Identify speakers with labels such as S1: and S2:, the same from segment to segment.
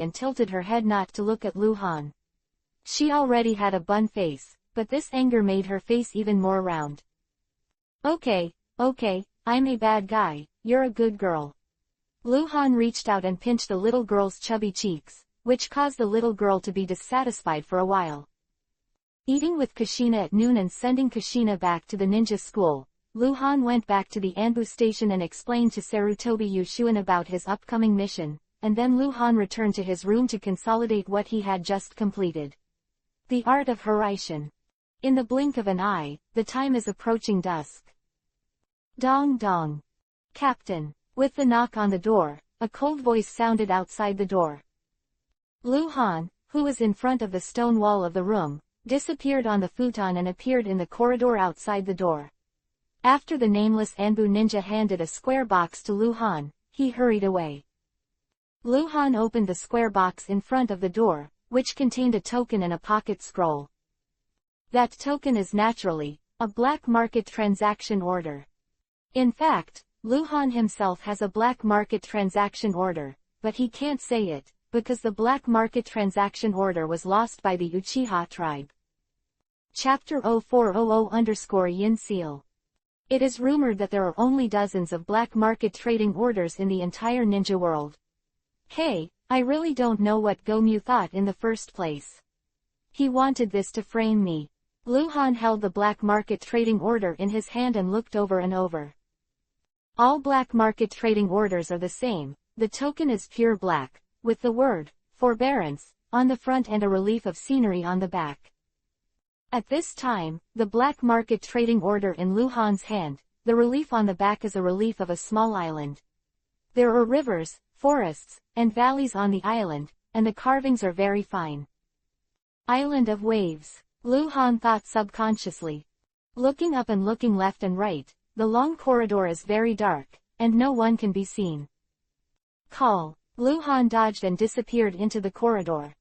S1: and tilted her head not to look at Lu Han. She already had a bun face, but this anger made her face even more round. Okay, I'm a bad guy, you're a good girl. Lu Han reached out and pinched the little girl's chubby cheeks, which caused the little girl to be dissatisfied for a while. Eating with Kushina at noon and sending Kushina back to the ninja school, Lu Han went back to the Anbu station and explained to Sarutobi Yushuan about his upcoming mission, and then Lu Han returned to his room to consolidate what he had just completed. The Art of Horaishin. In the blink of an eye, the time is approaching dusk. Dong dong. Captain. With the knock on the door, a cold voice sounded outside the door. Lu Han, who was in front of the stone wall of the room, disappeared on the futon and appeared in the corridor outside the door. After the nameless Anbu ninja handed a square box to Lu Han, he hurried away. Lu Han opened the square box in front of the door, which contained a token and a pocket scroll. That token is naturally a black market transaction order. In fact, Lu Han himself has a black market transaction order, but he can't say it, because the black market transaction order was lost by the Uchiha tribe. Chapter 0400_Yin Seal. It is rumored that there are only dozens of black market trading orders in the entire ninja world. Hey, I really don't know what Gomyu thought in the first place. He wanted this to frame me. Lu Han held the black market trading order in his hand and looked over and over. All black market trading orders are the same. The token is pure black, with the word, forbearance, on the front and a relief of scenery on the back. At this time, the black market trading order in Lu Han's hand, the relief on the back is a relief of a small island. There are rivers, forests, and valleys on the island, and the carvings are very fine. Island of Waves, Lu Han thought subconsciously. Looking up and looking left and right, the long corridor is very dark, and no one can be seen. Call. Lu Han dodged and disappeared into the corridor.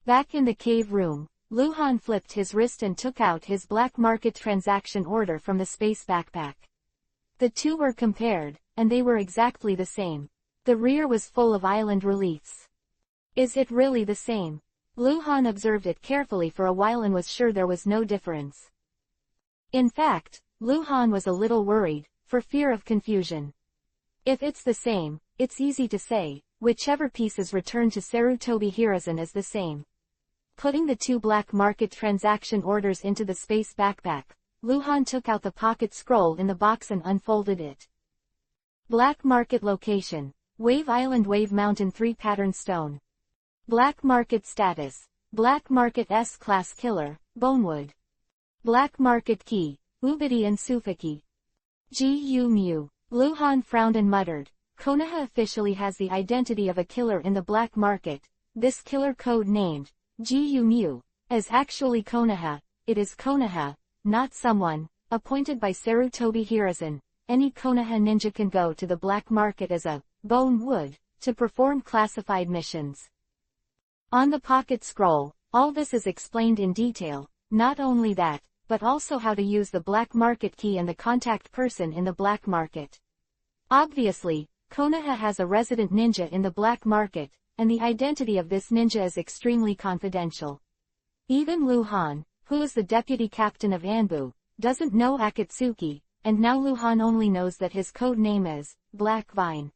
S1: Back in the cave room, Lu Han flipped his wrist and took out his black market transaction order from the space backpack. The two were compared, and they were exactly the same. The rear was full of island reliefs. Is it really the same? Lu Han observed it carefully for a while and was sure there was no difference. In fact, Lu Han was a little worried, for fear of confusion. If it's the same, it's easy to say, whichever piece is returned to Sarutobi Hiruzen is the same. Putting the two black market transaction orders into the space backpack, Lu Han took out the pocket scroll in the box and unfolded it. Black market location, Wave Island Wave Mountain 3 pattern stone. Black market status, Black market S-class killer, Bonewood. Black market key, Ubidi and Sufaki. Gu Mu. Lu Han frowned and muttered, Konoha officially has the identity of a killer in the black market. This killer code named Gu Mu is actually Konoha. It is Konoha, not someone appointed by Sarutobi Hiruzen. Any Konoha ninja can go to the black market as a Bonewood to perform classified missions. On the pocket scroll, all this is explained in detail. Not only that, but also how to use the black market key and the contact person in the black market. Obviously, Konoha has a resident ninja in the black market, and the identity of this ninja is extremely confidential. Even Lu Han, who is the deputy captain of Anbu, doesn't know Akatsuki, and now Lu Han only knows that his code name is Black Vine.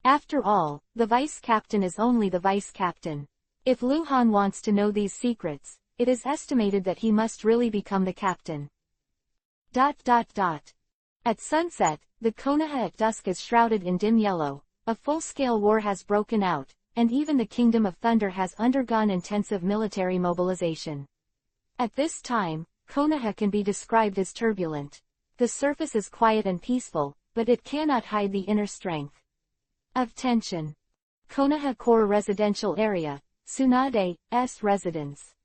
S1: After all, the vice captain is only the vice captain. If Lu Han wants to know these secrets, it is estimated that he must really become the captain. At sunset, the Konoha at dusk is shrouded in dim yellow. A full-scale war has broken out, and even the Kingdom of Thunder has undergone intensive military mobilization. At this time, Konoha can be described as turbulent. The surface is quiet and peaceful, but it cannot hide the inner strength of tension. Konoha Core Residential Area, Tsunade's residence.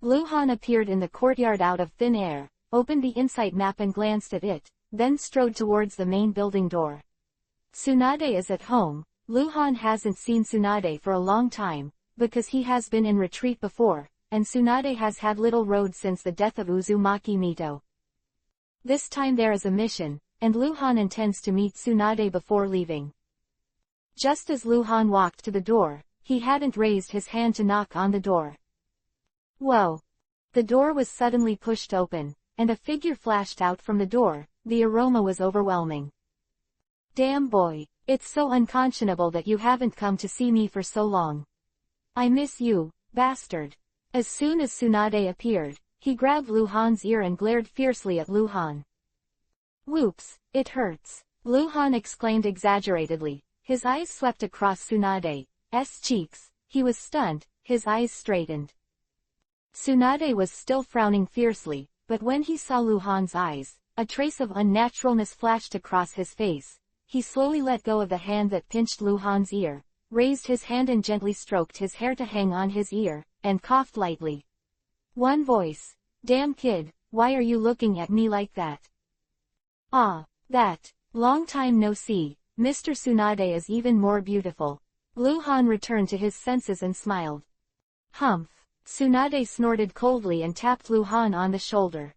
S1: Lu Han appeared in the courtyard out of thin air, opened the insight map and glanced at it, then strode towards the main building door. Tsunade is at home. Lu Han hasn't seen Tsunade for a long time, because he has been in retreat before, and Tsunade has had little road since the death of Uzumaki Mito. This time there is a mission, and Lu Han intends to meet Tsunade before leaving. Just as Lu Han walked to the door, he hadn't raised his hand to knock on the door. Whoa! The door was suddenly pushed open, and a figure flashed out from the door. The aroma was overwhelming. Damn boy, it's so unconscionable that you haven't come to see me for so long. I miss you, bastard. As soon as Tsunade appeared, he grabbed Lu Han's ear and glared fiercely at Lu Han. Whoops, it hurts, Lu Han exclaimed exaggeratedly. His eyes swept across Tsunade's cheeks. He was stunned, his eyes straightened. Tsunade was still frowning fiercely, but when he saw Lu Han's eyes, a trace of unnaturalness flashed across his face. He slowly let go of the hand that pinched Lu Han's ear, raised his hand and gently stroked his hair to hang on his ear, and coughed lightly. One voice. Damn kid, why are you looking at me like that? Ah, that. Long time no see, Mr. Tsunade is even more beautiful. Lu Han returned to his senses and smiled. Humph. Tsunade snorted coldly and tapped Lu Han on the shoulder.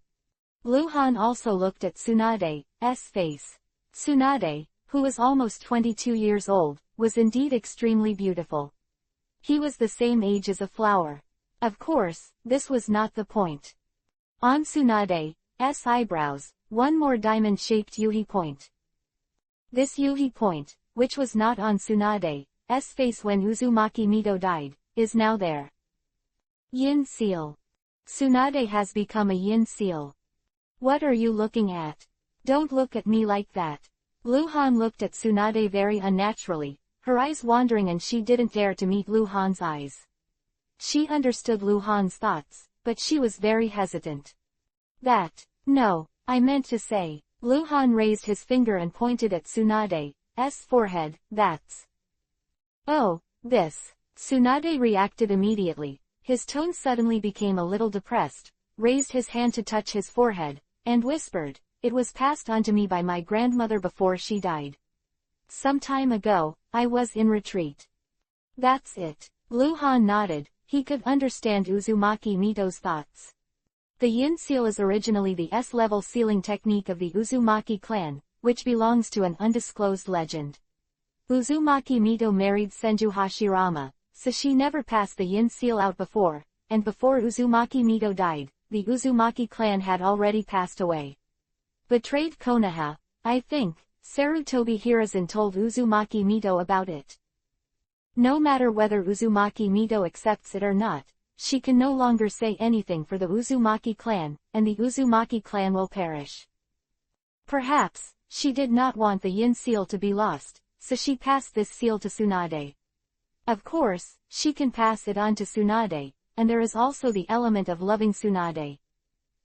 S1: Lu Han also looked at Tsunade's face. Tsunade, who was almost 22 years old, was indeed extremely beautiful. He was the same age as a flower. Of course, this was not the point. On Tsunade's eyebrows, one more diamond-shaped Yuhi point. This Yuhi point, which was not on Tsunade's face when Uzumaki Mito died, is now there. Yin seal. Tsunade has become a yin seal. What are you looking at? Don't look at me like that. Lu Han looked at Tsunade very unnaturally, her eyes wandering, and she didn't dare to meet Lu Han's eyes. She understood Lu Han's thoughts, but she was very hesitant. No, I meant to say. Lu Han raised his finger and pointed at Tsunade's forehead. That's. Oh, this. Tsunade reacted immediately. His tone suddenly became a little depressed, raised his hand to touch his forehead, and whispered, "It was passed on to me by my grandmother before she died. Some time ago, I was in retreat." That's it. Lu Han nodded. He could understand Uzumaki Mito's thoughts. The yin seal is originally the S-level sealing technique of the Uzumaki clan, which belongs to an undisclosed legend. Uzumaki Mito married Senju Hashirama, so she never passed the yin seal out before, and before Uzumaki Mito died, the Uzumaki clan had already passed away. Betrayed Konoha, I think. Sarutobi Hiruzen told Uzumaki Mito about it. No matter whether Uzumaki Mito accepts it or not, she can no longer say anything for the Uzumaki clan, and the Uzumaki clan will perish. Perhaps, she did not want the yin seal to be lost, so she passed this seal to Tsunade. Of course, she can pass it on to Tsunade, and there is also the element of loving Tsunade.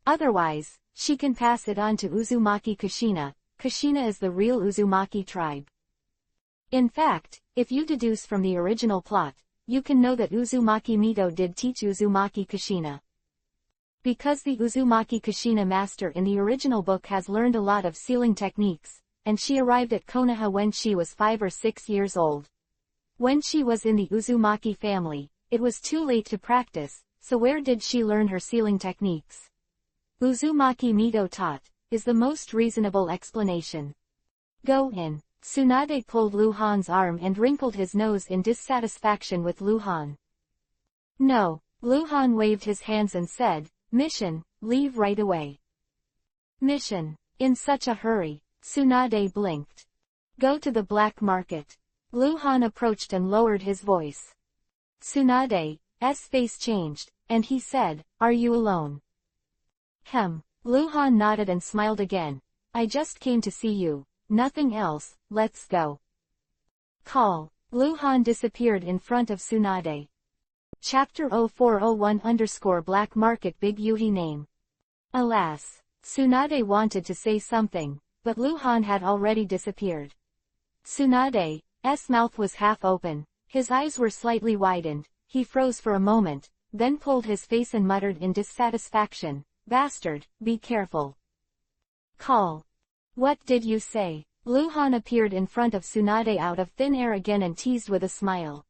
S1: Otherwise, she can pass it on to Uzumaki Kushina. Kushina is the real Uzumaki tribe. In fact, if you deduce from the original plot, you can know that Uzumaki Mito did teach Uzumaki Kushina. Because the Uzumaki Kushina master in the original book has learned a lot of sealing techniques, and she arrived at Konoha when she was 5 or 6 years old. When she was in the Uzumaki family, it was too late to practice, so where did she learn her sealing techniques? Uzumaki Mito taught, is the most reasonable explanation. Go in. Tsunade pulled Lu Han's arm and wrinkled his nose in dissatisfaction with Lu Han. No, Lu Han waved his hands and said, "Mission, leave right away." Mission? In such a hurry? Tsunade blinked. Go to the black market. Lu Han approached and lowered his voice. Tsunade's face changed, and he said, "Are you alone?" Lu Han nodded and smiled again. "I just came to see you. Nothing else, let's go." Call. Lu Han disappeared in front of Tsunade. Chapter 0401_Black Market Big Yuhi name. Alas. Tsunade wanted to say something, but Lu Han had already disappeared. Tsunade's mouth was half open, his eyes were slightly widened, he froze for a moment, then pulled his face and muttered in dissatisfaction, "Bastard, be careful." Call. What did you say? Lu Han appeared in front of Tsunade out of thin air again and teased with a smile.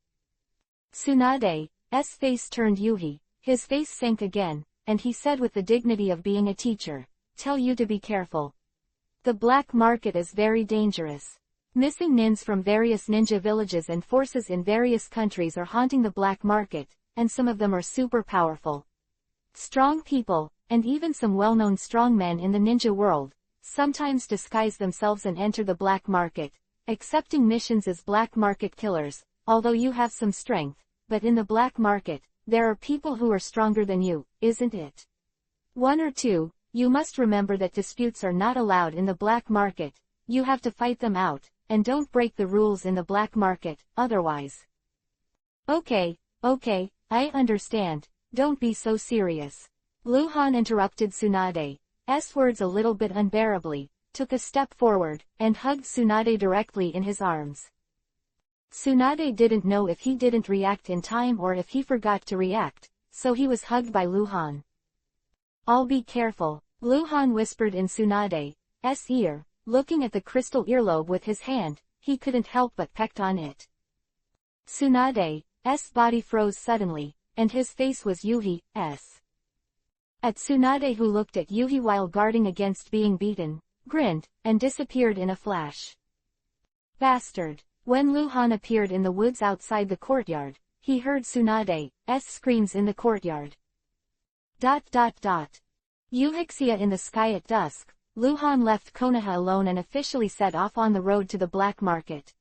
S1: Tsunade's face turned Yuhi, his face sank again, and he said with the dignity of being a teacher, "Tell you to be careful. The black market is very dangerous." Missing nins from various ninja villages and forces in various countries are haunting the black market, and some of them are super powerful. Strong people, and even some well-known strongmen in the ninja world, sometimes disguise themselves and enter the black market, accepting missions as black market killers, although you have some strength, but in the black market, there are people who are stronger than you, isn't it? 1 or 2, you must remember that disputes are not allowed in the black market, you have to fight them out, and don't break the rules in the black market, otherwise. Okay, I understand, don't be so serious. Luhan interrupted Tsunade's words a little bit unbearably, took a step forward, and hugged Tsunade directly in his arms. Tsunade didn't know if he didn't react in time or if he forgot to react, so he was hugged by Luhan. I'll be careful, Luhan whispered in Tsunade's ear, looking at the crystal earlobe with his hand, he couldn't help but pecked on it. Tsunade's body froze suddenly, and his face was Yuhi's. At Tsunade, who looked at Yuhi while guarding against being beaten, grinned, and disappeared in a flash. Bastard! When Luhan appeared in the woods outside the courtyard, he heard Tsunade's screams in the courtyard. Euhixia in the sky at dusk, Luhan left Konoha alone and officially set off on the road to the black market.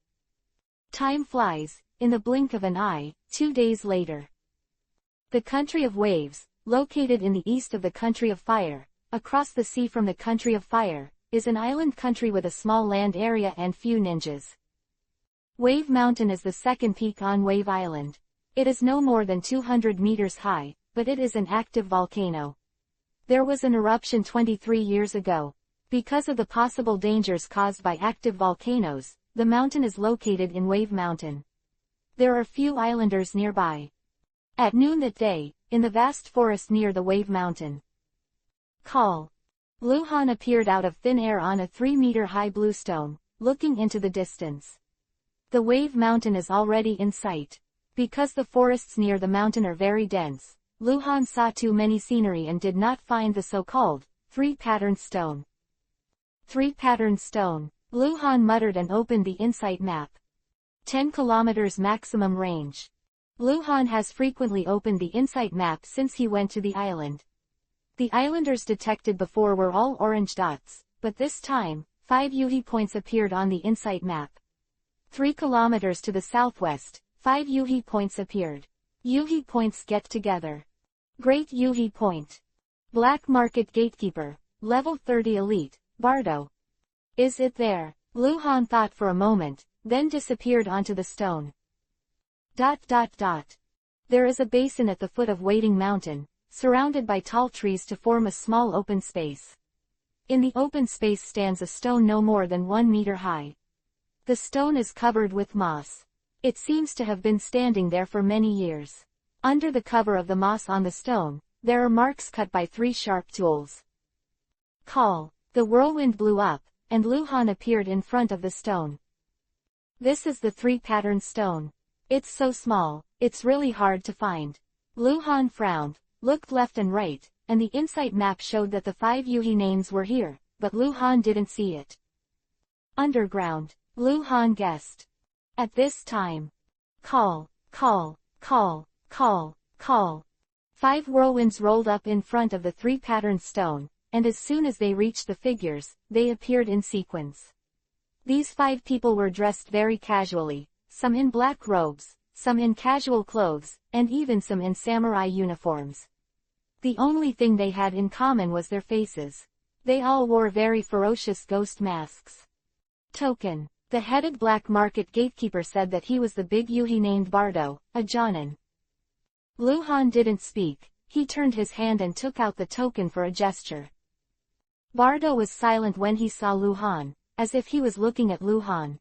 S1: Time flies, in the blink of an eye, 2 days later. The country of waves, located in the east of the country of fire, across the sea from the country of fire, is an island country with a small land area and few ninjas. Wave Mountain is the second peak on Wave Island. It is no more than 200 meters high, but it is an active volcano. There was an eruption 23 years ago. Because of the possible dangers caused by active volcanoes, the mountain is located in Wave Mountain. There are few islanders nearby. At noon that day, in the vast forest near the Wave Mountain. Call. Luhan appeared out of thin air on a 3-meter-high bluestone, looking into the distance. The Wave Mountain is already in sight. Because the forests near the mountain are very dense, Luhan saw too many scenery and did not find the so-called 3-patterned stone. 3-patterned stone, Luhan muttered and opened the Insight map. 10 kilometers maximum range. Luhan has frequently opened the Insight map since he went to the island. The islanders detected before were all orange dots, but this time, 5 Yuhi points appeared on the Insight map. 3 kilometers to the southwest, 5 Yuhi points appeared. Yuhi points get together. Great Yuhi Point. Black Market Gatekeeper, Level 30 Elite, Bardo. Is it there? Luhan thought for a moment, then disappeared onto the stone. There is a basin at the foot of Wading Mountain, surrounded by tall trees to form a small open space. In the open space stands a stone no more than 1 meter high. The stone is covered with moss. It seems to have been standing there for many years. Under the cover of the moss on the stone, there are marks cut by 3 sharp tools. Call. The whirlwind blew up, and Luhan appeared in front of the stone. This is the 3-patterned stone. It's so small, it's really hard to find. Luhan frowned, looked left and right, and the Insight map showed that the 5 Yuhi names were here, but Luhan didn't see it. Underground, Luhan guessed. At this time. Call. 5 whirlwinds rolled up in front of the 3-patterned stone, and as soon as they reached the figures, they appeared in sequence. These 5 people were dressed very casually, some in black robes, some in casual clothes, and even some in samurai uniforms. The only thing they had in common was their faces. They all wore very ferocious ghost masks. Token. The headed black market gatekeeper said that he was the big Yuhi named Bardo, a Jonin. Luhan didn't speak, he turned his hand and took out the token for a gesture. Bardo was silent when he saw Luhan, as if he was looking at Luhan.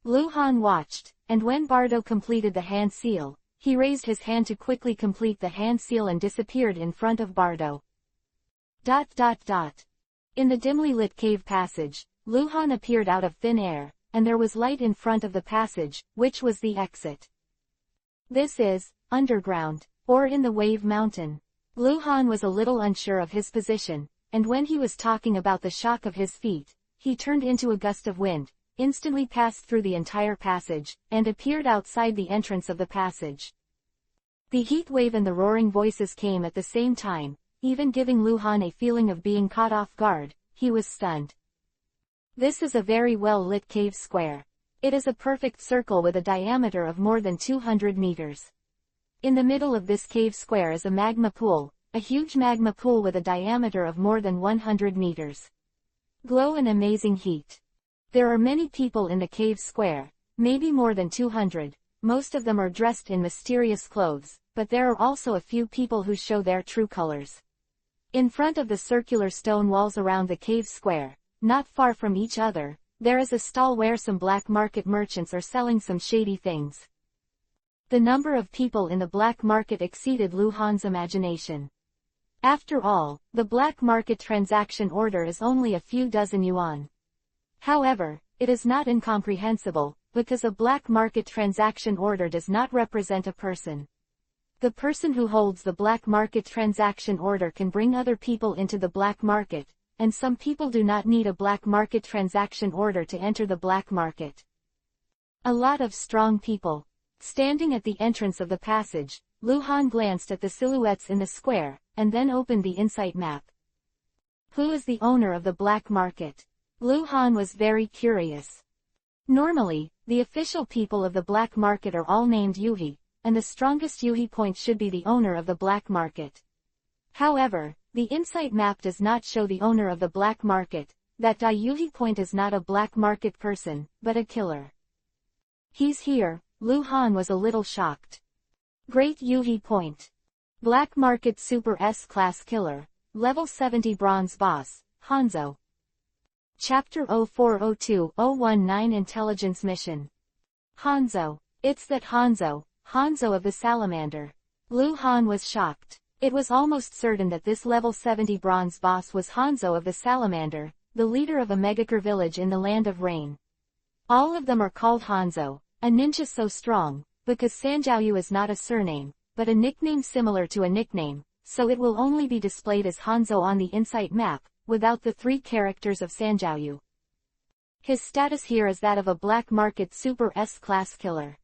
S1: Luhan watched, and when Bardo completed the hand seal, he raised his hand to quickly complete the hand seal and disappeared in front of Bardo. In the dimly lit cave passage, Luhan appeared out of thin air, and there was light in front of the passage, which was the exit. This is, underground, or in the Wave Mountain. Luhan was a little unsure of his position, and when he was talking about the shock of his feet, he turned into a gust of wind, instantly passed through the entire passage, and appeared outside the entrance of the passage. The heat wave and the roaring voices came at the same time, even giving Luhan a feeling of being caught off guard. He was stunned. This is a very well-lit cave square. It is a perfect circle with a diameter of more than 200 meters. In the middle of this cave square is a magma pool, a huge magma pool with a diameter of more than 100 meters. Glow and amazing heat. There are many people in the cave square, maybe more than 200. Most of them are dressed in mysterious clothes, but there are also a few people who show their true colors. In front of the circular stone walls around the cave square, not far from each other, there is a stall where some black market merchants are selling some shady things. The number of people in the black market exceeded Luhan's imagination. After all, the black market transaction order is only a few dozen yuan. However, it is not incomprehensible, because a black market transaction order does not represent a person. The person who holds the black market transaction order can bring other people into the black market, and some people do not need a black market transaction order to enter the black market. A lot of strong people. Standing at the entrance of the passage, Luhan glanced at the silhouettes in the square, and then opened the insight map. Who is the owner of the black market? Luhan was very curious. Normally, the official people of the black market are all named Yuhi, and the strongest Yuhi point should be the owner of the black market. However, the insight map does not show the owner of the black market. That Yuhi point is not a black market person, but a killer. He's here. Luhan was a little shocked. Great Yuhi point. Black market super S-class killer, level 70 bronze boss, Hanzo. Chapter 0402-019 Intelligence Mission. Hanzo. It's that Hanzo of the Salamander. Luhan was shocked. It was almost certain that this level 70 bronze boss was Hanzo of the Salamander, the leader of a Megakure village in the Land of Rain. All of them are called Hanzo, a ninja so strong, because Sanjiao is not a surname, but a nickname similar to a nickname, so it will only be displayed as Hanzo on the insight map, without the 3 characters of Sanjiao. His status here is that of a black market super S-class killer.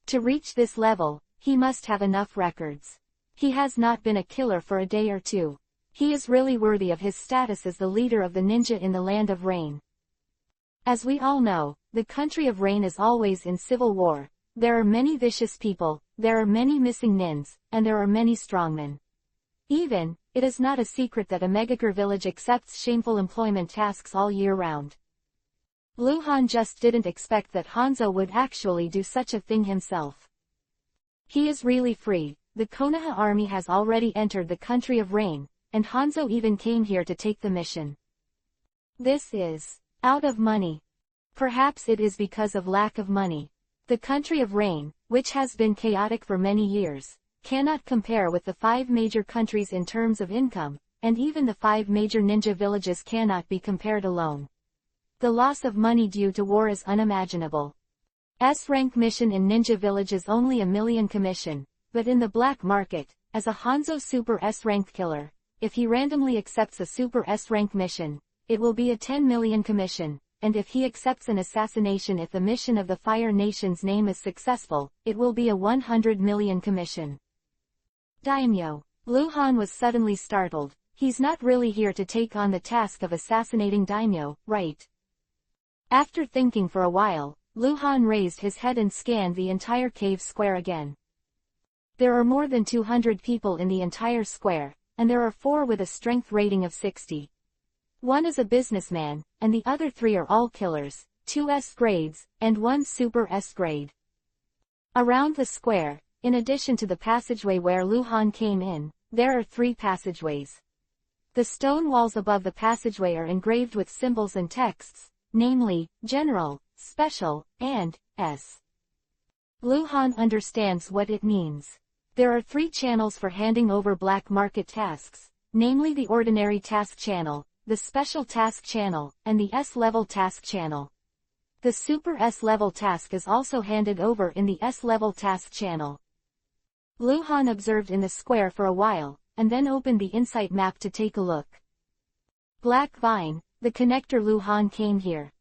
S1: To reach this level, he must have enough records. He has not been a killer for a day or two. He is really worthy of his status as the leader of the ninja in the Land of Rain. As we all know, the country of Rain is always in civil war. There are many vicious people, there are many missing nins, and there are many strongmen. Even, it is not a secret that a Megakure village accepts shameful employment tasks all year round. Luhan just didn't expect that Hanzo would actually do such a thing himself. He is really free. The Konoha army has already entered the country of Rain, and Hanzo even came here to take the mission. This is out of money. Perhaps it is because of lack of money. The country of Rain, which has been chaotic for many years, cannot compare with the 5 major countries in terms of income, and even the 5 major ninja villages cannot be compared alone. The loss of money due to war is unimaginable. S-rank mission in ninja village is only a million commission, but in the black market, as a Hanzo super S-rank killer, if he randomly accepts a super S-rank mission, it will be a 10 million commission, and if he accepts an assassination if the mission of the Fire Nation's name is successful, it will be a 100 million commission. Daimyo. Luhan was suddenly startled. He's not really here to take on the task of assassinating Daimyo, right? After thinking for a while, Luhan raised his head and scanned the entire cave square again. There are more than 200 people in the entire square, and there are 4 with a strength rating of 60. 1 is a businessman, and the other 3 are all killers, 2 S grades, and 1 super S grade. Around the square, in addition to the passageway where Luhan came in, there are 3 passageways. The stone walls above the passageway are engraved with symbols and texts, namely, General, Special, and S. Luhan understands what it means. There are 3 channels for handing over black market tasks, namely the ordinary task channel, the special task channel, and the S-level task channel. The super S-level task is also handed over in the S-level task channel. Luhan observed in the square for a while, and then opened the insight map to take a look. Black Vine, the connector. Luhan came here.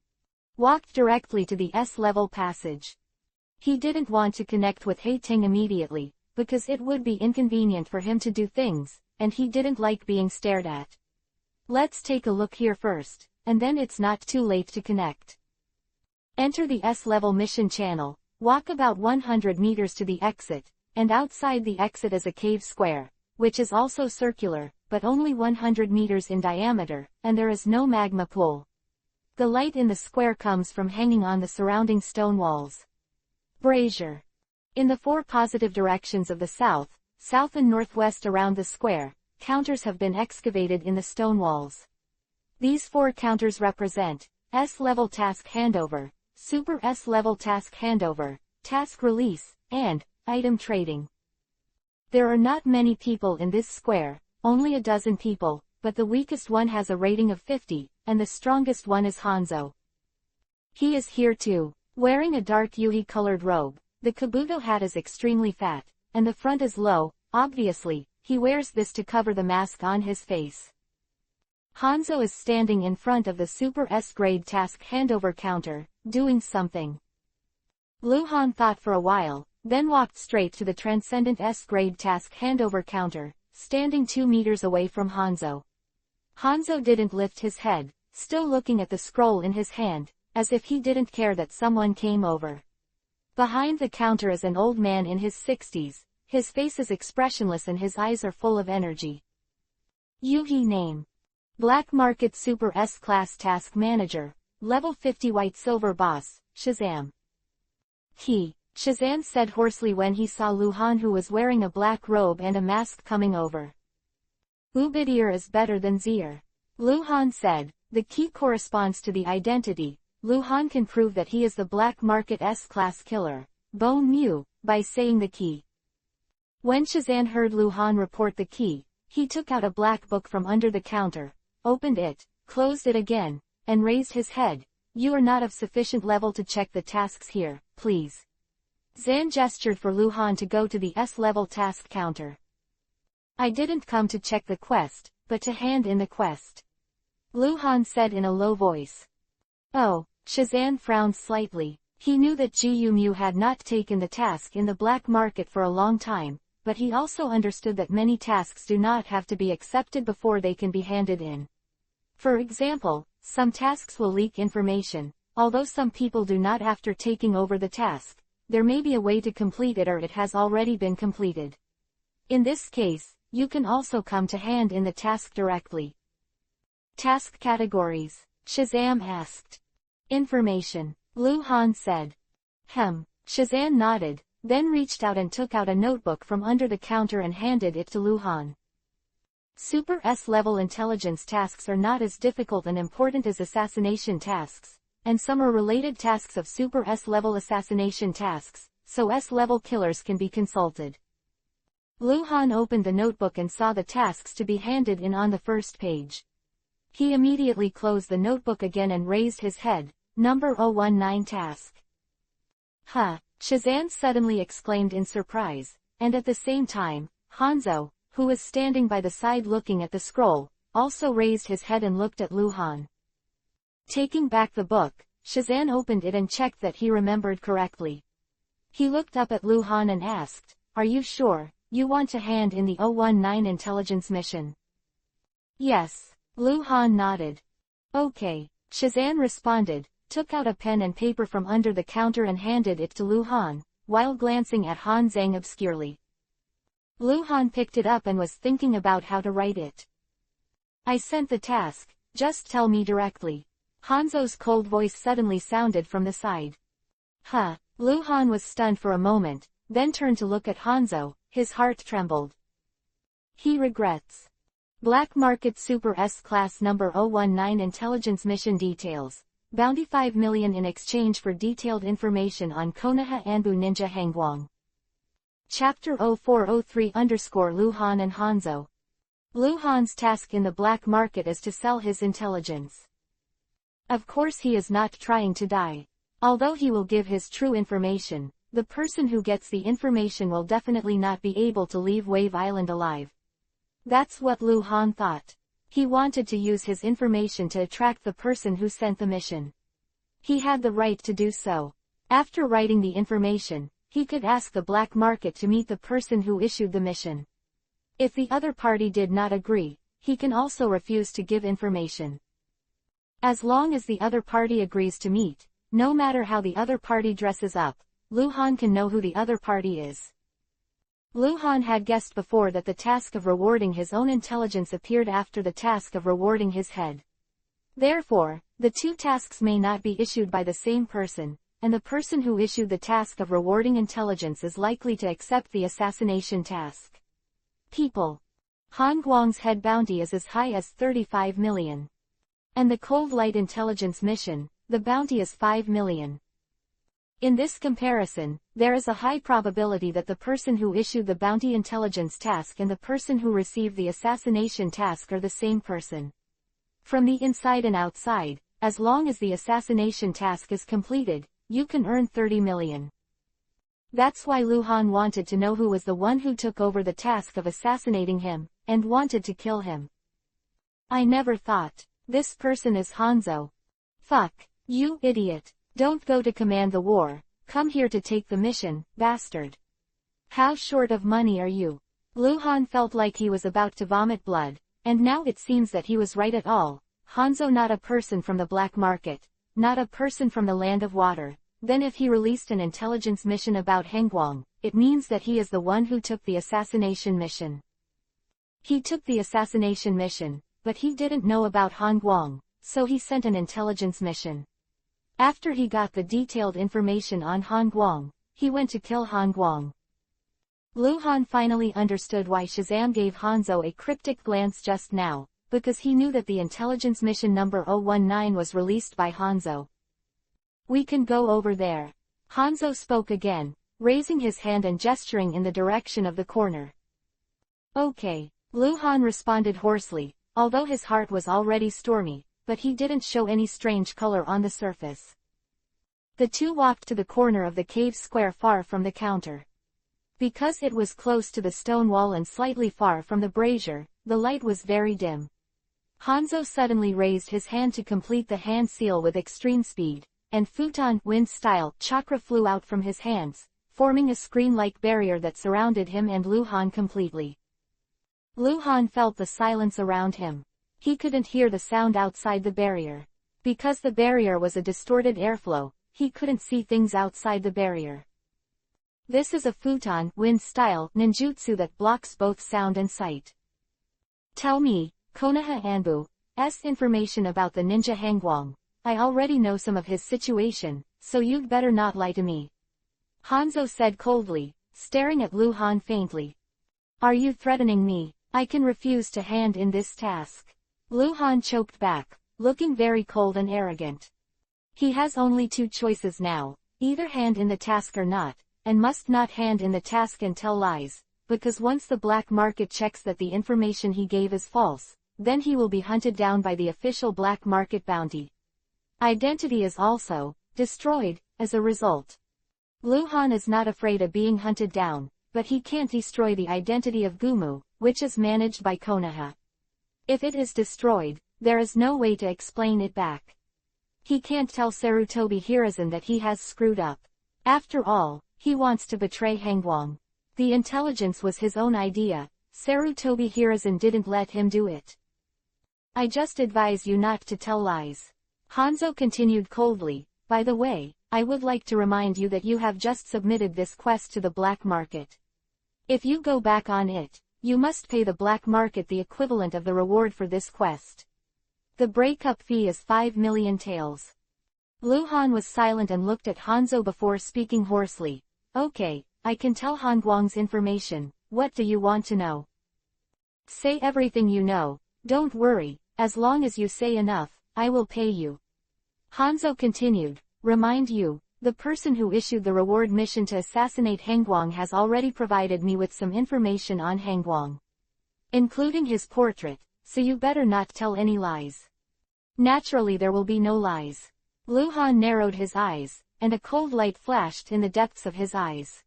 S1: walked directly to the S-level passage. He didn't want to connect with Hating immediately, because it would be inconvenient for him to do things, and he didn't like being stared at. Let's take a look here first, and then it's not too late to connect. Enter the S-level mission channel, walk about 100 meters to the exit, and outside the exit is a cave square, which is also circular, but only 100 meters in diameter, and there is no magma pool. The light in the square comes from hanging on the surrounding stone walls. Brazier. In the 4 positive directions of the south, south and northwest around the square, counters have been excavated in the stone walls. These 4 counters represent S-level task handover, Super S-level task handover, task release, and item trading. There are not many people in this square, only a dozen people, but the weakest one has a rating of 50, and the strongest one is Hanzo. He is here too, wearing a dark yui-colored robe. The kabuto hat is extremely fat, and the front is low. Obviously, he wears this to cover the mask on his face. Hanzo is standing in front of the Super S-grade task handover counter, doing something. Luhan thought for a while, then walked straight to the Transcendent S-grade task handover counter, standing 2 meters away from Hanzo. Hanzo didn't lift his head, still looking at the scroll in his hand, as if he didn't care that someone came over. Behind the counter is an old man in his 60s, his face is expressionless and his eyes are full of energy. Yuhi name. Black Market Super S-Class Task Manager, Level 50 White Silver Boss, Shazam. Shazam said hoarsely when he saw Luhan, who was wearing a black robe and a mask, coming over. Ubidir is better than Zier. Luhan said, the key corresponds to the identity. Luhan can prove that he is the Black Market S-Class killer, Bone Mew, by saying the key. When Shazam heard Luhan report the key, he took out a black book from under the counter, opened it, closed it again, and raised his head. You are not of sufficient level to check the tasks here, please. Zan gestured for Luhan to go to the S-level task counter. I didn't come to check the quest, but to hand in the quest. Luhan said in a low voice. Oh, Shazam frowned slightly. He knew that Gu Mu had not taken the task in the black market for a long time, but he also understood that many tasks do not have to be accepted before they can be handed in. For example, some tasks will leak information, although some people do not after taking over the task. There may be a way to complete it or it has already been completed. In this case, you can also come to hand in the task directly. Task categories, Shazam asked. Information, Luhan said. Shazam nodded, then reached out and took out a notebook from under the counter and handed it to Luhan. Super S-level intelligence tasks are not as difficult and important as assassination tasks, and some are related tasks of Super S-level assassination tasks, so S-level killers can be consulted. Luhan opened the notebook and saw the tasks to be handed in on the first page. He immediately closed the notebook again and raised his head. Number 019 task. Shazam suddenly exclaimed in surprise, and at the same time, Hanzo, who was standing by the side looking at the scroll, also raised his head and looked at Luhan. Taking back the book, Shazam opened it and checked that he remembered correctly. He looked up at Luhan and asked, Are you sure you want to hand in the 019 intelligence mission? Yes, Luhan nodded. Okay, Shazam responded, took out a pen and paper from under the counter and handed it to Luhan, while glancing at Han Zhang obscurely. Luhan picked it up and was thinking about how to write it. I sent the task, just tell me directly. Hanzo's cold voice suddenly sounded from the side. Luhan was stunned for a moment, then turned to look at Hanzo, his heart trembled. He regrets. Black Market Super S-Class Number 019 Intelligence Mission Details. Bounty 5 million in exchange for detailed information on Konoha Anbu Ninja Hangguang. Chapter 0403_Luhan and Hanzo. Luhan's task in the black market is to sell his intelligence. Of course he is not trying to die. Although he will give his true information, the person who gets the information will definitely not be able to leave Wave Island alive. That's what Luhan thought. He wanted to use his information to attract the person who sent the mission. He had the right to do so. After writing the information, he could ask the black market to meet the person who issued the mission. If the other party did not agree, he can also refuse to give information. As long as the other party agrees to meet, no matter how the other party dresses up, Luhan can know who the other party is. Luhan had guessed before that the task of rewarding his own intelligence appeared after the task of rewarding his head. Therefore, the two tasks may not be issued by the same person, and the person who issued the task of rewarding intelligence is likely to accept the assassination task. People. Han Guang's head bounty is as high as 35 million. And the Cold Light Intelligence mission, the bounty is 5 million. In this comparison, there is a high probability that the person who issued the bounty intelligence task and the person who received the assassination task are the same person. From the inside and outside, as long as the assassination task is completed, you can earn 30 million. That's why Luhan wanted to know who was the one who took over the task of assassinating him, and wanted to kill him. I never thought. This person is Hanzo. Fuck. You idiot. Don't go to command the war, come here to take the mission, bastard. How short of money are you? Luhan felt like he was about to vomit blood, and now it seems that he was right at all. Hanzo not a person from the black market, not a person from the land of water. Then if he released an intelligence mission about Hengguang, it means that he is the one who took the assassination mission. He took the assassination mission, but he didn't know about Han Guang, so he sent an intelligence mission. After he got the detailed information on Han Guang, he went to kill Han Guang. Luhan finally understood why Shazam gave Hanzo a cryptic glance just now, because he knew that the intelligence mission number 019 was released by Hanzo. We can go over there. Hanzo spoke again, raising his hand and gesturing in the direction of the corner. Okay, Luhan responded hoarsely, although his heart was already stormy, but he didn't show any strange color on the surface. The two walked to the corner of the cave square far from the counter. Because it was close to the stone wall and slightly far from the brazier, the light was very dim. Hanzo suddenly raised his hand to complete the hand seal with extreme speed, and futon wind-style chakra flew out from his hands, forming a screen-like barrier that surrounded him and Luhan completely. Luhan felt the silence around him. He couldn't hear the sound outside the barrier. Because the barrier was a distorted airflow, he couldn't see things outside the barrier. This is a futon wind-style ninjutsu that blocks both sound and sight. Tell me, Konoha Anbu's information about the ninja Hengguang. I already know some of his situation, so you'd better not lie to me. Hanzo said coldly, staring at Luhan faintly. Are you threatening me? I can refuse to hand in this task. Luhan choked back, looking very cold and arrogant. He has only two choices now, either hand in the task or not, and must not hand in the task and tell lies, because once the black market checks that the information he gave is false, then he will be hunted down by the official black market bounty. Identity is also destroyed as a result. Luhan is not afraid of being hunted down, but he can't destroy the identity of Gumu, which is managed by Konoha. If it is destroyed, there is no way to explain it back. He can't tell Sarutobi Hiruzen that he has screwed up. After all, he wants to betray Hengguang. The intelligence was his own idea, Sarutobi Hiruzen didn't let him do it. I just advise you not to tell lies. Hanzo continued coldly, by the way, I would like to remind you that you have just submitted this quest to the black market. If you go back on it, you must pay the black market the equivalent of the reward for this quest. The breakup fee is 5 million taels. Luhan was silent and looked at Hanzo before speaking hoarsely. Okay, I can tell Hengguang's information, what do you want to know? Say everything you know, don't worry, as long as you say enough, I will pay you. Hanzo continued, remind you, the person who issued the reward mission to assassinate Hengguang has already provided me with some information on Hengguang, including his portrait, so you better not tell any lies. Naturally there will be no lies. Luhan narrowed his eyes, and a cold light flashed in the depths of his eyes.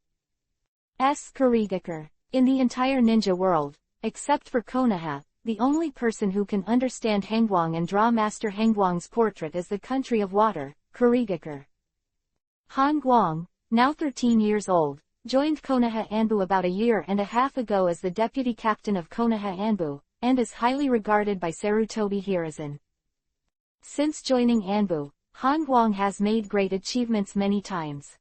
S1: Kurigakure. In the entire ninja world, except for Konoha, the only person who can understand Hengguang and draw Master Hengguang's portrait is the country of water, Kurigakure. Han Guang, now 13 years old, joined Konoha Anbu about a year and a half ago as the deputy captain of Konoha Anbu, and is highly regarded by Sarutobi Hiruzen. Since joining Anbu, Han Guang has made great achievements many times.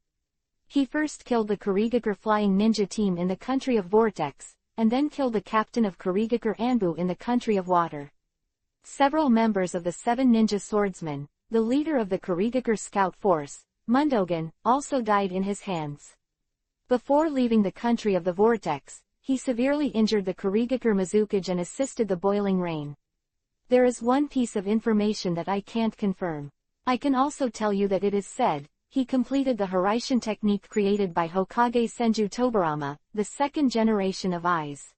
S1: He first killed the Kurigakure flying ninja team in the country of Vortex, and then killed the captain of Kurigakure Anbu in the country of Water. Several members of the 7 Ninja Swordsmen, the leader of the Kurigakure Scout Force, Mundogen, also died in his hands. Before leaving the country of the Vortex, he severely injured the Kurigakure Mizukage and assisted the Boiling Rain. There is one piece of information that I can't confirm. I can also tell you that it is said, he completed the Hiraishin technique created by Hokage Senju Tobarama, the second generation of eyes.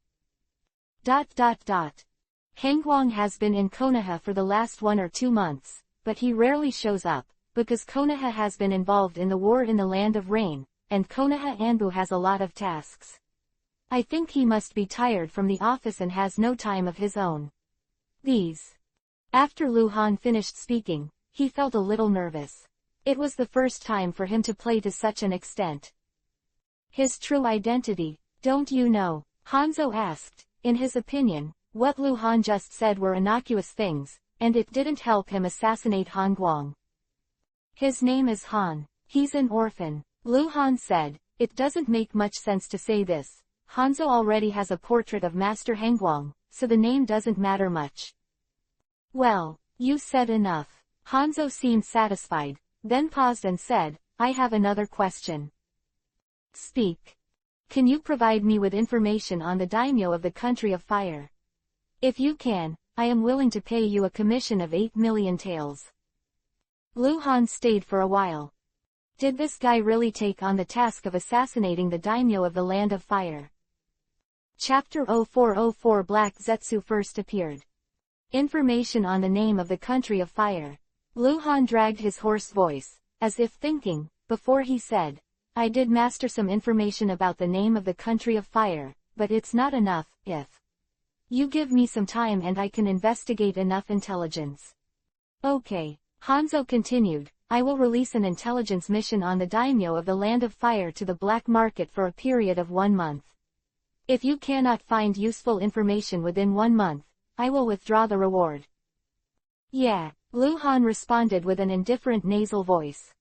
S1: Hangguang has been in Konoha for the last 1 or 2 months, but he rarely shows up, because Konoha has been involved in the war in the Land of Rain, and Konoha Anbu has a lot of tasks. I think he must be tired from the office and has no time of his own. After Lu Han finished speaking, he felt a little nervous. It was the first time for him to play to such an extent. His true identity, don't you know? Hanzo asked. In his opinion, what Lu Han just said were innocuous things, and it didn't help him assassinate Han Guang. His name is Han. He's an orphan. Lu Han said, it doesn't make much sense to say this. Hanzo already has a portrait of Master Hangguang, so the name doesn't matter much. Well, you said enough. Hanzo seemed satisfied, then paused and said, I have another question. Speak. Can you provide me with information on the daimyo of the country of fire? If you can, I am willing to pay you a commission of 8 million taels. Lu Han stayed for a while. Did this guy really take on the task of assassinating the daimyo of the Land of Fire? Chapter 0404 Black Zetsu first appeared. Information on the name of the country of fire. Lu Han dragged his hoarse voice, as if thinking, before he said, I did master some information about the name of the country of fire, but it's not enough. If you give me some time and I can investigate enough intelligence. Okay. Hanzo continued, I will release an intelligence mission on the daimyo of the Land of Fire to the black market for a period of 1 month. If you cannot find useful information within 1 month, I will withdraw the reward. Yeah, Lu Han responded with an indifferent nasal voice.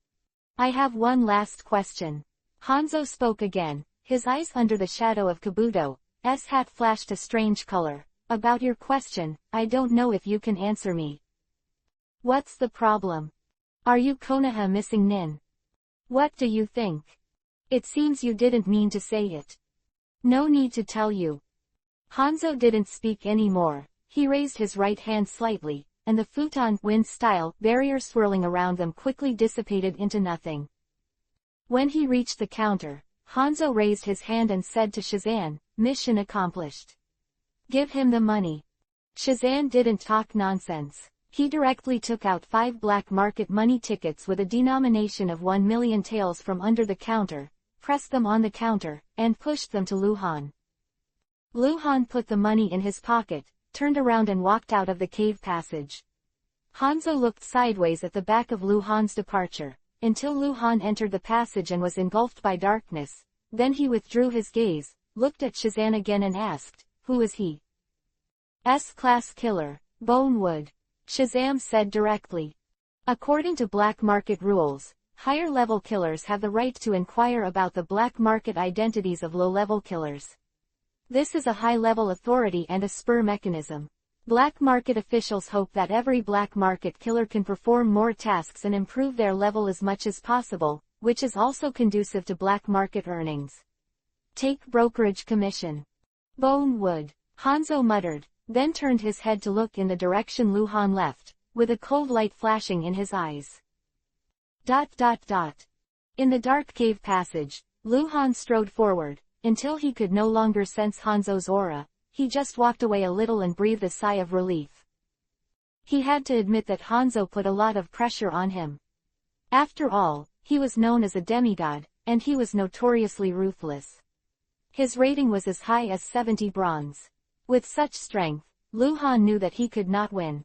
S1: I have one last question. Hanzo spoke again, his eyes under the shadow of Kabuto's hat flashed a strange color. About your question, I don't know if you can answer me. What's the problem? Are you Konoha missing Nin? What do you think? It seems you didn't mean to say it. No need to tell you. Hanzo didn't speak anymore. He raised his right hand slightly, and the futon wind-style barrier swirling around them quickly dissipated into nothing. When he reached the counter, Hanzo raised his hand and said to Shazan, mission accomplished. Give him the money. Shazan didn't talk nonsense. He directly took out 5 black market money tickets with a denomination of 1 million taels from under the counter, pressed them on the counter, and pushed them to Lu Han. Lu Han put the money in his pocket, turned around and walked out of the cave passage. Hanzo looked sideways at the back of Lu Han's departure, until Lu Han entered the passage and was engulfed by darkness. Then he withdrew his gaze, looked at Shazan again and asked, who is he? S-class killer, Bonewood. Shazam said directly. According to black market rules, higher-level killers have the right to inquire about the black market identities of low-level killers. This is a high-level authority and a spur mechanism. Black market officials hope that every black market killer can perform more tasks and improve their level as much as possible, which is also conducive to black market earnings. Take brokerage commission. Bonewood. Hanzo muttered, then turned his head to look in the direction Lu Han left, with a cold light flashing in his eyes. In the dark cave passage, Lu Han strode forward, until he could no longer sense Hanzo's aura. He just walked away a little and breathed a sigh of relief. He had to admit that Hanzo put a lot of pressure on him. After all, he was known as a demigod, and he was notoriously ruthless. His rating was as high as 70 bronze. With such strength, Lu Han knew that he could not win.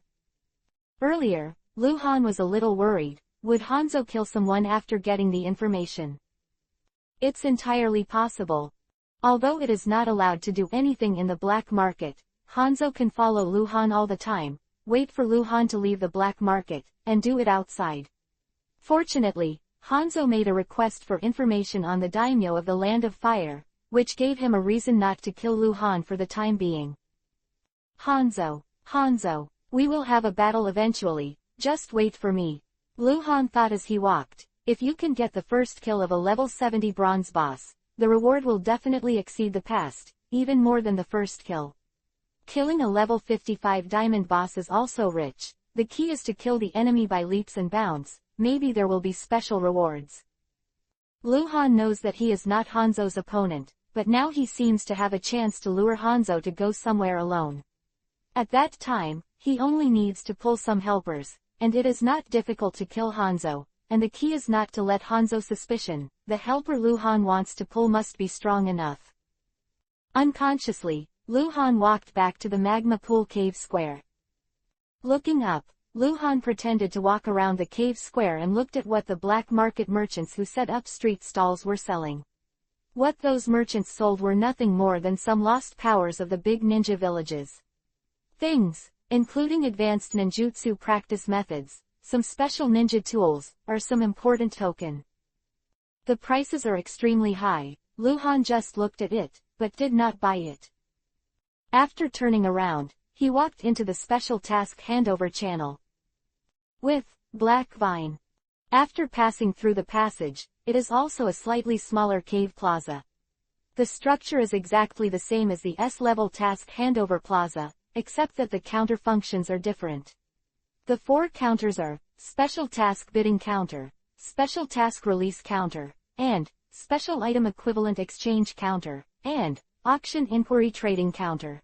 S1: Earlier, Lu Han was a little worried, would Hanzo kill someone after getting the information? It's entirely possible. Although it is not allowed to do anything in the black market, Hanzo can follow Luhan all the time, wait for Luhan to leave the black market, and do it outside. Fortunately, Hanzo made a request for information on the daimyo of the Land of Fire, which gave him a reason not to kill Luhan for the time being. Hanzo, we will have a battle eventually, just wait for me. Luhan thought as he walked, if you can get the first kill of a level 70 bronze boss, the reward will definitely exceed the past, even more than the first kill. Killing a level 55 diamond boss is also rich. The key is to kill the enemy by leaps and bounds, maybe there will be special rewards. Luhan knows that he is not Hanzo's opponent, but now he seems to have a chance to lure Hanzo to go somewhere alone. At that time, he only needs to pull some helpers, and it is not difficult to kill Hanzo, and the key is not to let Hanzo suspicion, the helper Luhan wants to pull must be strong enough. Unconsciously, Luhan walked back to the magma pool cave square. Looking up, Luhan pretended to walk around the cave square and looked at what the black market merchants who set up street stalls were selling. What those merchants sold were nothing more than some lost powers of the big ninja villages. Things, including advanced ninjutsu practice methods, some special ninja tools, or some important token. The prices are extremely high. Luhan just looked at it, but did not buy it. After turning around, he walked into the special task handover channel. With Black Vine. After passing through the passage, it is also a slightly smaller cave plaza. The structure is exactly the same as the S-level task handover plaza, except that the counter functions are different. The 4 counters are Special Task Bidding Counter, Special Task Release Counter, and Special Item Equivalent Exchange Counter, and Auction Inquiry Trading Counter.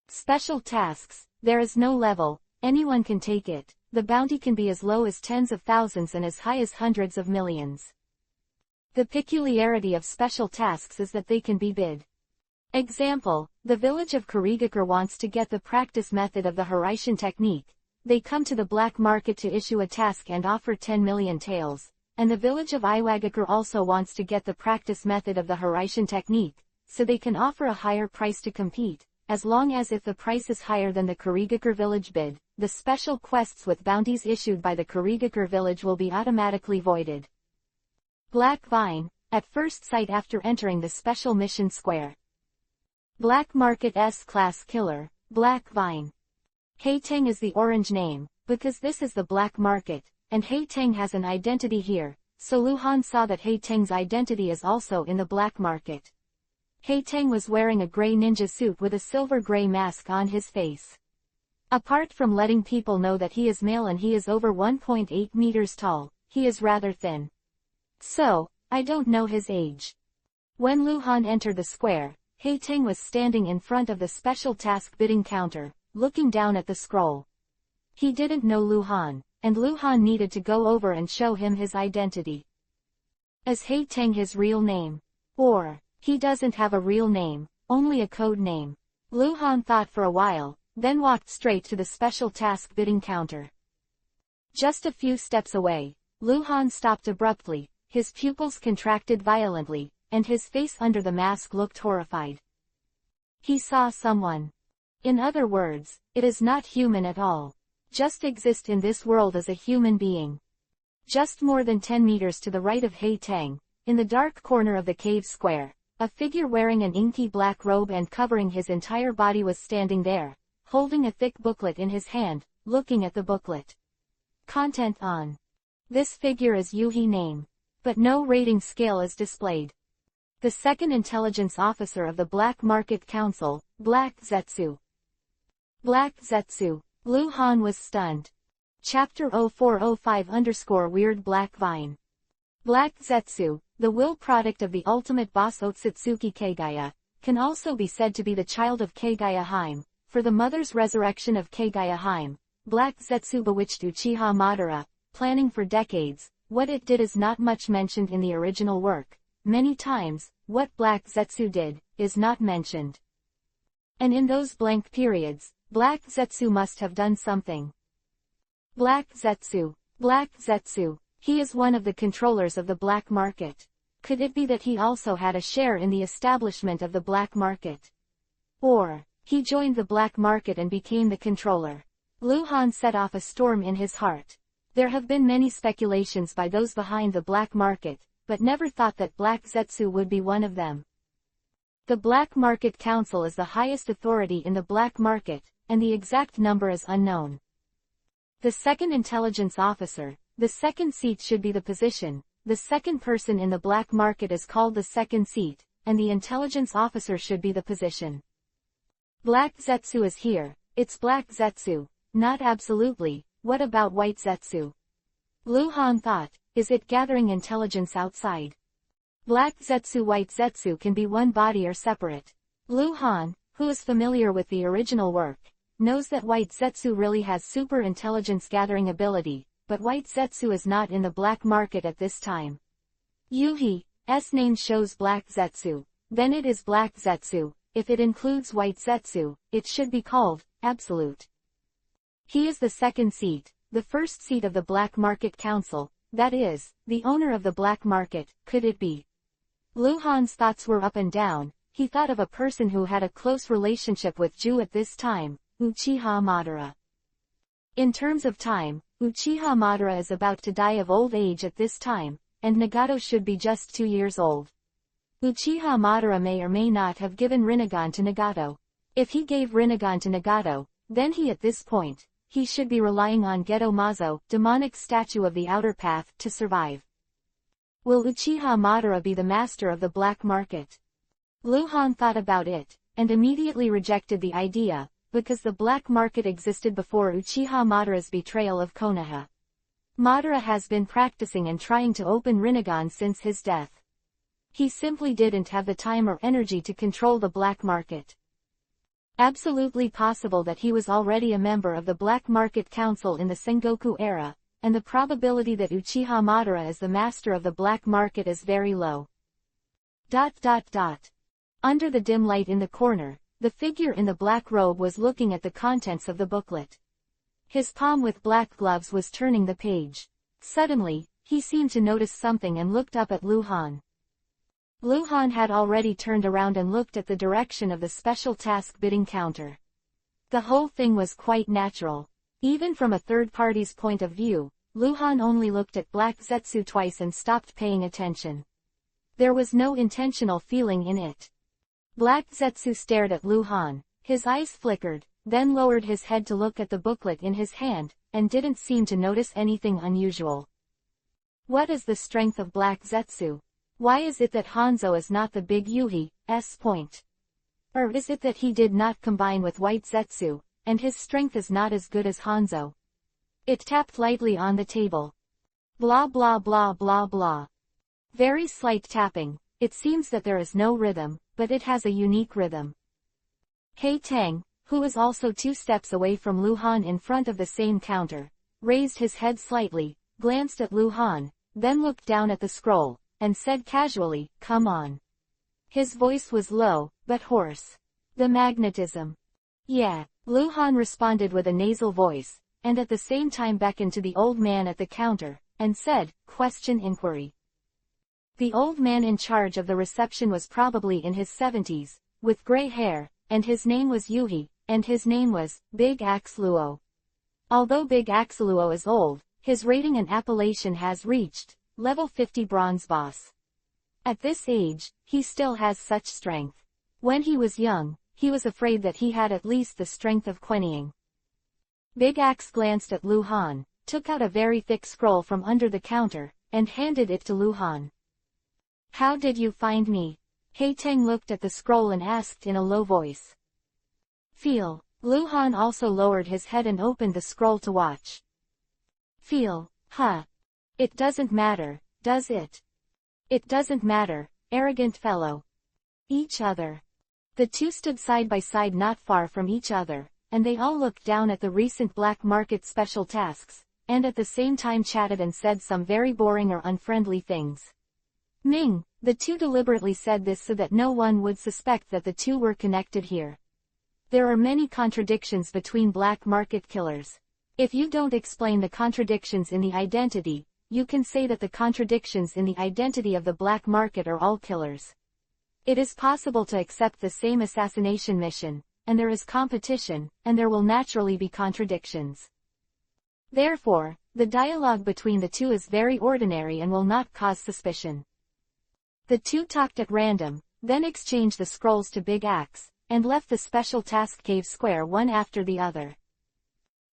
S1: Special tasks, there is no level, anyone can take it. The bounty can be as low as tens of thousands and as high as hundreds of millions. The peculiarity of special tasks is that they can be bid. Example, the village of Kurigakure wants to get the practice method of the Hiraishin technique. They come to the black market to issue a task and offer 10 million taels, and the village of Iwagakure also wants to get the practice method of the Hiraishin technique, so they can offer a higher price to compete. As long as if the price is higher than the Kurigakure village bid, the special quests with bounties issued by the Kurigakure village will be automatically voided. Black Vine, at first sight after entering the special mission square. Black Market S-Class Killer, Black Vine. Haiteng is the orange name, because this is the black market, and Haiteng has an identity here, so Luhan saw that Haiteng's identity is also in the black market. Haiteng was wearing a gray ninja suit with a silver-gray mask on his face. Apart from letting people know that he is male and he is over 1.8 meters tall, he is rather thin. So, I don't know his age. When Luhan entered the square, Haiteng was standing in front of the special task bidding counter, looking down at the scroll. He didn't know Luhan, and Luhan needed to go over and show him his identity. Is Haiteng his real name? Or, he doesn't have a real name, only a code name. Luhan thought for a while, then walked straight to the special task bidding counter. Just a few steps away, Luhan stopped abruptly, his pupils contracted violently, and his face under the mask looked horrified. He saw someone. In other words, it is not human at all. Just exist in this world as a human being. Just more than 10 meters to the right of Haiteng, in the dark corner of the cave square, a figure wearing an inky black robe and covering his entire body was standing there, holding a thick booklet in his hand, looking at the booklet. Content on. This figure is Yuhi name. But no rating scale is displayed. The second intelligence officer of the Black Market Council, Black Zetsu. Black Zetsu. Luhan was stunned. Chapter 0405_Weird Black Vine. Black Zetsu, the will product of the ultimate boss Otsutsuki Kagaya, can also be said to be the child of Kagaya Haim. For the mother's resurrection of Kagaya Haim, Black Zetsu bewitched Uchiha Madara, planning for decades. What it did is not much mentioned in the original work. Many times, what Black Zetsu did, is not mentioned. And in those blank periods, Black Zetsu must have done something. Black Zetsu. Black Zetsu. He is one of the controllers of the black market. Could it be that he also had a share in the establishment of the black market? Or, he joined the black market and became the controller? Luhan set off a storm in his heart. There have been many speculations by those behind the black market, but never thought that Black Zetsu would be one of them. The Black Market Council is the highest authority in the black market, and the exact number is unknown. The second intelligence officer, the second seat should be the position. The second person in the black market is called the second seat, and the intelligence officer should be the position. Black Zetsu is here. It's Black Zetsu. Not absolutely. What about White Zetsu? Luhan thought, is it gathering intelligence outside? Black Zetsu, White Zetsu can be one body or separate. Luhan, who is familiar with the original work, knows that White Zetsu really has super intelligence gathering ability, but White Zetsu is not in the black market at this time. Yuhi's name shows Black Zetsu. Then it is Black Zetsu. If it includes White Zetsu, it should be called Absolute. He is the second seat, the first seat of the Black Market Council, that is, the owner of the black market. Could it be? Luhan's thoughts were up and down. He thought of a person who had a close relationship with Ju at this time, Uchiha Madara. In terms of time, Uchiha Madara is about to die of old age at this time, and Nagato should be just 2 years old. Uchiha Madara may or may not have given Rinnegan to Nagato. If he gave Rinnegan to Nagato, then at this point, he should be relying on Geto Mazo, demonic statue of the outer path, to survive. Will Uchiha Madara be the master of the black market? Luhan thought about it, and immediately rejected the idea, because the black market existed before Uchiha Madara's betrayal of Konoha. Madara has been practicing and trying to open Rinnegan since his death. He simply didn't have the time or energy to control the black market. Absolutely possible that he was already a member of the Black Market Council in the Sengoku era, and the probability that Uchiha Madara is the master of the black market is very low. Under the dim light in the corner, the figure in the black robe was looking at the contents of the booklet. His palm with black gloves was turning the page. Suddenly, he seemed to notice something and looked up at Luhan. Luhan had already turned around and looked at the direction of the special task bidding counter. The whole thing was quite natural. Even from a third party's point of view, Luhan only looked at Black Zetsu twice and stopped paying attention. There was no intentional feeling in it. Black Zetsu stared at Luhan, his eyes flickered, then lowered his head to look at the booklet in his hand, and didn't seem to notice anything unusual. What is the strength of Black Zetsu? Why is it that Hanzo is not the big Yuhi's point? Or is it that he did not combine with White Zetsu, and his strength is not as good as Hanzo? It tapped lightly on the table. Blah blah blah blah blah. Very slight tapping. It seems that there is no rhythm, but it has a unique rhythm. Hei Tang, who is also 2 steps away from Luhan in front of the same counter, raised his head slightly, glanced at Luhan, then looked down at the scroll, and said casually, "Come on." His voice was low, but hoarse. The magnetism. Yeah, Luhan responded with a nasal voice, and at the same time beckoned to the old man at the counter, and said, "Question inquiry." The old man in charge of the reception was probably in his 70s, with gray hair, and his name was Yuhi, and his name was Big Axe Luo. Although Big Axe Luo is old, his rating and appellation has reached level 50 bronze boss. At this age, he still has such strength. When he was young, he was afraid that he had at least the strength of Quenying. Big Axe glanced at Luhan, took out a very thick scroll from under the counter, and handed it to Luhan. "How did you find me?" Hei Tang looked at the scroll and asked in a low voice. "Feel." Luhan also lowered his head and opened the scroll to watch. "Feel, huh? It doesn't matter, does it?" "It doesn't matter, arrogant fellow." Each other. The two stood side by side not far from each other, and they all looked down at the recent black market special tasks, and at the same time chatted and said some very boring or unfriendly things. Ming, the two deliberately said this so that no one would suspect that the two were connected here. There are many contradictions between black market killers. If you don't explain the contradictions in the identity, you can say that the contradictions in the identity of the black market are all killers. It is possible to accept the same assassination mission, and there is competition, and there will naturally be contradictions. Therefore, the dialogue between the two is very ordinary and will not cause suspicion. The two talked at random, then exchanged the scrolls to Big Axe, and left the special task cave square one after the other.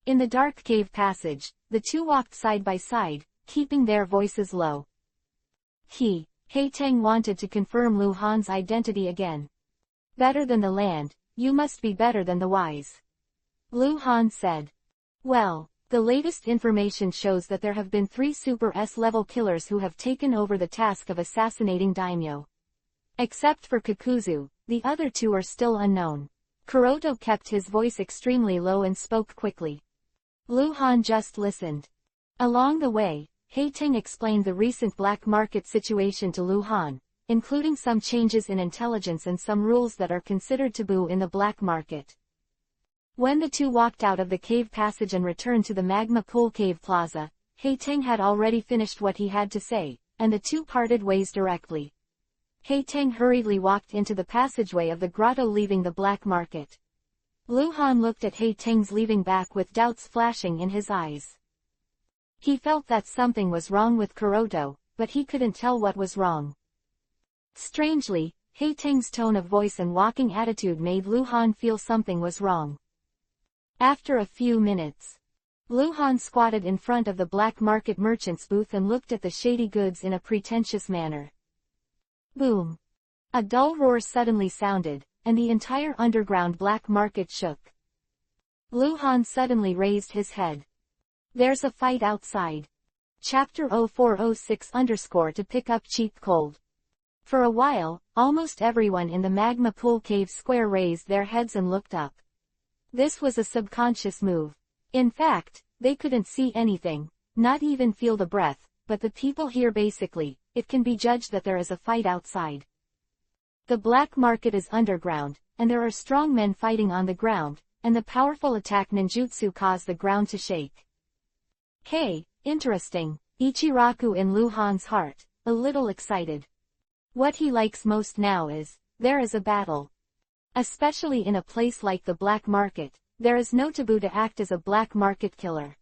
S1: In the dark cave passage, the two walked side by side, keeping their voices low. Haiteng wanted to confirm Lu Han's identity again. Better than the land, you must be better than the wise. Lu Han said. Well, the latest information shows that there have been 3 Super S-level killers who have taken over the task of assassinating daimyo. Except for Kakuzu, the other 2 are still unknown. Kuroto kept his voice extremely low and spoke quickly. Lu Han just listened. Along the way, Haiteng explained the recent black market situation to Lu Han, including some changes in intelligence and some rules that are considered taboo in the black market. When the two walked out of the cave passage and returned to the Magma Pool Cave Plaza, Haiteng had already finished what he had to say, and the two parted ways directly. Haiteng hurriedly walked into the passageway of the grotto, leaving the black market. Lu Han looked at Haiteng's leaving back with doubts flashing in his eyes. He felt that something was wrong with Kuroto, but he couldn't tell what was wrong. Strangely, Haiteng's tone of voice and walking attitude made Lu Han feel something was wrong. After a few minutes, Lu Han squatted in front of the black market merchant's booth and looked at the shady goods in a pretentious manner. Boom! A dull roar suddenly sounded, and the entire underground black market shook. Lu Han suddenly raised his head. There's a fight outside. Chapter 0406_ to pick up cheap cold. For a while, almost everyone in the Magma Pool Cave Square raised their heads and looked up. This was a subconscious move. In fact, they couldn't see anything, not even feel the breath, but the people here basically, it can be judged that there is a fight outside. The black market is underground, and there are strong men fighting on the ground, and the powerful attack ninjutsu caused the ground to shake. Hey, interesting, Ichiraku in Lu Han's heart, a little excited. What he likes most now is, there is a battle. Especially in a place like the black market, there is no taboo to act as a black market killer.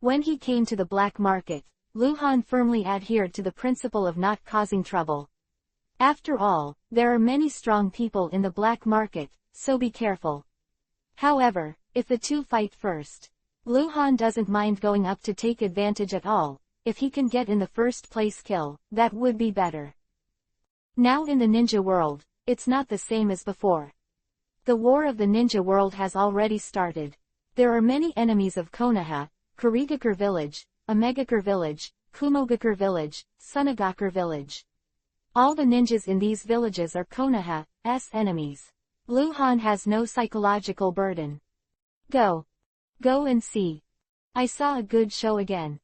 S1: When he came to the black market, Lu Han firmly adhered to the principle of not causing trouble. After all, there are many strong people in the black market, so be careful. However, if the two fight first, Lu Han doesn't mind going up to take advantage at all. If he can get in the first place kill, that would be better. Now in the ninja world, it's not the same as before. The war of the ninja world has already started. There are many enemies of Konoha, Kurigakure village, Omegakure village, Kumogakure village, Sunagakure village. All the ninjas in these villages are Konoha's enemies. Lu Han has no psychological burden. Go and see. I saw a good show again.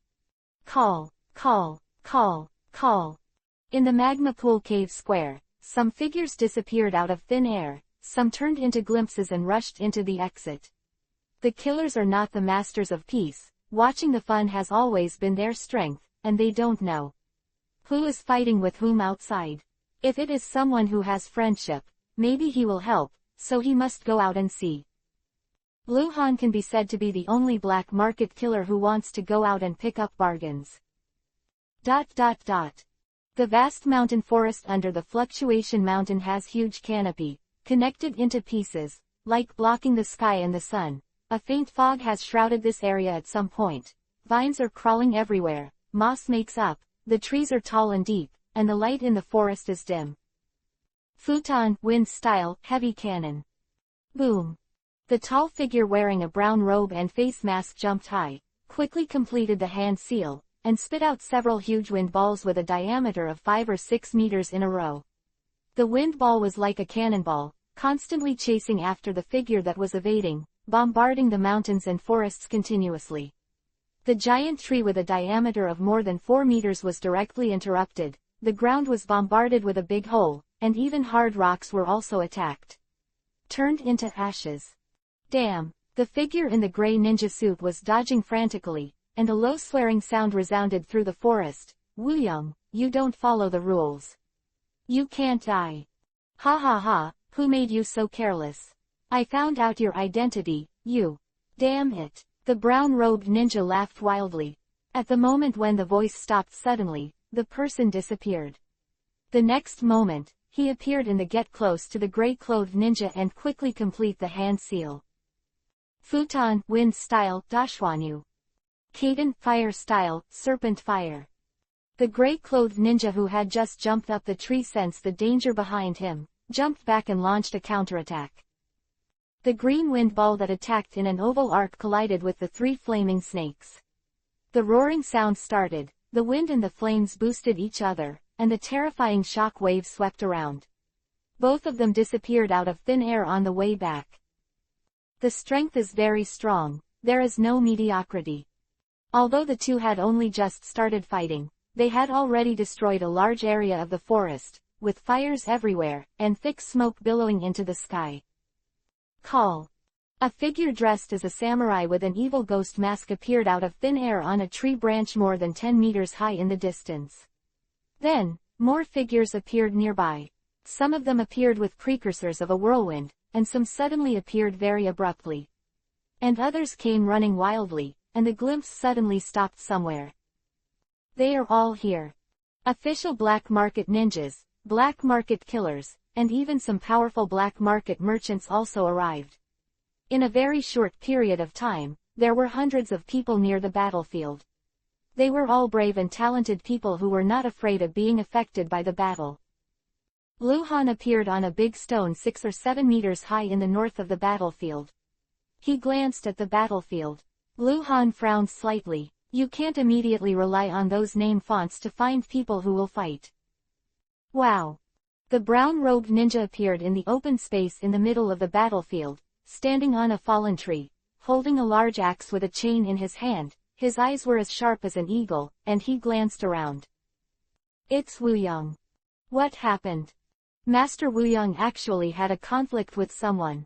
S1: Call. In the Magma Pool Cave Square, some figures disappeared out of thin air, some turned into glimpses and rushed into the exit. The killers are not the masters of peace. Watching the fun has always been their strength, and they don't know who is fighting with whom outside. If it is someone who has friendship, maybe he will help, so he must go out and see. Lu Han can be said to be the only black market killer who wants to go out and pick up bargains. The vast mountain forest under the Fluctuation Mountain has huge canopy, connected into pieces, like blocking the sky and the sun. A faint fog has shrouded this area at some point. Vines are crawling everywhere, moss makes up, the trees are tall and deep, and the light in the forest is dim. Futon, wind style, heavy cannon. Boom. The tall figure wearing a brown robe and face mask jumped high, quickly completed the hand seal, and spit out several huge wind balls with a diameter of 5 or 6 meters in a row. The wind ball was like a cannonball, constantly chasing after the figure that was evading, bombarding the mountains and forests continuously. The giant tree with a diameter of more than 4 meters was directly interrupted, the ground was bombarded with a big hole, and even hard rocks were also attacked. Turned into ashes. Damn, The figure in the gray ninja suit was dodging frantically, and a low swearing sound resounded through the forest. Wooyoung, you don't follow the rules. You can't die. Ha ha ha, who made you so careless? I found out your identity, you. Damn it. The brown-robed ninja laughed wildly. At the moment when the voice stopped suddenly, the person disappeared. The next moment, he appeared in the get close to the gray-clothed ninja and quickly complete the hand seal. Futon, wind style, Dashwanyu. Kaden, fire style, serpent fire. The gray-clothed ninja who had just jumped up the tree sensed the danger behind him, jumped back and launched a counterattack. The green wind ball that attacked in an oval arc collided with the three flaming snakes. The roaring sound started, the wind and the flames boosted each other, and the terrifying shock waves swept around. Both of them disappeared out of thin air on the way back. The strength is very strong, there is no mediocrity. Although the two had only just started fighting, they had already destroyed a large area of the forest, with fires everywhere, and thick smoke billowing into the sky. Call. A figure dressed as a samurai with an evil ghost mask appeared out of thin air on a tree branch more than 10 meters high in the distance. Then, more figures appeared nearby. Some of them appeared with precursors of a whirlwind, and some suddenly appeared very abruptly. And others came running wildly, and the glimpse suddenly stopped somewhere. They are all here. Official black market ninjas, black market killers, and even some powerful black market merchants also arrived. In a very short period of time, there were hundreds of people near the battlefield. They were all brave and talented people who were not afraid of being affected by the battle. Luhan appeared on a big stone 6 or 7 meters high in the north of the battlefield. He glanced at the battlefield. Luhan frowned slightly. You can't immediately rely on those name fonts to find people who will fight. Wow. The brown-robed ninja appeared in the open space in the middle of the battlefield, standing on a fallen tree, holding a large axe with a chain in his hand. His eyes were as sharp as an eagle, and he glanced around. It's Wooyoung. What happened? Master Wooyoung actually had a conflict with someone.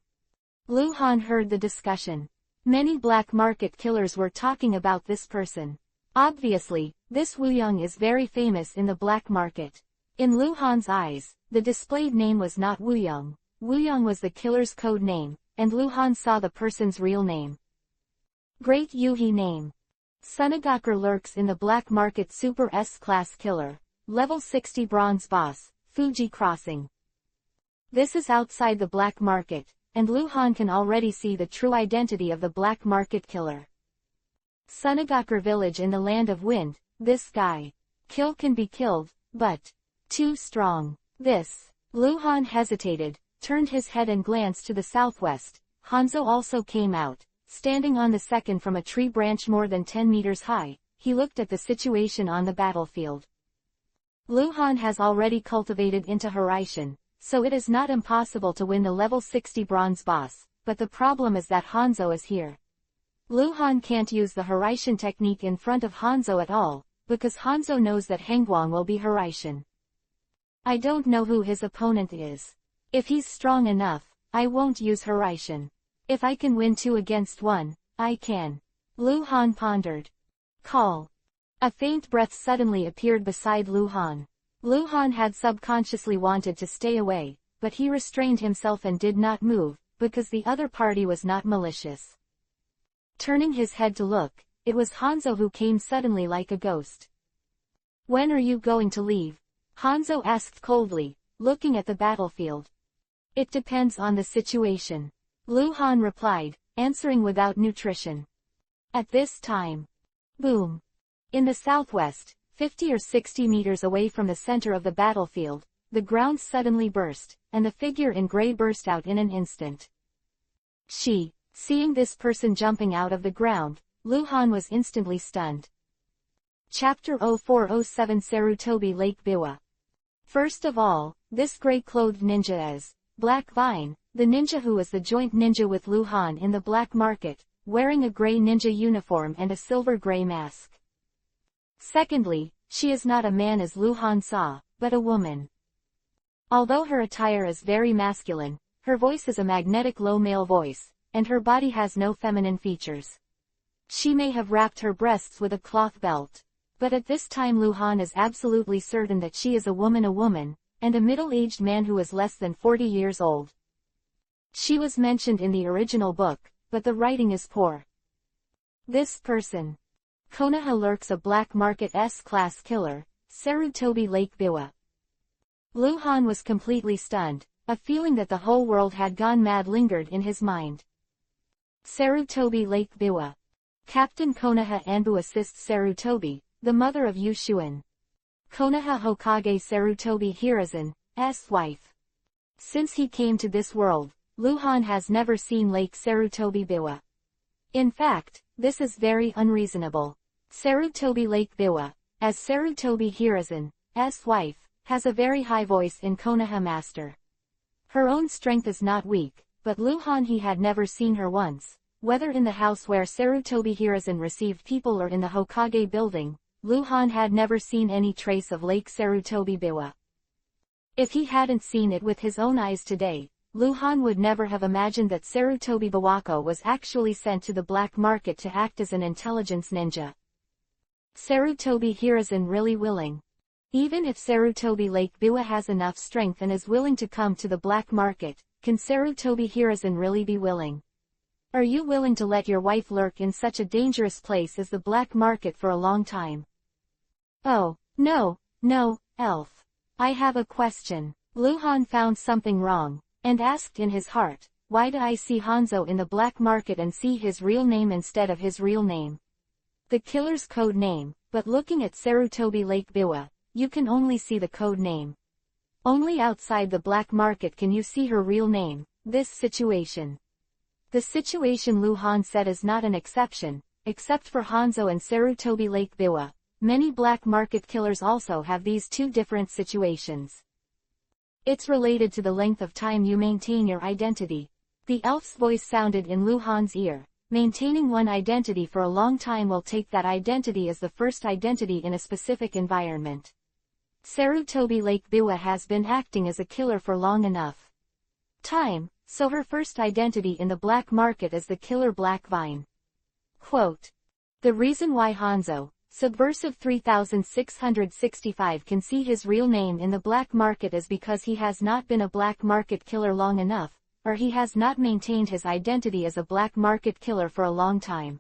S1: Luhan heard the discussion. Many black market killers were talking about this person. Obviously, this Wooyoung is very famous in the black market. In Luhan's eyes, the displayed name was not Wooyoung. Wooyoung was the killer's code name, and Luhan saw the person's real name. Great Yuhi name. Sunagakur lurks in the black market Super S-class killer. Level 60 bronze boss, Fuji Crossing. This is outside the black market, and Luhan can already see the true identity of the black market killer. Sunagakur village in the land of wind, this guy. Kill can be killed, but too strong. This. Luhan hesitated, turned his head and glanced to the southwest. Hanzo also came out, standing on the second from a tree branch more than 10 meters high. He looked at the situation on the battlefield. Luhan has already cultivated into Horaishin, so it is not impossible to win the level 60 bronze boss, but the problem is that Hanzo is here. Luhan can't use the Horaishin technique in front of Hanzo at all, because Hanzo knows that Hengguang will be Horaishin. I don't know who his opponent is. If he's strong enough, I won't use Horaishin. If I can win 2 against 1, I can. Luhan pondered. Call. A faint breath suddenly appeared beside Luhan. Luhan had subconsciously wanted to stay away, but he restrained himself and did not move, because the other party was not malicious. Turning his head to look, it was Hanzo who came suddenly like a ghost. When are you going to leave? Hanzo asked coldly, looking at the battlefield. It depends on the situation. Luhan replied, answering without nutrition. At this time. Boom. In the southwest, 50 or 60 meters away from the center of the battlefield, the ground suddenly burst, and the figure in gray burst out in an instant. Seeing this person jumping out of the ground, Luhan was instantly stunned. Chapter 0407 Sarutobi Lake Biwa. First of all, this gray-clothed ninja is Black Vine, the ninja who is the joint ninja with Luhan in the black market, wearing a gray ninja uniform and a silver-gray mask. Secondly, she is not a man as Luhan saw, but a woman. Although her attire is very masculine, her voice is a magnetic low male voice, and her body has no feminine features. She may have wrapped her breasts with a cloth belt. But at this time Luhan is absolutely certain that she is a woman, and a middle-aged man who is less than 40 years old. She was mentioned in the original book, but the writing is poor. This person. Konoha lurks a black market S-class killer, Sarutobi Lake Biwa. Luhan was completely stunned, a feeling that the whole world had gone mad lingered in his mind. Sarutobi Lake Biwa. Captain Konoha Anbu assists Sarutobi, the mother of Yushuin. Konoha Hokage Sarutobi Hiruzen's wife. Since he came to this world, Luhan has never seen Lake Sarutobi Biwa. In fact, this is very unreasonable. Sarutobi Lake Biwa, as Sarutobi Hiruzen's wife, has a very high voice in Konoha Master. Her own strength is not weak, but Luhan he had never seen her once, whether in the house where Sarutobi Hiruzen received people or in the Hokage building. Luhan had never seen any trace of Lake Sarutobi Biwa. If he hadn't seen it with his own eyes today, Luhan would never have imagined that Sarutobi Biwako was actually sent to the black market to act as an intelligence ninja. Sarutobi Hiruzen really willing. Even if Sarutobi Lake Biwa has enough strength and is willing to come to the black market, can Sarutobi Hiruzen really be willing? Are you willing to let your wife lurk in such a dangerous place as the black market for a long time? Oh, no, elf. I have a question. Luhan found something wrong, and asked in his heart, why do I see Hanzo in the black market and see his real name instead of his real name? The killer's code name, but looking at Sarutobi Lake Biwa, you can only see the code name. Only outside the black market can you see her real name. This situation. The situation Luhan said is not an exception, except for Hanzo and Sarutobi Lake Biwa. Many black market killers also have these two different situations. It's related to the length of time you maintain your identity. The elf's voice sounded in Luhan's ear. Maintaining one identity for a long time will take that identity as the first identity in a specific environment. Sarutobi Lake Biwa has been acting as a killer for long enough time, so her first identity in the black market is the killer Black Vine. Quote. The reason why Hanzo, Subversive 3665 can see his real name in the black market is because he has not been a black market killer long enough, or he has not maintained his identity as a black market killer for a long time.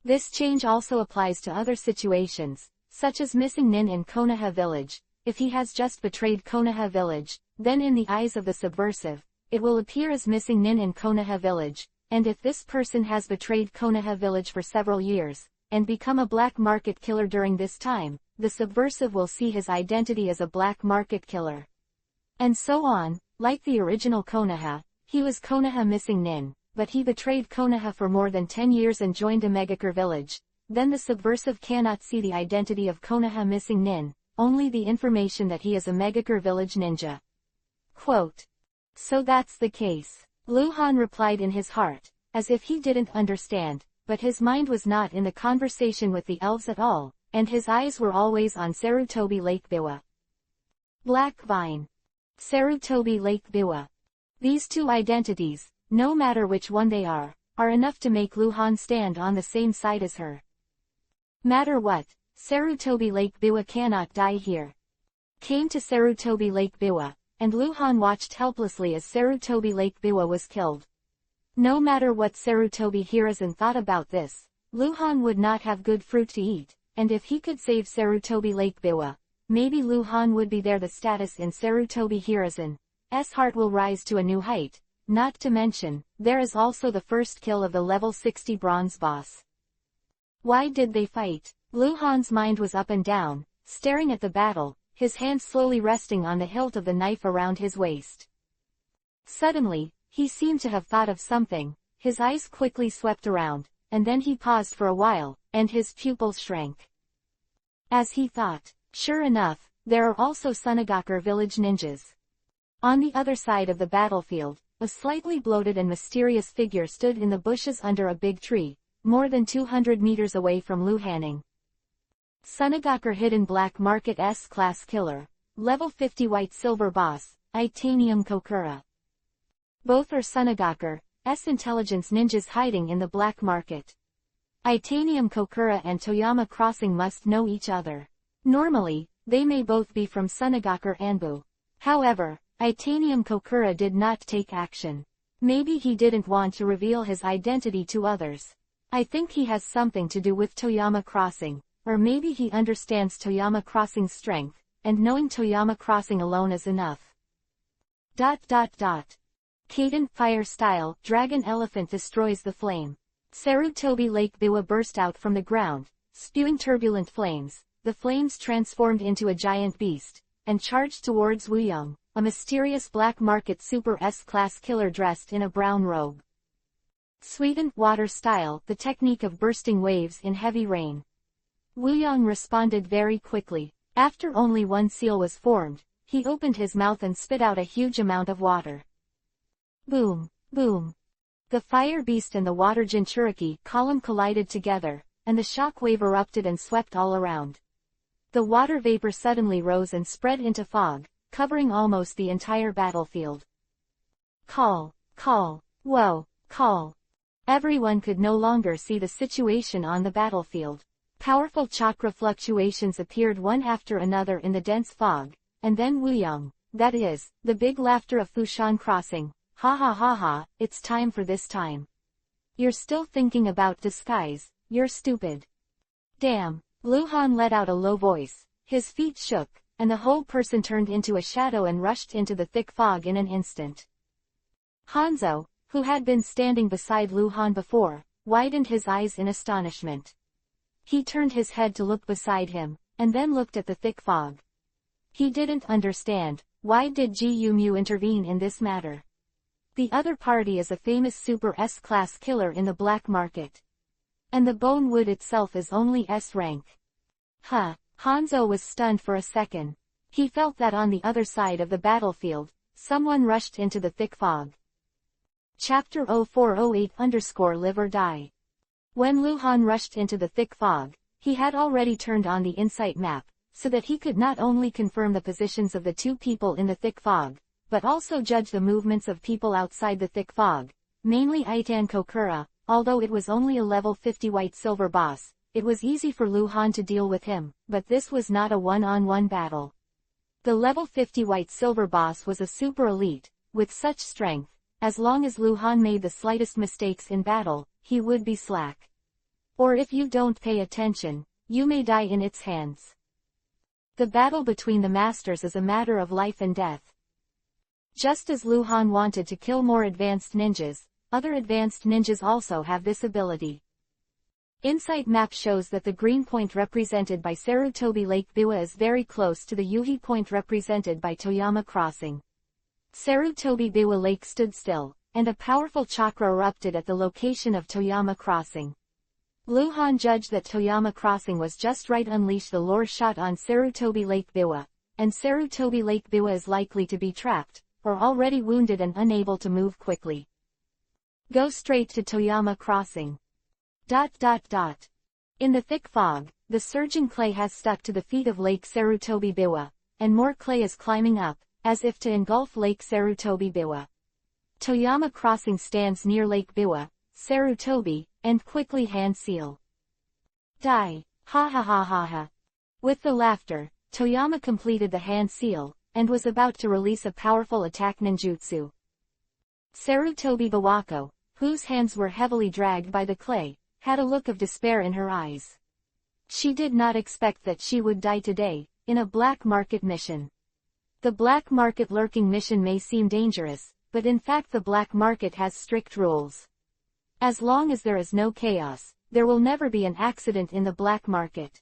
S1: This change also applies to other situations, such as missing Nin in Konoha Village. If he has just betrayed Konoha Village, then in the eyes of the subversive, it will appear as missing Nin in Konoha Village, and if this person has betrayed Konoha Village for several years, and become a black market killer during this time, the subversive will see his identity as a black market killer. And so on, like the original Konoha, he was Konoha missing Nin, but he betrayed Konoha for more than 10 years and joined a Megakure village. Then the subversive cannot see the identity of Konoha missing Nin, only the information that he is a Megakure village ninja. Quote. So that's the case. Luhan replied in his heart, as if he didn't understand. But his mind was not in the conversation with the elves at all, and his eyes were always on Sarutobi Lake Biwa. Black Vine. Sarutobi Lake Biwa. These two identities, no matter which one they are enough to make Luhan stand on the same side as her. Matter what, Sarutobi Lake Biwa cannot die here. Came to Sarutobi Lake Biwa, and Luhan watched helplessly as Sarutobi Lake Biwa was killed. No matter what Sarutobi Hiruzen thought about this, Luhan would not have good fruit to eat, and if he could save Sarutobi Lake Biwa, maybe Luhan would be there. The status in Sarutobi Hiruzen's heart will rise to a new height, not to mention, there is also the first kill of the level 60 bronze boss. Why did they fight? Luhan's mind was up and down, staring at the battle, his hand slowly resting on the hilt of the knife around his waist. Suddenly, he seemed to have thought of something, his eyes quickly swept around, and then he paused for a while, and his pupils shrank. As he thought, sure enough, there are also Sunagakure village ninjas. On the other side of the battlefield, a slightly bloated and mysterious figure stood in the bushes under a big tree, more than 200 meters away from Luhanning. Sunagakure hidden black market S-class killer, level 50 white silver boss, Itanium Kokura. Both are Sunagakure, intelligence ninjas hiding in the black market. Itanium Kokura and Toyama Crossing must know each other. Normally, they may both be from Sunagaku Anbu. However, Itanium Kokura did not take action. Maybe he didn't want to reveal his identity to others. I think he has something to do with Toyama Crossing, or maybe he understands Toyama Crossing's strength, and knowing Toyama Crossing alone is enough. Kaden Fire Style Dragon Elephant destroys the flame. Sarutobi Lake Biwa burst out from the ground, spewing turbulent flames. The flames transformed into a giant beast, and charged towards Wu Young, a mysterious black market Super S-class killer dressed in a brown robe. Sweetened Water Style The technique of bursting waves in heavy rain. Wu Young responded very quickly. After only one seal was formed, he opened his mouth and spit out a huge amount of water. Boom, boom. The fire beast and the water Jinchuriki column collided together, and the shock wave erupted and swept all around. The water vapor suddenly rose and spread into fog, covering almost the entire battlefield. Call, whoa, call. Everyone could no longer see the situation on the battlefield. Powerful chakra fluctuations appeared one after another in the dense fog, and then Wu Young, that is, the big laughter of Fushan Crossing. Ha ha ha ha, it's time for this time. You're still thinking about disguise, you're stupid. Damn. Luhan let out a low voice, his feet shook, and the whole person turned into a shadow and rushed into the thick fog in an instant. Hanzo, who had been standing beside Luhan before, widened his eyes in astonishment. He turned his head to look beside him, and then looked at the thick fog. He didn't understand, why did Ji Yumu intervene in this matter? The other party is a famous Super S-class killer in the black market. And the bone wood itself is only S rank. Hanzo was stunned for a second. He felt that on the other side of the battlefield, someone rushed into the thick fog. Chapter 0408_Live or Die. When Luhan rushed into the thick fog, he had already turned on the insight map, so that he could not only confirm the positions of the two people in the thick fog, but also judge the movements of people outside the thick fog, mainly Itan Kokura. Although it was only a level 50 white silver boss, it was easy for Luhan to deal with him, but this was not a one-on-one battle. The level 50 white silver boss was a super elite, with such strength, as long as Luhan made the slightest mistakes in battle, he would be slack. Or if you don't pay attention, you may die in its hands. The battle between the masters is a matter of life and death. Just as Luhan wanted to kill more advanced ninjas, other advanced ninjas also have this ability. Insight map shows that the green point represented by Sarutobi Lake Biwa is very close to the Yuhi point represented by Toyama Crossing. Sarutobi Biwa Lake stood still, and a powerful chakra erupted at the location of Toyama Crossing. Luhan judged that Toyama Crossing was just right unleash the lure shot on Sarutobi Lake Biwa, and Sarutobi Lake Biwa is likely to be trapped, or already wounded and unable to move quickly. Go straight to Toyama Crossing. In the thick fog, the surging clay has stuck to the feet of Lake Sarutobi Biwa, and more clay is climbing up, as if to engulf Lake Sarutobi Biwa. Toyama Crossing stands near Lake Biwa, Sarutobi, and quickly hand seal. Die, ha ha ha ha ha. With the laughter, Toyama completed the hand seal, and was about to release a powerful attack ninjutsu. Sarutobi Bawako, whose hands were heavily dragged by the clay, had a look of despair in her eyes. She did not expect that she would die today, in a black market mission. The black market lurking mission may seem dangerous, but in fact the black market has strict rules. As long as there is no chaos, there will never be an accident in the black market.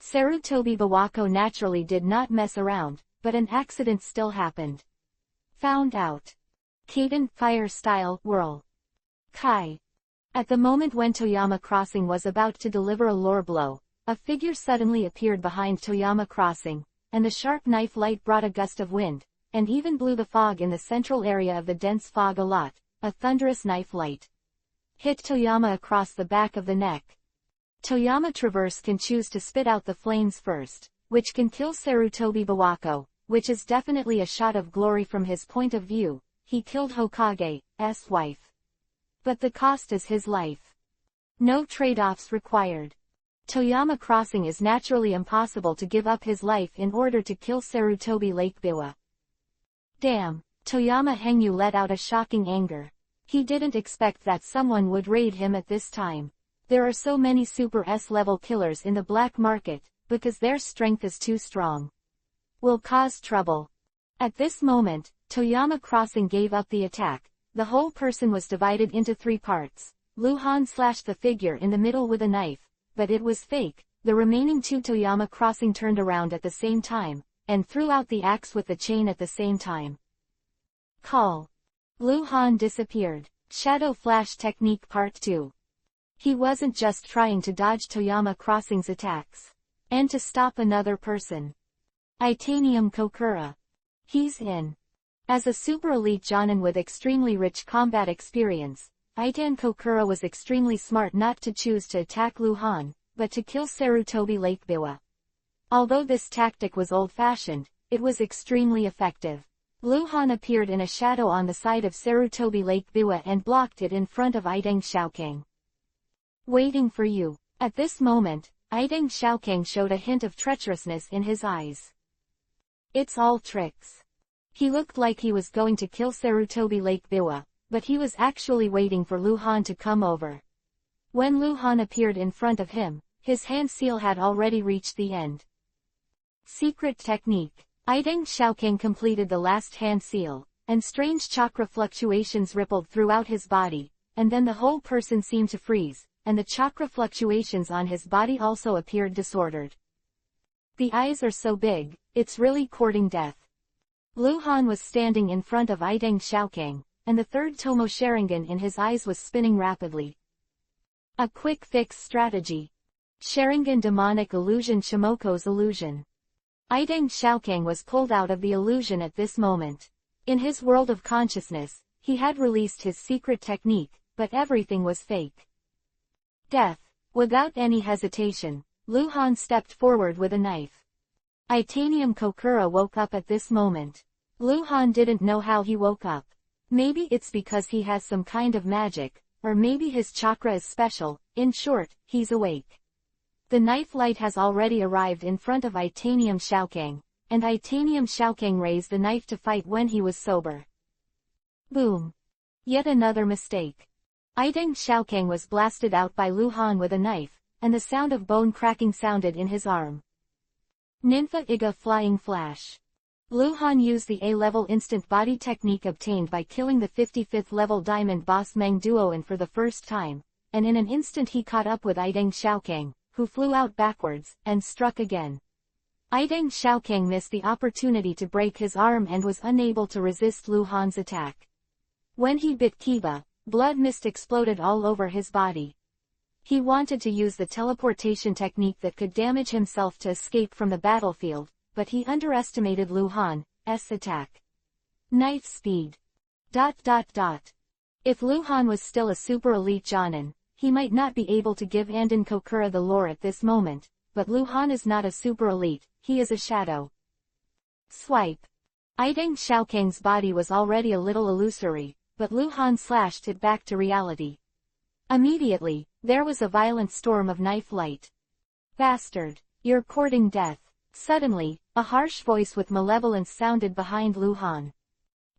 S1: Sarutobi Bawako naturally did not mess around, but an accident still happened. Found out. Kaden Fire Style Whirl. Kai. At the moment when Toyama Crossing was about to deliver a lore blow, a figure suddenly appeared behind Toyama Crossing, and the sharp knife light brought a gust of wind, and even blew the fog in the central area of the dense fog a lot. A thunderous knife light hit Toyama across the back of the neck. Toyama Traverse can choose to spit out the flames first, which can kill Sarutobi Bawako, which is definitely a shot of glory from his point of view. He killed Hokage's wife. But the cost is his life. No trade-offs required. Toyama Crossing is naturally impossible to give up his life in order to kill Sarutobi Lake Biwa. Damn, Toyama Hengyu let out a shocking anger. He didn't expect that someone would raid him at this time. There are so many Super S-level killers in the black market, because their strength is too strong. Will cause trouble. At this moment, Toyama Crossing gave up the attack. The whole person was divided into 3 parts. Luhan slashed the figure in the middle with a knife, but it was fake. The remaining 2 Toyama Crossing turned around at the same time, and threw out the axe with the chain at the same time. Call. Luhan disappeared. Shadow Flash Technique Part 2. He wasn't just trying to dodge Toyama Crossing's attacks. And to stop another person. Itanium Kokura. He's in. As a super elite Jonin with extremely rich combat experience, Itan Kokura was extremely smart not to choose to attack Luhan, but to kill Sarutobi Lake Biwa. Although this tactic was old-fashioned, it was extremely effective. Luhan appeared in a shadow on the side of Sarutobi Lake Biwa and blocked it in front of Ideng Xiaokang. Waiting for you. At this moment, Ideng Xiaokang showed a hint of treacherousness in his eyes. It's all tricks. He looked like he was going to kill Sarutobi Lake Biwa, but he was actually waiting for Luhan to come over. When Luhan appeared in front of him, his hand seal had already reached the end. Secret technique. Ideng Xiaokang completed the last hand seal, and strange chakra fluctuations rippled throughout his body, and then the whole person seemed to freeze, and the chakra fluctuations on his body also appeared disordered. The eyes are so big, it's really courting death. Luhan was standing in front of Ideng Xiaokang, and the third Tomo Sharingan in his eyes was spinning rapidly. A quick fix strategy. Sharingan Demonic Illusion Shimoko's Illusion. Ideng Xiaokang was pulled out of the illusion at this moment. In his world of consciousness, he had released his secret technique, but everything was fake. Death. Without any hesitation, Luhan stepped forward with a knife. Itanium Kokura woke up at this moment. Luhan didn't know how he woke up. Maybe it's because he has some kind of magic, or maybe his chakra is special. In short, he's awake. The knife light has already arrived in front of Itanium Xiaokang, and Itanium Xiaokang raised the knife to fight when he was sober. Boom. Yet another mistake. Ideng Xiaokang was blasted out by Luhan with a knife, and the sound of bone cracking sounded in his arm. Nympha Iga Flying Flash. Luhan used the A-level instant body technique obtained by killing the 55th level diamond boss Meng Duoan for the first time, and in an instant he caught up with Ideng Xiaokang, who flew out backwards, and struck again. Ideng Xiaokang missed the opportunity to break his arm and was unable to resist Luhan's attack. When he bit Kiba, blood mist exploded all over his body. He wanted to use the teleportation technique that could damage himself to escape from the battlefield, but he underestimated Luhan's attack. Knife speed. If Luhan was still a super elite Jonin, he might not be able to give Anden Kokura the lore at this moment, but Luhan is not a super elite, he is a shadow. Swipe. Ideng Xiaokang's body was already a little illusory, but Luhan slashed it back to reality. Immediately, there was a violent storm of knife light. Bastard, you're courting death. Suddenly, a harsh voice with malevolence sounded behind Luhan.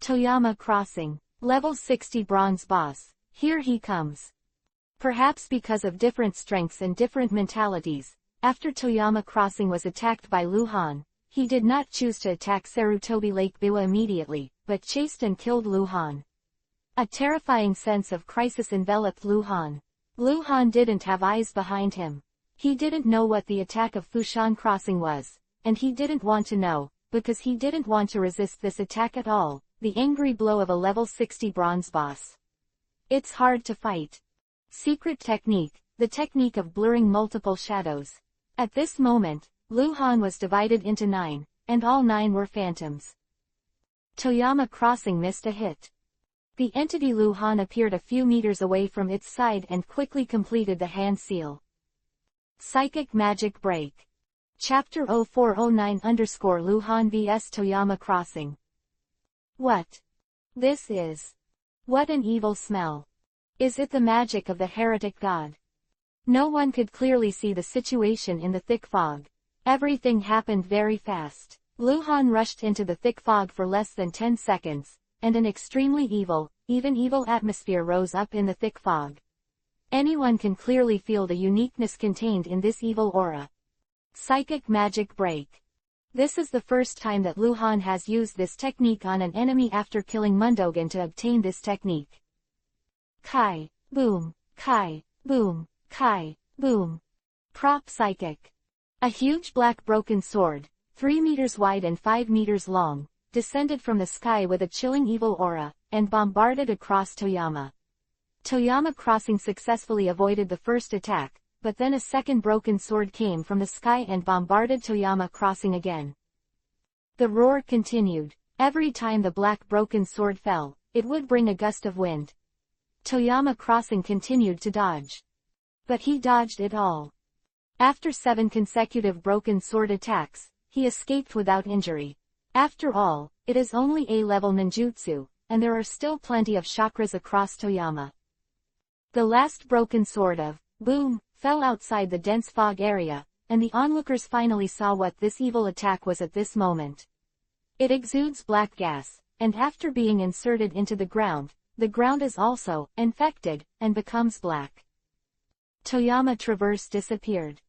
S1: Toyama Crossing. Level 60 Bronze Boss. Here he comes. Perhaps because of different strengths and different mentalities, after Toyama Crossing was attacked by Luhan, he did not choose to attack Sarutobi Lake Biwa immediately, but chased and killed Luhan. A terrifying sense of crisis enveloped Luhan. Luhan didn't have eyes behind him. He didn't know what the attack of Fushan Crossing was, and he didn't want to know, because he didn't want to resist this attack at all, the angry blow of a level 60 bronze boss. It's hard to fight. Secret technique, the technique of blurring multiple shadows. At this moment, Luhan was divided into 9, and all 9 were phantoms. Toyama Crossing missed a hit. The entity Luhan appeared a few meters away from its side and quickly completed the hand seal. Psychic Magic Break. Chapter 0409_Luhan vs Toyama Crossing. What? This is. What an evil smell. Is it the magic of the heretic god? No one could clearly see the situation in the thick fog. Everything happened very fast. Luhan rushed into the thick fog for less than 10 seconds, and an extremely evil, even evil atmosphere rose up in the thick fog. Anyone can clearly feel the uniqueness contained in this evil aura. Psychic magic break. This is the first time that Luhan has used this technique on an enemy after killing Mundogan to obtain this technique. Kai, boom, Kai, boom, Kai, boom. Prop psychic. A huge black broken sword, 3 meters wide and 5 meters long, descended from the sky with a chilling evil aura, and bombarded across Toyama. Toyama Crossing successfully avoided the first attack, but then a second broken sword came from the sky and bombarded Toyama Crossing again. The roar continued. Every time the black broken sword fell, it would bring a gust of wind. Toyama Crossing continued to dodge. But he dodged it all. After 7 consecutive broken sword attacks, he escaped without injury. After all, it is only A-level ninjutsu, and there are still plenty of chakras across Toyama. The last broken sword of boom fell outside the dense fog area, and the onlookers finally saw what this evil attack was at this moment. It exudes black gas, and after being inserted into the ground is also infected, and becomes black. Toyama Traverse disappeared.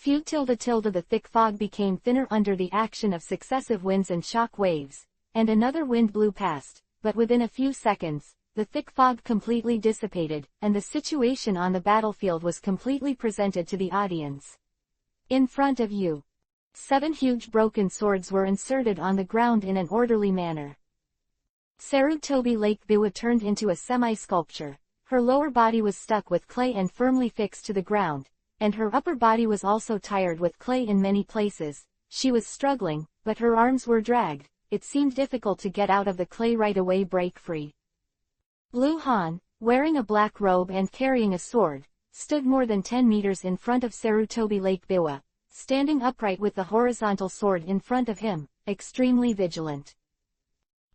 S1: The thick fog became thinner under the action of successive winds and shock waves, and another wind blew past, but within a few seconds, the thick fog completely dissipated, and the situation on the battlefield was completely presented to the audience. In front of you, 7 huge broken swords were inserted on the ground in an orderly manner. Sarutobi Lake Biwa turned into a semi-sculpture. Her lower body was stuck with clay and firmly fixed to the ground, and her upper body was also tired with clay in many places. She was struggling, but her arms were dragged. It seemed difficult to get out of the clay right away, break free. Luhan, wearing a black robe and carrying a sword, stood more than 10 meters in front of Sarutobi Lake Biwa, standing upright with the horizontal sword in front of him, extremely vigilant.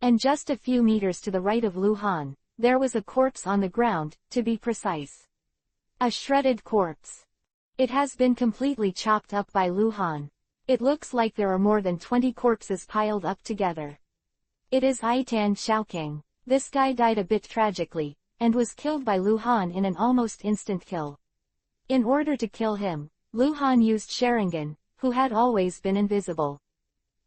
S1: And just a few meters to the right of Luhan, there was a corpse on the ground, to be precise. A shredded corpse. It has been completely chopped up by Luhan. It looks like there are more than 20 corpses piled up together. It is Aitan Xiaoking. This guy died a bit tragically, and was killed by Luhan in an almost instant kill. In order to kill him, Luhan used Sharingan, who had always been invisible.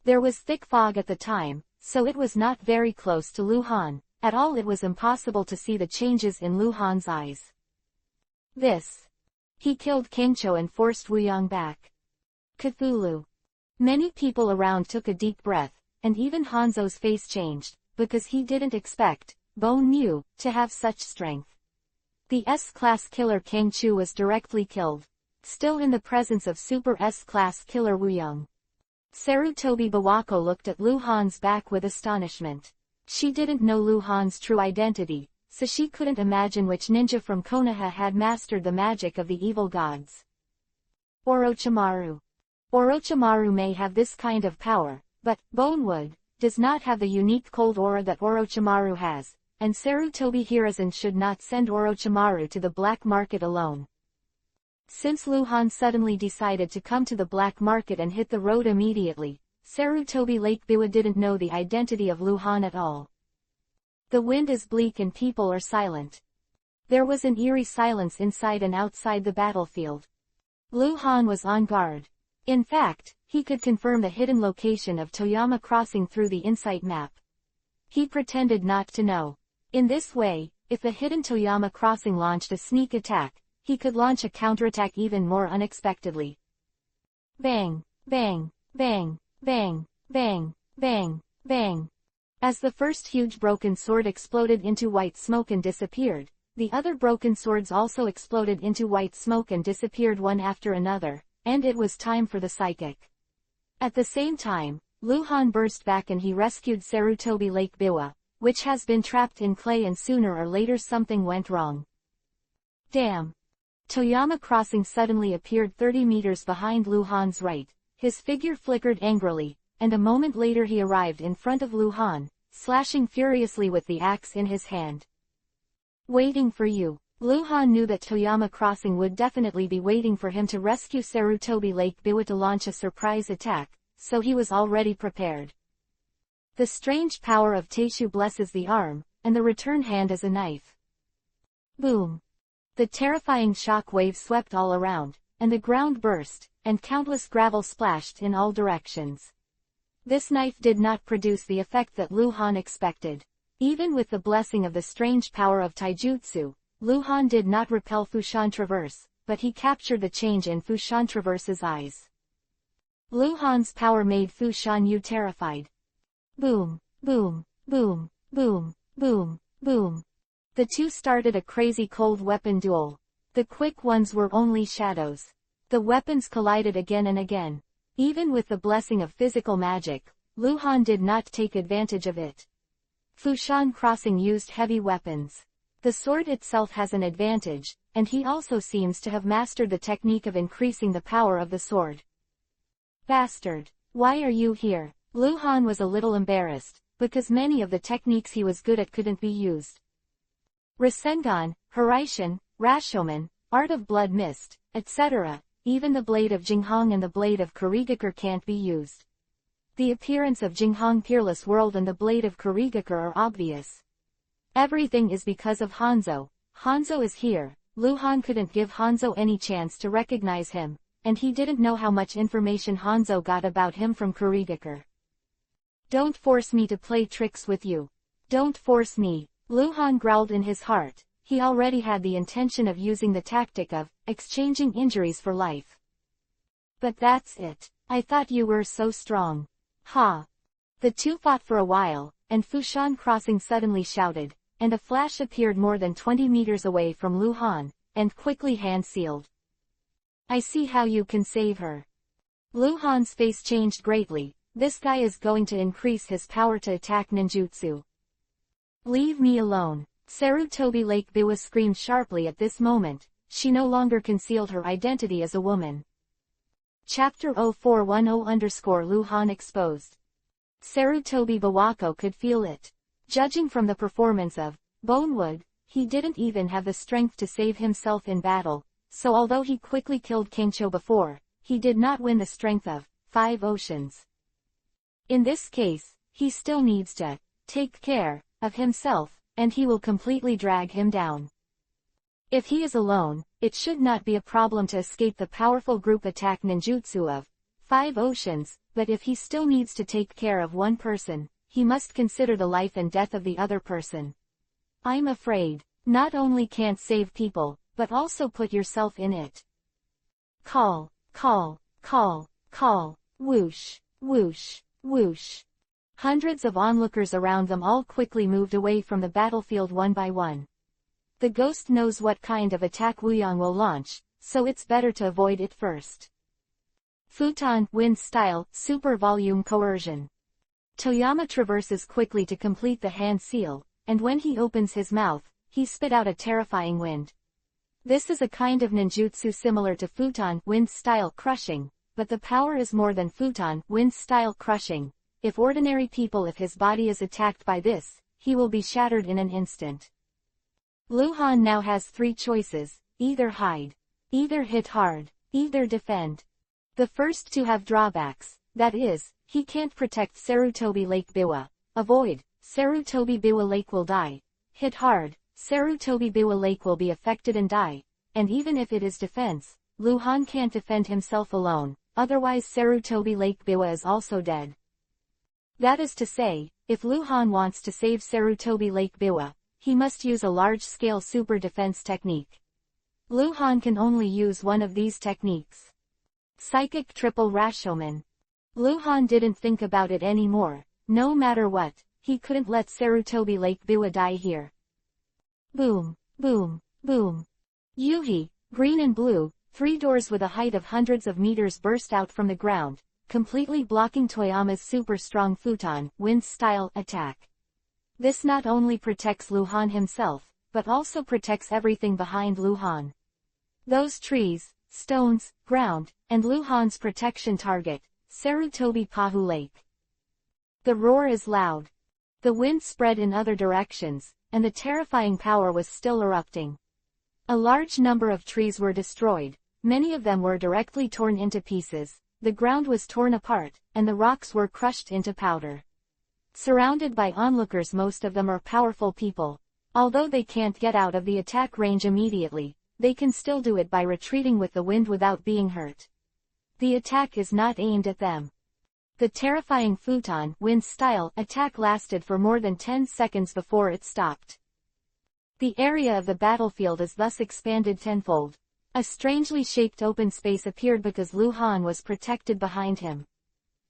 S1: There was thick fog at the time, so it was not very close to Luhan. At all, it was impossible to see the changes in Luhan's eyes. He killed Kingcho and forced Wuyong back. Cthulhu. Many people around took a deep breath, and even Hanzo's face changed, because he didn't expect Bone Mu to have such strength. The S-class killer Kangchu was directly killed, still in the presence of Super S-class killer Wuyong. Sarutobi Bawako looked at Luhan's back with astonishment. She didn't know Luhan's true identity, so she couldn't imagine which ninja from Konoha had mastered the magic of the evil gods. Orochimaru. Orochimaru may have this kind of power, but Bonewood does not have the unique cold aura that Orochimaru has, and Sarutobi Hiruzen should not send Orochimaru to the black market alone. Since Luhan suddenly decided to come to the black market and hit the road immediately, Sarutobi Lake Biwa didn't know the identity of Luhan at all. The wind is bleak and people are silent. There was an eerie silence inside and outside the battlefield. Luhan was on guard. In fact, he could confirm the hidden location of Toyama Crossing through the Insight map. He pretended not to know. In this way, if the hidden Toyama Crossing launched a sneak attack, he could launch a counterattack even more unexpectedly. Bang, bang, bang, bang, bang, bang, bang. As the first huge broken sword exploded into white smoke and disappeared, the other broken swords also exploded into white smoke and disappeared one after another, and it was time for the psychic. At the same time, Luhan burst back and he rescued Sarutobi Lake Biwa, which has been trapped in clay, and sooner or later something went wrong. Damn! Toyama Crossing suddenly appeared 30 meters behind Luhan's right. His figure flickered angrily, and a moment later he arrived in front of Luhan, slashing furiously with the axe in his hand. Waiting for you. Luhan knew that Toyama Crossing would definitely be waiting for him to rescue Sarutobi Lake Biwa to launch a surprise attack, so he was already prepared. The strange power of Teishu blesses the arm, and the return hand is a knife. Boom! The terrifying shock wave swept all around, and the ground burst, and countless gravel splashed in all directions. This knife did not produce the effect that Luhan expected. Even with the blessing of the strange power of taijutsu, Luhan did not repel Fushan Traverse, but he captured the change in Fushan Traverse's eyes. Luhan's power made Fushan Yu terrified. Boom, boom, boom, boom, boom, boom. The two started a crazy cold weapon duel. The quick ones were only shadows. The weapons collided again and again. Even with the blessing of physical magic, Luhan did not take advantage of it. Fushan Crossing used heavy weapons. The sword itself has an advantage, and he also seems to have mastered the technique of increasing the power of the sword. Bastard! Why are you here? Luhan was a little embarrassed, because many of the techniques he was good at couldn't be used. Rasengan, Hiraishin, Rashomon, Art of Blood Mist, etc., even the blade of Jinghong and the blade of Kurigakure can't be used. The appearance of Jinghong Peerless World and the blade of Kurigakure are obvious. Everything is because of Hanzo. Hanzo is here. Luhan couldn't give Hanzo any chance to recognize him, and he didn't know how much information Hanzo got about him from Kurigakure. Don't force me to play tricks with you. Don't force me, Luhan growled in his heart. He already had the intention of using the tactic of exchanging injuries for life. But that's it. I thought you were so strong. Ha! The two fought for a while, and Fushan Crossing suddenly shouted, and a flash appeared more than 20 meters away from Luhan, and quickly hand-sealed. I see how you can save her. Luhan's face changed greatly. This guy is going to increase his power to attack ninjutsu. Leave me alone. Sarutobi Lake Biwa screamed sharply at this moment. She no longer concealed her identity as a woman. Chapter 0410_Luhan exposed. Sarutobi Bawako could feel it. Judging from the performance of Bonewood, he didn't even have the strength to save himself in battle, so although he quickly killed Kencho before, he did not win the strength of 5 oceans. In this case, he still needs to take care of himself, and he will completely drag him down. If he is alone, it should not be a problem to escape the powerful group attack ninjutsu of 5 oceans, but if he still needs to take care of one person, he must consider the life and death of the other person. I'm afraid, not only can't save people, but also put yourself in it. Call, call, call, call, whoosh, whoosh, whoosh. Hundreds of onlookers around them all quickly moved away from the battlefield one by one. The ghost knows what kind of attack Wuyang will launch, so it's better to avoid it first. Futon, Wind Style, Super Volume Coercion. Toyama traverses quickly to complete the hand seal, and when he opens his mouth, he spit out a terrifying wind. This is a kind of ninjutsu similar to Futon, Wind Style Crushing, but the power is more than Futon, Wind Style Crushing. If his body is attacked by this, he will be shattered in an instant. Luhan now has 3 choices, either hide, either hit hard, either defend. The first 2 have drawbacks, that is, he can't protect Sarutobi Lake Biwa. Avoid, Sarutobi Biwa Lake will die. Hit hard, Sarutobi Biwa Lake will be affected and die. And even if it is defense, Luhan can't defend himself alone, otherwise Sarutobi Lake Biwa is also dead. That is to say, if Luhan wants to save Sarutobi Lake Biwa, he must use a large-scale super defense technique. Luhan can only use one of these techniques. Psychic Triple Rashomon. Luhan didn't think about it anymore. No matter what, he couldn't let Sarutobi Lake Biwa die here. Boom, boom, boom. Yuhi, green and blue, 3 doors with a height of hundreds of meters burst out from the ground, completely blocking Toyama's super strong Futon, Wind Style attack. This not only protects Luhan himself, but also protects everything behind Luhan. Those trees, stones, ground, and Luhan's protection target, Sarutobi Pahu Lake. The roar is loud. The wind spread in other directions, and the terrifying power was still erupting. A large number of trees were destroyed, many of them were directly torn into pieces, the ground was torn apart, and the rocks were crushed into powder. Surrounded by onlookers, most of them are powerful people. Although they can't get out of the attack range immediately, they can still do it by retreating with the wind without being hurt. The attack is not aimed at them. The terrifying futon wind-style attack lasted for more than 10 seconds before it stopped. The area of the battlefield is thus expanded tenfold. A strangely shaped open space appeared because Lu Han was protected behind him.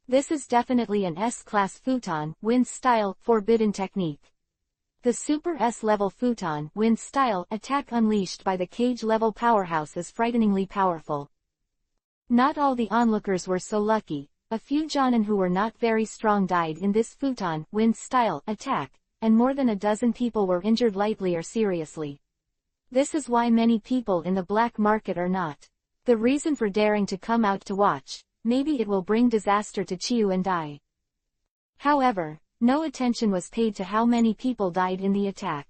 S1: This is definitely an S-class futon wind-style forbidden technique. The Super S-level futon wind-style attack unleashed by the cage-level powerhouse is frighteningly powerful. Not all the onlookers were so lucky. A few Jonin who were not very strong died in this futon wind-style attack, and more than a dozen people were injured lightly or seriously. This is why many people in the black market are not. The reason for daring to come out to watch. Maybe it will bring disaster to Chiu and Dai. However, no attention was paid to how many people died in the attack.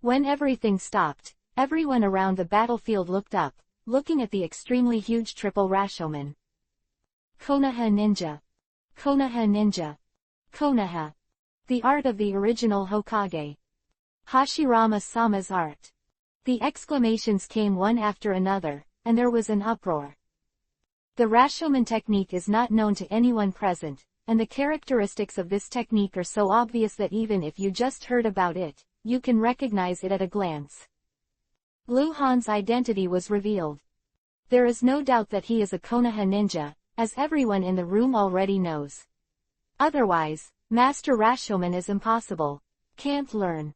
S1: When everything stopped, everyone around the battlefield looked up, looking at the extremely huge triple Rashomon. Konoha Ninja. Konoha Ninja. Konoha. The art of the original Hokage. Hashirama-sama's art. The exclamations came one after another, and there was an uproar. The Rashomon technique is not known to anyone present, and the characteristics of this technique are so obvious that even if you just heard about it, you can recognize it at a glance. Lu Han's identity was revealed. There is no doubt that he is a Konoha ninja, as everyone in the room already knows. Otherwise, Master Rashomon is impossible. Can't learn.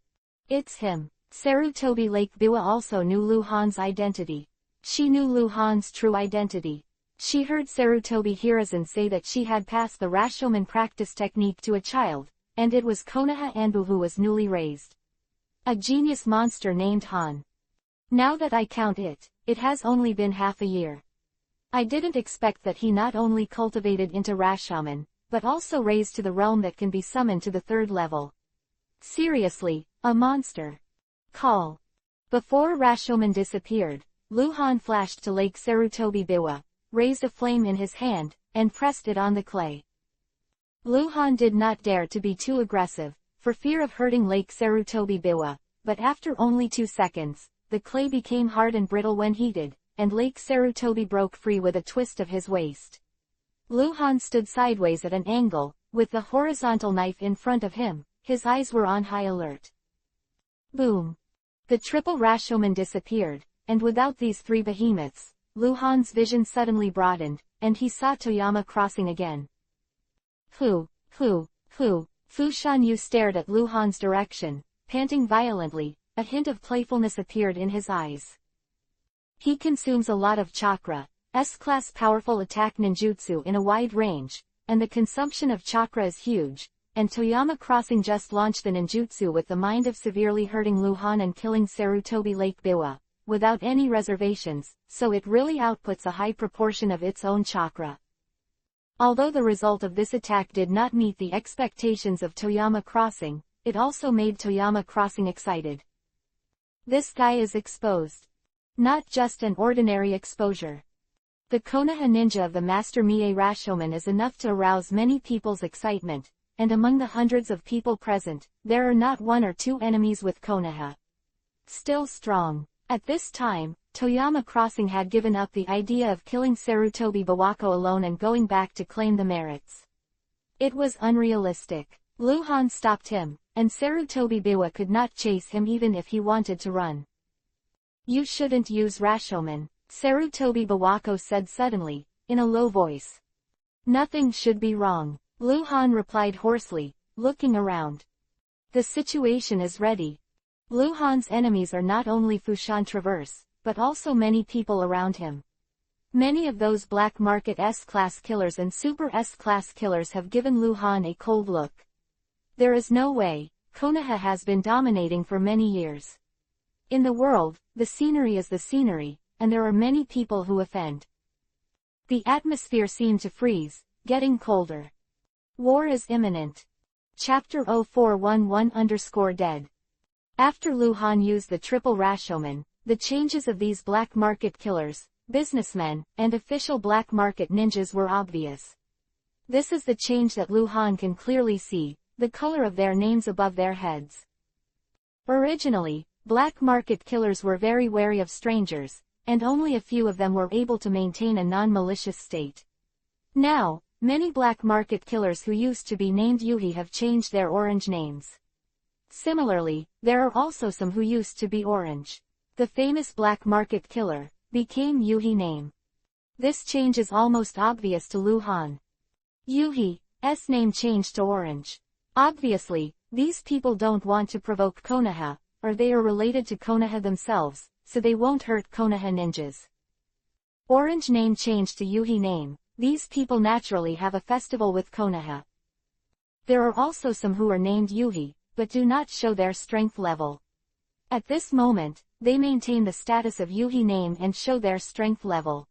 S1: It's him. Sarutobi Lake Biwa also knew Lu Han's identity. She knew Lu Han's true identity. She heard Sarutobi Hiruzen say that she had passed the Rashomon practice technique to a child, and it was Konoha Anbu who was newly raised. A genius monster named Han. Now that I count it, it has only been half a year. I didn't expect that he not only cultivated into Rashomon, but also raised to the realm that can be summoned to the 3rd level. Seriously, a monster. Call. Before Rashomon disappeared, Lu Han flashed to Lake Sarutobi Biwa, raised a flame in his hand, and pressed it on the clay. Lu Han did not dare to be too aggressive, for fear of hurting Lake Sarutobi Biwa, but after only 2 seconds, the clay became hard and brittle when heated, and Lake Sarutobi broke free with a twist of his waist. Lu Han stood sideways at an angle, with the horizontal knife in front of him, his eyes were on high alert. Boom! The triple Rashomon disappeared, and without these 3 behemoths, Lu Han's vision suddenly broadened, and he saw Toyama Crossing again. Fu Shan Yu stared at Lu Han's direction, panting violently, a hint of playfulness appeared in his eyes. He consumes a lot of chakra, S-class powerful attack ninjutsu in a wide range, and the consumption of chakra is huge, and Toyama Crossing just launched the ninjutsu with the mind of severely hurting Lu Han and killing Sarutobi Lake Biwa, without any reservations, so it really outputs a high proportion of its own chakra. Although the result of this attack did not meet the expectations of Toyama Crossing, it also made Toyama Crossing excited. This guy is exposed. Not just an ordinary exposure. The Konoha ninja of the Master Mie Rashomon is enough to arouse many people's excitement, and among the hundreds of people present, there are not 1 or 2 enemies with Konoha. Still strong. At this time, Toyama Crossing had given up the idea of killing Sarutobi Bawako alone and going back to claim the merits. It was unrealistic. Lu Han stopped him, and Sarutobi Biwa could not chase him even if he wanted to run. You shouldn't use Rashomon, Sarutobi Bawako said suddenly, in a low voice. Nothing should be wrong, Lu Han replied hoarsely, looking around. The situation is ready. Lu Han's enemies are not only Fushan Traverse, but also many people around him. Many of those black market S-class killers and super S-class killers have given Lu Han a cold look. There is no way. Konoha has been dominating for many years. In the world, the scenery is the scenery, and there are many people who offend. The atmosphere seemed to freeze, getting colder. War is imminent. Chapter 0411_dead. After Lu Han used the triple Rashomon, the changes of these black market killers, businessmen, and official black market ninjas were obvious. This is the change that Lu Han can clearly see, the color of their names above their heads. Originally, black market killers were very wary of strangers, and only a few of them were able to maintain a non-malicious state. Now, many black market killers who used to be named Yuhi have changed their orange names. Similarly, there are also some who used to be orange. The famous black market killer became Yuhi name. This change is almost obvious to Lu Han. Yuhi's name changed to orange. Obviously, these people don't want to provoke Konoha, or they are related to Konoha themselves, so they won't hurt Konoha ninjas. Orange name changed to Yuhi name. These people naturally have a festival with Konoha. There are also some who are named Yuhi, but do not show their strength level. At this moment, they maintain the status of Yuhi name and show their strength level.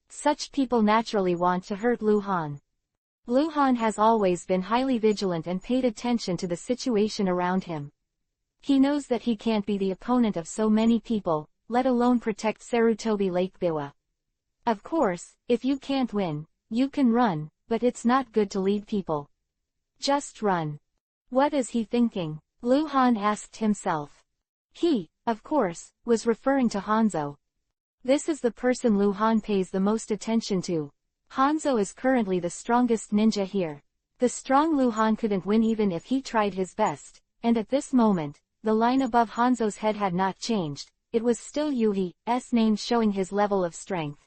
S1: Such people naturally want to hurt Lu Han. Lu Han has always been highly vigilant and paid attention to the situation around him. He knows that he can't be the opponent of so many people, let alone protect Sarutobi Lake Biwa. Of course, if you can't win, you can run, but it's not good to lead people. Just run. What is he thinking? Lu Han asked himself. He, of course, was referring to Hanzo. This is the person Lu Han pays the most attention to. Hanzo is currently the strongest ninja here. The strong Lu Han couldn't win even if he tried his best, and at this moment, the line above Hanzo's head had not changed, it was still Yuhi's name showing his level of strength.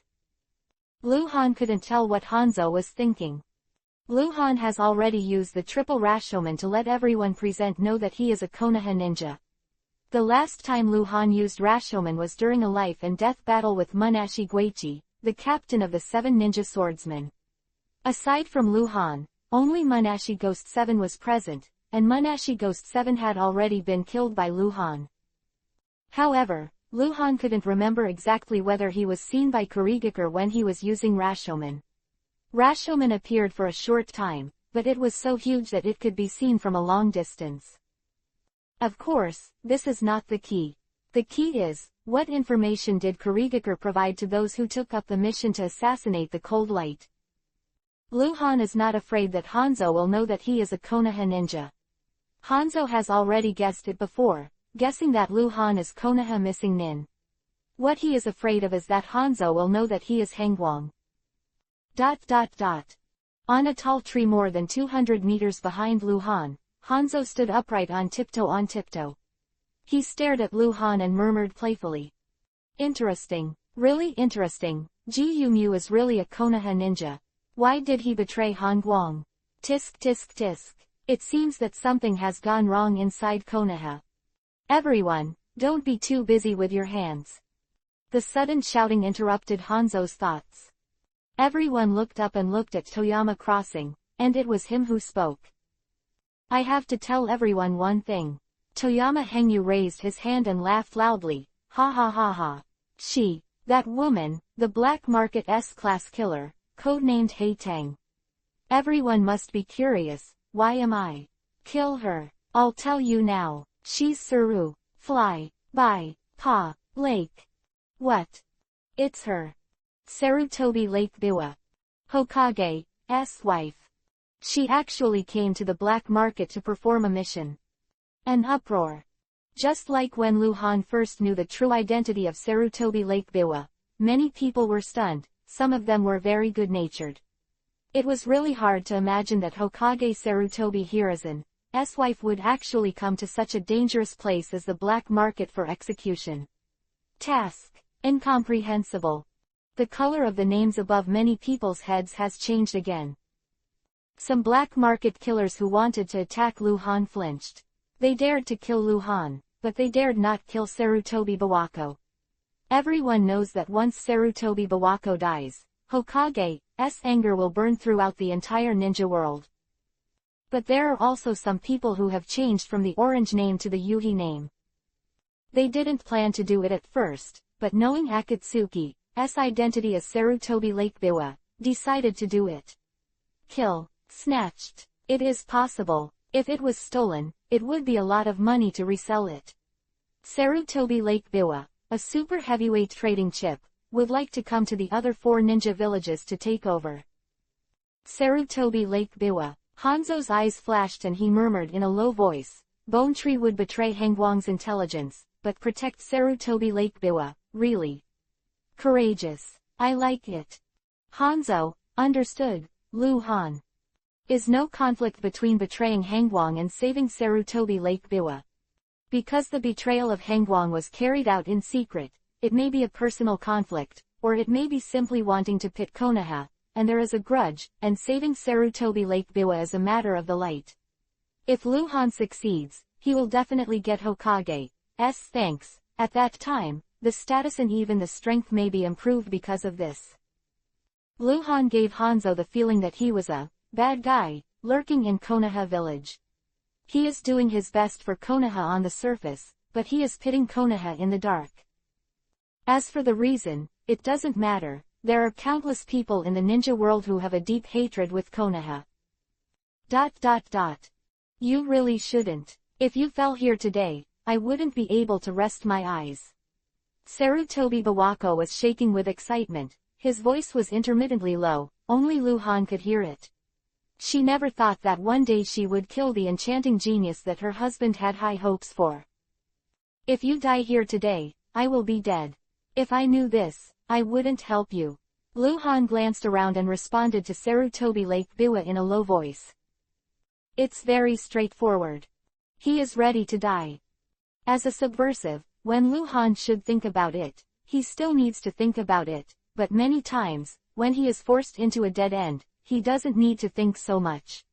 S1: Lu Han couldn't tell what Hanzo was thinking. Lu Han has already used the triple Rashomon to let everyone present know that he is a Konoha ninja. The last time Lu Han used Rashomon was during a life and death battle with Munashi Guichi, the captain of the 7 ninja swordsmen. Aside from Lu Han, only Munashi Ghost 7 was present, and Munashi Ghost 7 had already been killed by Lu Han. However, Lu Han couldn't remember exactly whether he was seen by Kurigakure when he was using Rashomon. Rashomon appeared for a short time, but it was so huge that it could be seen from a long distance. Of course, this is not the key. The key is, what information did Kurigakure provide to those who took up the mission to assassinate the Cold Light? Lu Han is not afraid that Hanzo will know that he is a Konoha ninja. Hanzo has already guessed it before, guessing that Lu Han is Konoha missing nin. What he is afraid of is that Hanzo will know that he is Hangwang. On a tall tree more than 200 meters behind Lu Han, Hanzo stood upright on tiptoe. He stared at Lu Han and murmured playfully. Interesting. Really interesting. Ji Yumu is really a Konoha ninja. Why did he betray Hangwang? Tisk tisk tisk. It seems that something has gone wrong inside Konoha. Everyone, don't be too busy with your hands. The sudden shouting interrupted Hanzo's thoughts. Everyone looked up and looked at Toyama crossing, and it was him who spoke. I have to tell everyone one thing. Toyama Hengyu raised his hand and laughed loudly. Ha ha ha ha. That woman, the black market S-class killer, codenamed Hei Tang. Everyone must be curious, why am I? Kill her. I'll tell you now. She's Saru. Fly. By. Pa. Lake. What? It's her. Sarutobi Lake Biwa. Hokage's wife. She actually came to the black market to perform a mission. An uproar. Just like when Lu Han first knew the true identity of Sarutobi Lake Biwa, many people were stunned, some of them were very good-natured. It was really hard to imagine that Hokage Sarutobi Hiruzen's wife would actually come to such a dangerous place as the black market for execution. Task. Incomprehensible. The color of the names above many people's heads has changed again. Some black market killers who wanted to attack Lu Han flinched. They dared to kill Lu Han, but they dared not kill Sarutobi Bawako. Everyone knows that once Sarutobi Bawako dies, Hokage's anger will burn throughout the entire ninja world. But there are also some people who have changed from the orange name to the Yuhi name. They didn't plan to do it at first, but knowing Akatsuki's identity as Sarutobi Lake Biwa, decided to do it. Kill. Snatched. It is possible. If it was stolen, it would be a lot of money to resell it. Sarutobi Lake Biwa, a super heavyweight trading chip, would like to come to the other 4 ninja villages to take over. Sarutobi Lake Biwa. Hanzo's eyes flashed and he murmured in a low voice, Bone Tree would betray Hangwang's intelligence, but protect Sarutobi Lake Biwa, really? Courageous. I like it. Hanzo, understood, Lu Han. Is no conflict between betraying Hangwang and saving Sarutobi Lake Biwa. Because the betrayal of Hangwang was carried out in secret, it may be a personal conflict, or it may be simply wanting to pit Konoha, and there is a grudge, and saving Sarutobi Lake Biwa is a matter of the light. If Lu Han succeeds, he will definitely get Hokage's thanks. At that time, the status and even the strength may be improved because of this. Lu Han gave Hanzo the feeling that he was a bad guy, lurking in Konoha village. He is doing his best for Konoha on the surface, but he is pitting Konoha in the dark. As for the reason, it doesn't matter, there are countless people in the ninja world who have a deep hatred with Konoha. You really shouldn't. If you fell here today, I wouldn't be able to rest my eyes. Sarutobi Bawako was shaking with excitement, his voice was intermittently low, only Lu Han could hear it. She never thought that one day she would kill the enchanting genius that her husband had high hopes for. If you die here today, I will be dead. If I knew this, I wouldn't help you. Lu Han glanced around and responded to Sarutobi Lake Biwa in a low voice. It's very straightforward. He is ready to die. As a subversive, when Lu Han should think about it, he still needs to think about it, but many times, when he is forced into a dead end, he doesn't need to think so much.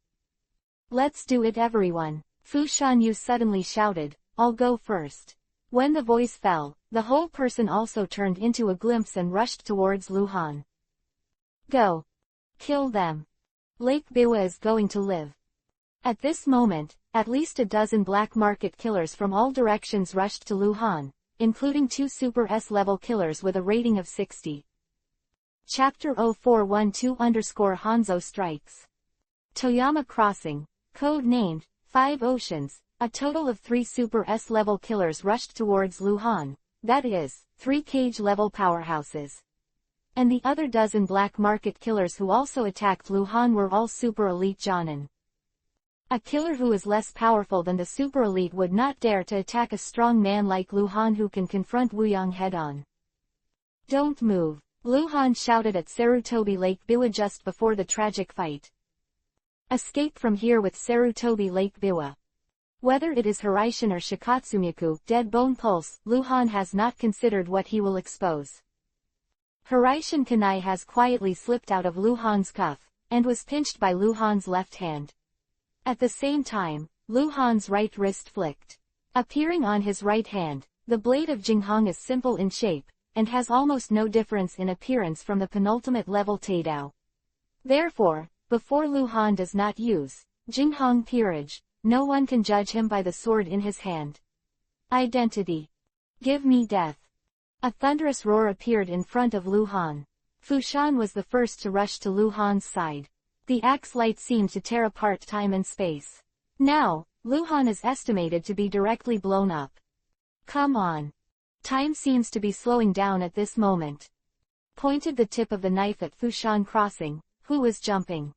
S1: Let's do it everyone. Fu Shanyu suddenly shouted, I'll go first. When the voice fell, the whole person also turned into a glimpse and rushed towards Lu Han. Go. Kill them. Lake Biwa is going to live. At this moment, at least a dozen black market killers from all directions rushed to Lu Han, including 2 Super S-level killers with a rating of 60. Chapter 0412_Hanzo Strikes. Toyama Crossing, code-named 5 Oceans, a total of 3 Super S-level killers rushed towards Lu Han, that is, 3 cage-level powerhouses. And the other dozen black market killers who also attacked Lu Han were all Super Elite Jonin. A killer who is less powerful than the Super Elite would not dare to attack a strong man like Lu Han who can confront Wu Yang head-on. Don't move, Lu Han shouted at Sarutobi Lake Biwa just before the tragic fight. Escape from here with Sarutobi Lake Biwa. Whether it is Hiraishin or Shikatsumyaku, Dead Bone Pulse, Lu Han has not considered what he will expose. Hiraishin Kunai has quietly slipped out of Lu Han's cuff, and was pinched by Lu Han's left hand. At the same time, Lu Han's right wrist flicked. Appearing on his right hand, the blade of Jinghong is simple in shape, and has almost no difference in appearance from the penultimate level Taidao. Therefore, before Lu Han does not use Jinghong Peerage, no one can judge him by the sword in his hand. Identity. Give me death. A thunderous roar appeared in front of Lu Han. Fu Shan was the first to rush to Lu Han's side. The axe light seemed to tear apart time and space. Now, Lu Han is estimated to be directly blown up. Come on. Time seems to be slowing down at this moment. Pointed the tip of the knife at Fu Shan Crossing, who was jumping.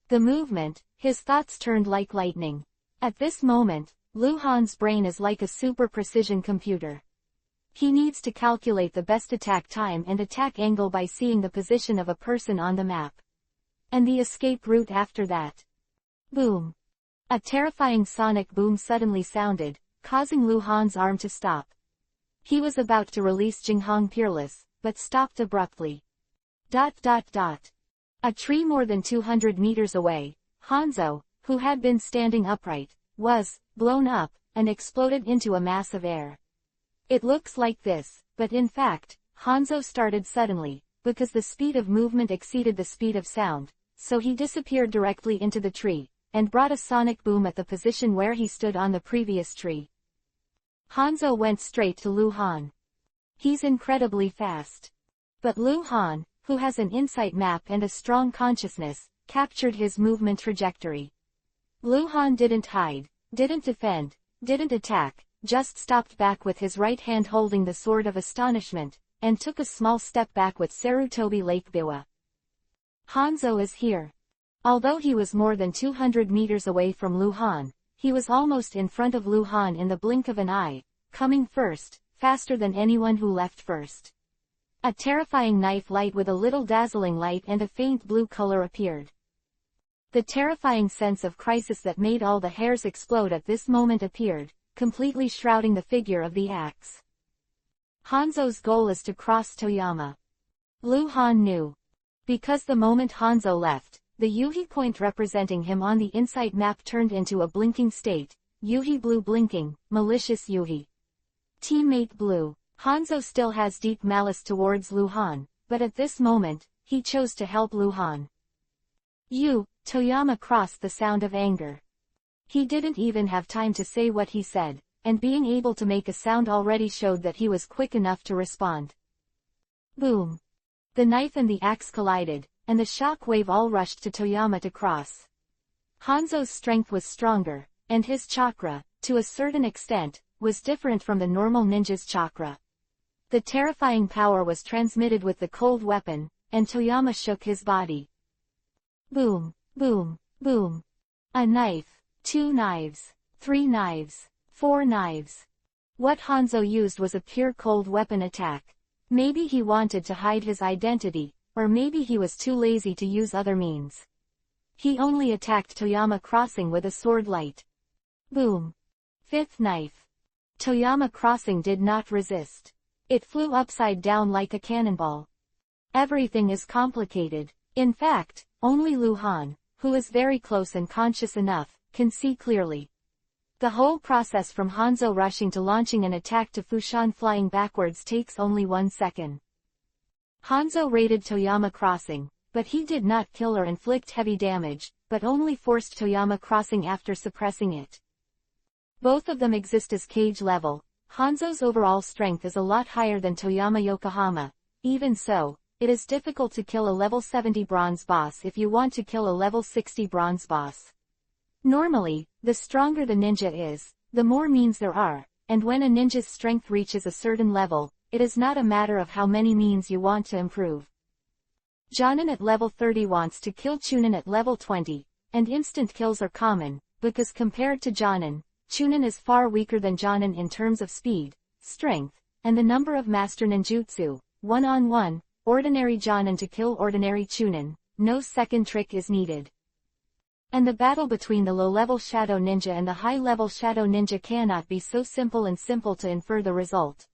S1: The movement, his thoughts turned like lightning. At this moment, Lu Han's brain is like a super precision computer. He needs to calculate the best attack time and attack angle by seeing the position of a person on the map. And the escape route after that. Boom. A terrifying sonic boom suddenly sounded, causing Lu Han's arm to stop. He was about to release Jinghong Peerless, but stopped abruptly. A tree more than 200 meters away, Hanzo, who had been standing upright, was blown up, and exploded into a mass of air. It looks like this, but in fact, Hanzo started suddenly, because the speed of movement exceeded the speed of sound, so he disappeared directly into the tree, and brought a sonic boom at the position where he stood on the previous tree. Hanzo went straight to Lu Han. He's incredibly fast. But Lu Han, who has an insight map and a strong consciousness, captured his movement trajectory. Lu Han didn't hide, didn't defend, didn't attack, just stopped back with his right hand holding the sword of astonishment, and took a small step back with Sarutobi Lake Biwa. Hanzo is here. Although he was more than 200 meters away from Luhan, he was almost in front of Luhan in the blink of an eye, coming first, faster than anyone who left first. A terrifying knife light with a little dazzling light and a faint blue color appeared. The terrifying sense of crisis that made all the hairs explode at this moment appeared, completely shrouding the figure of the axe. Hanzo's goal is to cross Toyama. Luhan knew. Because the moment Hanzo left, the Yuhi point representing him on the insight map turned into a blinking state, Yuhi blue blinking, malicious Yuhi. Teammate blue. Hanzo still has deep malice towards Luhan, but at this moment, he chose to help Luhan. Toyama crossed the sound of anger. He didn't even have time to say what he said, and being able to make a sound already showed that he was quick enough to respond. Boom. The knife and the axe collided, and the shock wave all rushed to Toyama to cross. Hanzo's strength was stronger, and his chakra, to a certain extent, was different from the normal ninja's chakra. The terrifying power was transmitted with the cold weapon, and Toyama shook his body. Boom, boom, boom. A knife, 2 knives, 3 knives, 4 knives. What Hanzo used was a pure cold weapon attack. Maybe he wanted to hide his identity, or maybe he was too lazy to use other means. He only attacked Toyama crossing with a sword light. Boom. 5th knife. Toyama crossing did not resist. It flew upside down like a cannonball. Everything is complicated. In fact, only Luhan, who is very close and conscious enough, can see clearly. The whole process from Hanzo rushing to launching an attack to Fushan flying backwards takes only 1 second. Hanzo raided Toyama crossing, but he did not kill or inflict heavy damage, but only forced Toyama crossing after suppressing it. Both of them exist as cage level. Hanzo's overall strength is a lot higher than Toyama Yokohama. Even so, it is difficult to kill a level 70 bronze boss if you want to kill a level 60 bronze boss. Normally, the stronger the ninja is, the more means there are, and when a ninja's strength reaches a certain level, it is not a matter of how many means you want to improve. Jonin at level 30 wants to kill Chunin at level 20, and instant kills are common, because compared to Jonin, Chunin is far weaker than Jonin in terms of speed, strength, and the number of master ninjutsu. One-on-one, ordinary Jonin to kill ordinary Chunin, no second trick is needed. And the battle between the low-level Shadow Ninja and the high-level Shadow Ninja cannot be so simple to infer the result.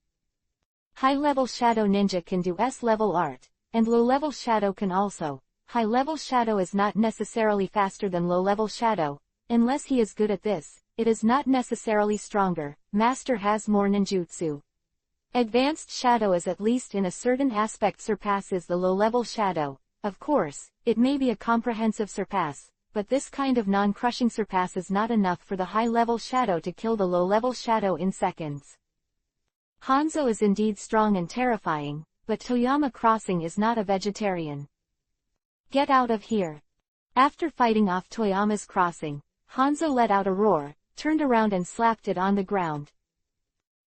S1: High-level Shadow Ninja can do S-level art, and low-level Shadow can also. High-level Shadow is not necessarily faster than low-level Shadow. Unless he is good at this, it is not necessarily stronger. Master has more ninjutsu. Advanced Shadow is at least in a certain aspect surpasses the low-level Shadow. Of course, it may be a comprehensive surpass, but this kind of non-crushing surpass is not enough for the high-level Shadow to kill the low-level Shadow in seconds. Hanzo is indeed strong and terrifying, but Toyama crossing is not a vegetarian. Get out of here. After fighting off Toyama's crossing, Hanzo let out a roar, turned around and slapped it on the ground.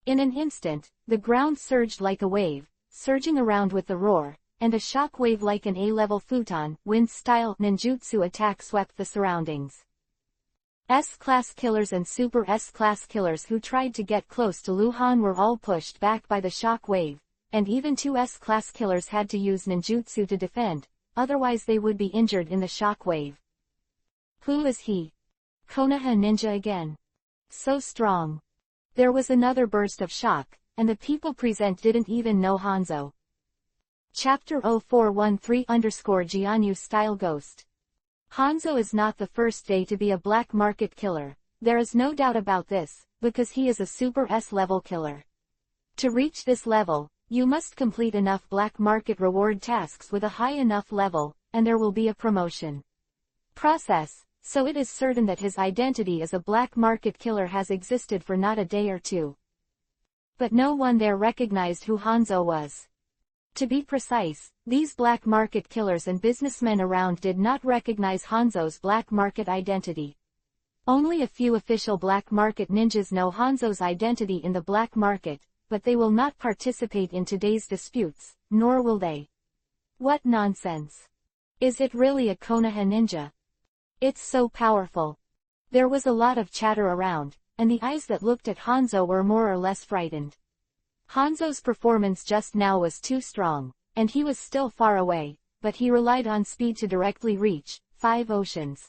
S1: In an instant, the ground surged like a wave, surging around with the roar, and a shock wave like an A-level futon, wind-style ninjutsu attack swept the surroundings. S-class killers and super S-class killers who tried to get close to Luhan were all pushed back by the shock wave, and even 2 S-class killers had to use ninjutsu to defend, otherwise they would be injured in the shock wave. Who is he? Konoha ninja again. So strong. There was another burst of shock, and the people present didn't even know Hanzo. Chapter 0413_Jianyu Style Ghost. Hanzo is not the first day to be a black market killer. There is no doubt about this, because he is a super S-level killer. To reach this level, you must complete enough black market reward tasks with a high enough level, and there will be a promotion process, so it is certain that his identity as a black market killer has existed for not a day or two. But no one there recognized who Hanzo was. To be precise, these black market killers and businessmen around did not recognize Hanzo's black market identity. Only a few official black market ninjas know Hanzo's identity in the black market, but they will not participate in today's disputes, nor will they. What nonsense. Is it really a Konoha ninja? It's so powerful. There was a lot of chatter around, and the eyes that looked at Hanzo were more or less frightened. Hanzo's performance just now was too strong, and he was still far away, but he relied on speed to directly reach 5 oceans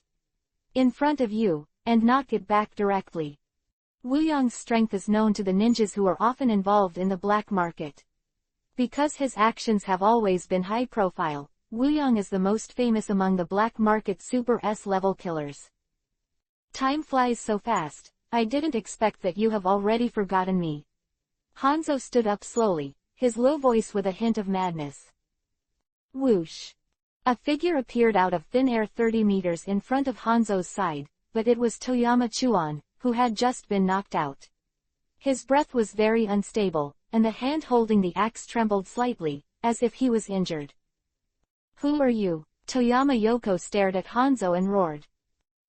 S1: in front of you, and knock it back directly. Wuyong's strength is known to the ninjas who are often involved in the black market. Because his actions have always been high profile, Wuyong is the most famous among the black market Super S-level killers. Time flies so fast, I didn't expect that you have already forgotten me. Hanzo stood up slowly, his low voice with a hint of madness. Whoosh! A figure appeared out of thin air 30 meters in front of Hanzo's side, but it was Toyama Chuan, who had just been knocked out. His breath was very unstable, and the hand holding the axe trembled slightly, as if he was injured. Who are you? Toyama Yoko stared at Hanzo and roared.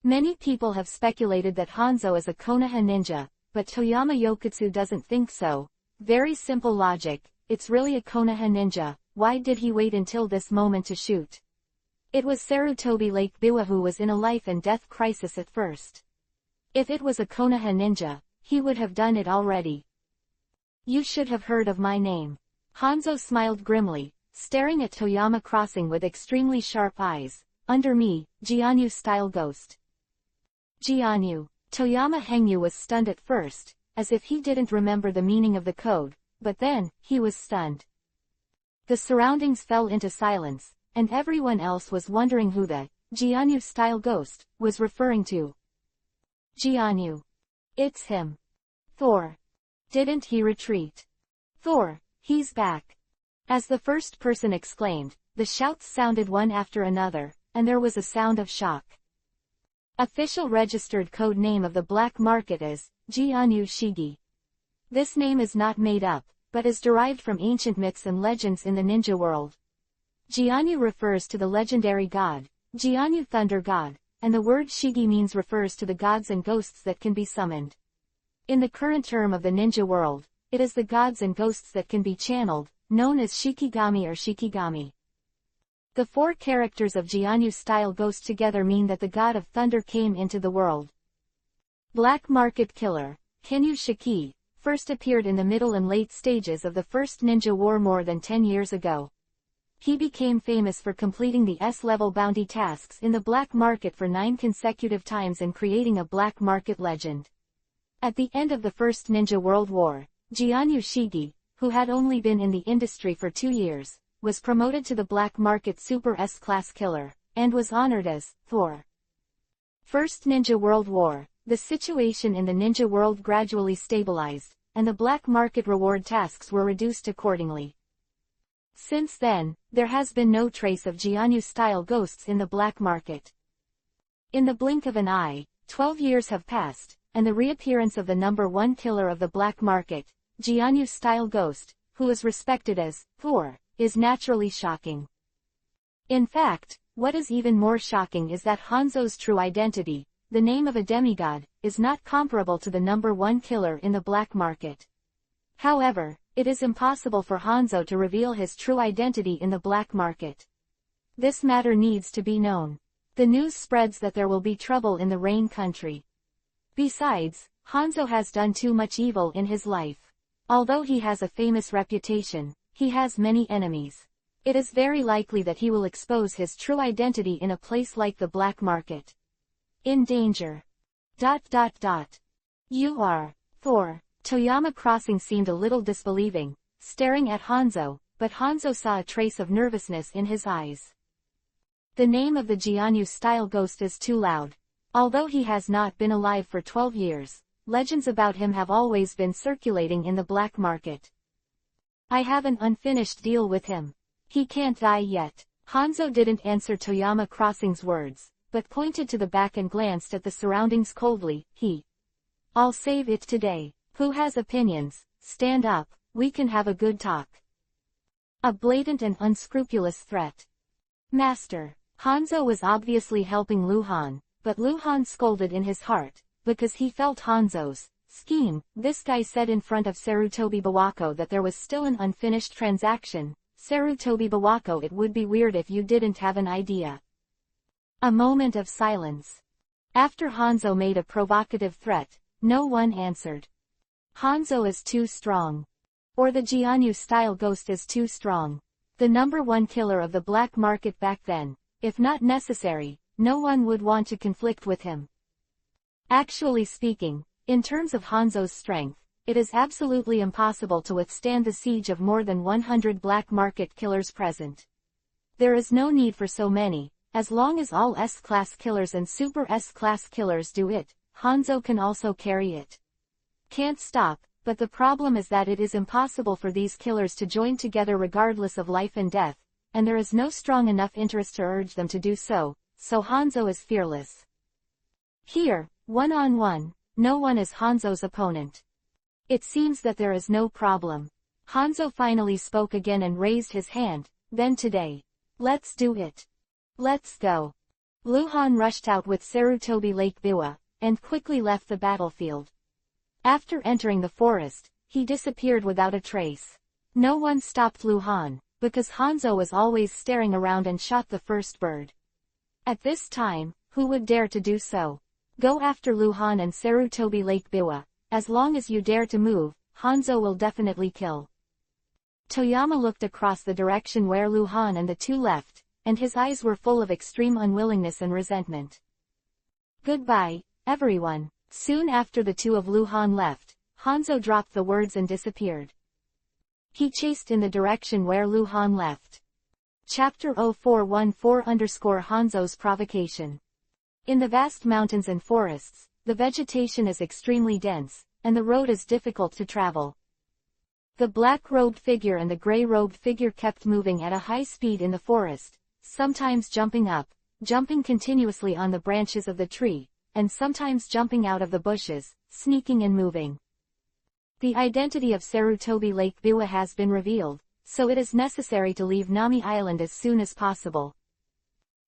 S1: Many people have speculated that Hanzo is a Konoha ninja, but Toyama Yokotsu doesn't think so. Very simple logic, it's really a Konoha ninja, why did he wait until this moment to shoot? It was Sarutobi Lake Biwa who was in a life and death crisis at first. If it was a Konoha ninja, he would have done it already. You should have heard of my name. Hanzo smiled grimly, staring at Toyama Crossing with extremely sharp eyes. Under me, Jianyu-style ghost. Jianyu. Toyama Hengyu was stunned at first, as if he didn't remember the meaning of the code, but then, he was stunned. The surroundings fell into silence, and everyone else was wondering who the Jianyu-style ghost was referring to. Jianyu. It's him. Thor. Didn't he retreat? Thor, he's back. As the first person exclaimed, the shouts sounded one after another, and there was a sound of shock. Official registered code name of the black market is Jianyu Shigi. This name is not made up, but is derived from ancient myths and legends in the ninja world. Jianyu refers to the legendary god, Jianyu Thunder God, and the word Shigi means refers to the gods and ghosts that can be summoned. In the current term of the ninja world, it is the gods and ghosts that can be channeled, known as Shikigami or Shikigami. The 4 characters of Jianyu-style ghost together mean that the god of thunder came into the world. Black market killer, Kenyu Shiki, first appeared in the middle and late stages of the first ninja war more than 10 years ago. He became famous for completing the S-level bounty tasks in the black market for 9 consecutive times and creating a black market legend. At the end of the First Ninja World War, Jianyu Shigi, who had only been in the industry for 2 years, was promoted to the black market Super S-class killer, and was honored as Thor. First Ninja World War, the situation in the ninja world gradually stabilized, and the black market reward tasks were reduced accordingly. Since then, there has been no trace of Jianyu-style ghosts in the black market. In the blink of an eye, 12 years have passed, and the reappearance of the number 1 killer of the black market, Jianyu-style ghost, who is respected as Thor, is naturally shocking. In fact, what is even more shocking is that Hanzo's true identity, the name of a demigod, is not comparable to the number 1 killer in the black market. However, it is impossible for Hanzo to reveal his true identity in the black market. This matter needs to be known. The news spreads that there will be trouble in the Rain country. Besides, Hanzo has done too much evil in his life. Although he has a famous reputation, he has many enemies. It is very likely that he will expose his true identity in a place like the black market. In danger. ... You are Thor. Toyama Crossing seemed a little disbelieving, staring at Hanzo, but Hanzo saw a trace of nervousness in his eyes. The name of the Jianyu-style ghost is too loud. Although he has not been alive for 12 years, legends about him have always been circulating in the black market. I have an unfinished deal with him. He can't die yet. Hanzo didn't answer Toyama Crossing's words, but pointed to the back and glanced at the surroundings coldly. I'll save it today. Who has opinions? Stand up, we can have a good talk. A blatant and unscrupulous threat. Master. Hanzo was obviously helping Luhan, but Luhan scolded in his heart, because he felt Hanzo's scheme. This guy said in front of Sarutobi Bawako that there was still an unfinished transaction. Sarutobi Bawako, it would be weird if you didn't have an idea. A moment of silence. After Hanzo made a provocative threat, no one answered. Hanzo is too strong. Or the Jianyu-style ghost is too strong. The #1 killer of the black market back then. If not necessary, no one would want to conflict with him. Actually speaking, in terms of Hanzo's strength, it is absolutely impossible to withstand the siege of more than 100 black market killers present. There is no need for so many. As long as all S-class killers and super S-class killers do it, Hanzo can also carry it. Can't stop, but the problem is that it is impossible for these killers to join together regardless of life and death, and there is no strong enough interest to urge them to do so, so Hanzo is fearless. Here, one-on-one, no one is Hanzo's opponent. It seems that there is no problem. Hanzo finally spoke again and raised his hand. Then today. Let's do it. Let's go. Luhan rushed out with Sarutobi Lake Biwa, and quickly left the battlefield. After entering the forest, he disappeared without a trace. No one stopped Luhan, because Hanzo was always staring around and shot the first bird. At this time, who would dare to do so? Go after Luhan and Sarutobi Lake Biwa. As long as you dare to move, Hanzo will definitely kill. Toyama looked across the direction where Luhan and the two left, and his eyes were full of extreme unwillingness and resentment. Goodbye, everyone. Soon after the two of Luhan left, Hanzo dropped the words and disappeared. He chased in the direction where Luhan left. Chapter 0414 Hanzo's provocation. In the vast mountains and forests, the vegetation is extremely dense, and the road is difficult to travel. The black-robed figure and the gray-robed figure kept moving at a high speed in the forest, sometimes jumping up, jumping continuously on the branches of the tree, and sometimes jumping out of the bushes, sneaking and moving. The identity of Sarutobi Lake Biwa has been revealed, so it is necessary to leave Nami Island as soon as possible.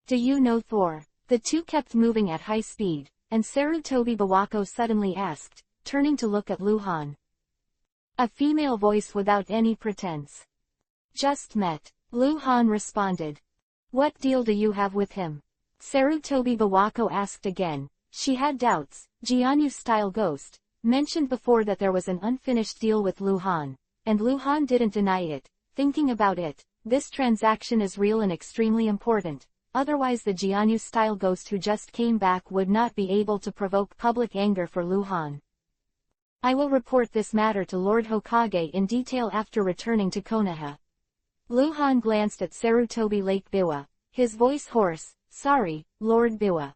S1: Do you know Thor? The two kept moving at high speed, and Sarutobi Bawako suddenly asked, turning to look at Luhan. A female voice without any pretense. Just met. Luhan responded. What deal do you have with him? Sarutobi Bawako asked again. She had doubts. Jianyu-style ghost mentioned before that there was an unfinished deal with Luhan, and Luhan didn't deny it. Thinking about it, this transaction is real and extremely important, otherwise the Jianyu-style ghost who just came back would not be able to provoke public anger for Luhan. I will report this matter to Lord Hokage in detail after returning to Konoha. Luhan glanced at Sarutobi Lake Biwa, his voice hoarse. Sorry, Lord Biwa.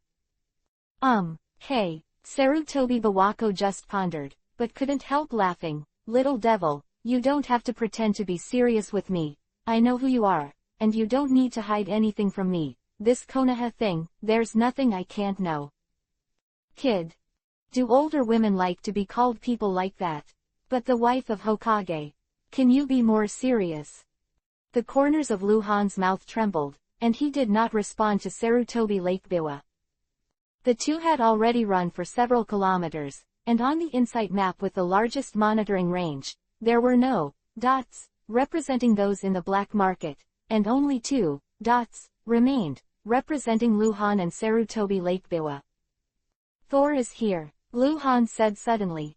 S1: Hey. Sarutobi Bawako just pondered, but couldn't help laughing. Little devil, you don't have to pretend to be serious with me. I know who you are, and you don't need to hide anything from me. This Konoha thing, there's nothing I can't know. Kid. Do older women like to be called people like that? But the wife of Hokage. Can you be more serious? The corners of Luhan's mouth trembled, and he did not respond to Sarutobi Lake Biwa. The two had already run for several kilometers, and on the insight map with the largest monitoring range, there were no dots representing those in the black market, and only 2 dots remained, representing Luhan and Sarutobi Lake Biwa. Thor is here, Luhan said suddenly.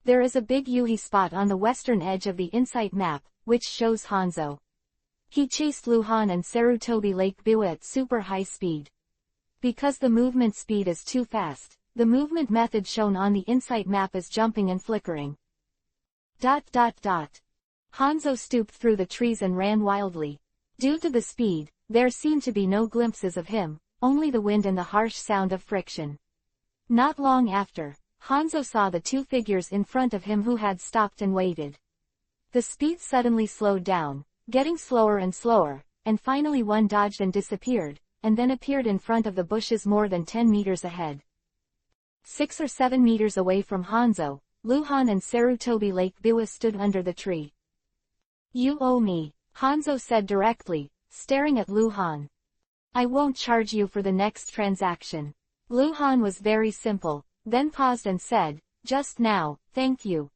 S1: There is a big Yuhi spot on the western edge of the insight map, which shows Hanzo. He chased Luhan and Sarutobi Lake Biwa at super high speed. Because the movement speed is too fast, the movement method shown on the insight map is jumping and flickering. ... Hanzo stooped through the trees and ran wildly. Due to the speed, there seemed to be no glimpses of him, only the wind and the harsh sound of friction. Not long after, Hanzo saw the two figures in front of him who had stopped and waited. The speed suddenly slowed down, getting slower and slower, and finally one dodged and disappeared, and then appeared in front of the bushes more than 10 meters ahead. 6 or 7 meters away from Hanzo, Luhan and Sarutobi Lake Biwa stood under the tree. You owe me, Hanzo said directly, staring at Luhan. I won't charge you for the next transaction. Lu Han was very simple, then paused and said, "Just now, thank you."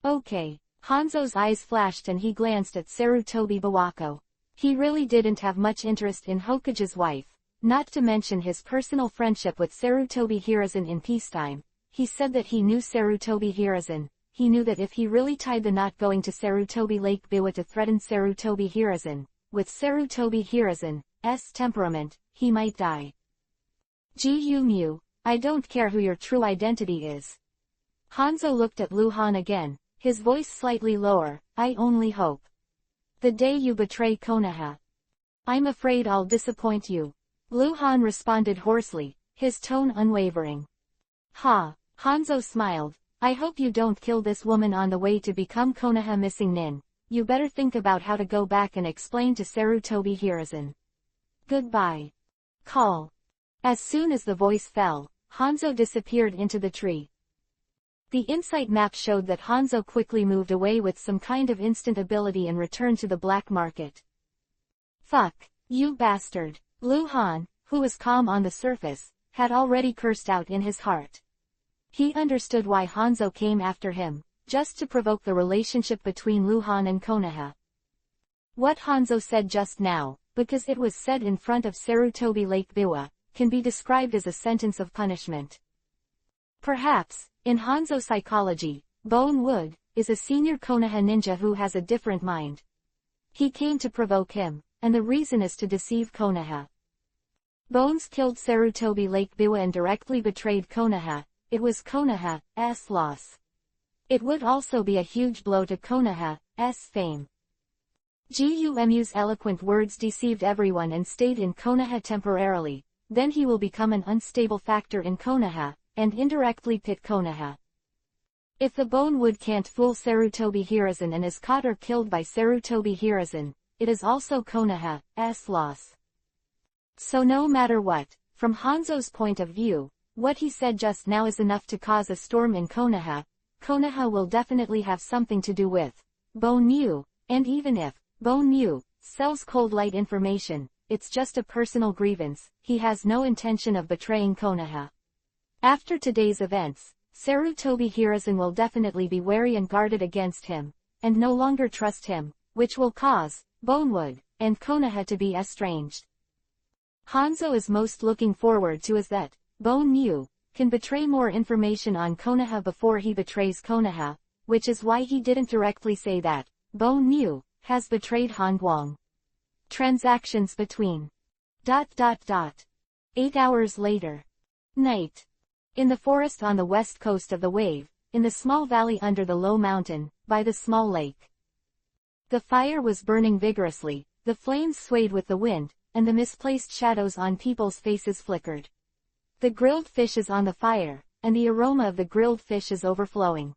S1: Okay. Hanzo's eyes flashed and he glanced at Sarutobi Bawako. He really didn't have much interest in Hokage's wife, not to mention his personal friendship with Sarutobi Hiruzen in peacetime. He said that he knew Sarutobi Hiruzen. He knew that if he really tied the knot going to Sarutobi Lake Biwa to threaten Sarutobi Hiruzen, with Sarutobi Hiruzen's temperament, he might die. Gu, I don't care who your true identity is. Hanzo looked at Lu Han again, his voice slightly lower. I only hope. The day you betray Konoha. I'm afraid I'll disappoint you. Lu Han responded hoarsely, his tone unwavering. Ha, Hanzo smiled. I hope you don't kill this woman on the way to become Konoha missing nin. You better think about how to go back and explain to Sarutobi Hiruzen. Goodbye. Call. As soon as the voice fell, Hanzo disappeared into the tree. The insight map showed that Hanzo quickly moved away with some kind of instant ability and returned to the black market. Fuck, you bastard. Lu Han, who was calm on the surface, had already cursed out in his heart. He understood why Hanzo came after him, just to provoke the relationship between Lu Han and Konoha. What Hanzo said just now, because it was said in front of Sarutobi Lake Biwa, can be described as a sentence of punishment. Perhaps, in Hanzo psychology, Bone Wood is a senior Konoha ninja who has a different mind. He came to provoke him, and the reason is to deceive Konoha. Bones killed Sarutobi Lake Biwa and directly betrayed Konoha. It was Konoha's loss. It would also be a huge blow to Konoha's fame. Gumu's eloquent words deceived everyone and stayed in Konoha temporarily, then he will become an unstable factor in Konoha, and indirectly pit Konoha. If the Bone Wood can't fool Sarutobi Hiruzen and is caught or killed by Sarutobi Hiruzen, it is also Konoha's loss. So no matter what, from Hanzo's point of view, what he said just now is enough to cause a storm in Konoha. Konoha will definitely have something to do with Bone Mu, and even if Bone Mu sells cold light information, it's just a personal grievance. He has no intention of betraying Konoha. After today's events, Sarutobi Hiruzen will definitely be wary and guarded against him, and no longer trust him, which will cause Bonewood and Konoha to be estranged. Hanzo is most looking forward to is that Bone Mu can betray more information on Konoha before he betrays Konoha, which is why he didn't directly say that Bone Mu has betrayed Han Guang. Transactions between ... 8 hours later. Night. In the forest on the west coast of the wave, in the small valley under the low mountain, by the small lake. The fire was burning vigorously, the flames swayed with the wind, and the misplaced shadows on people's faces flickered. The grilled fish is on the fire, and the aroma of the grilled fish is overflowing.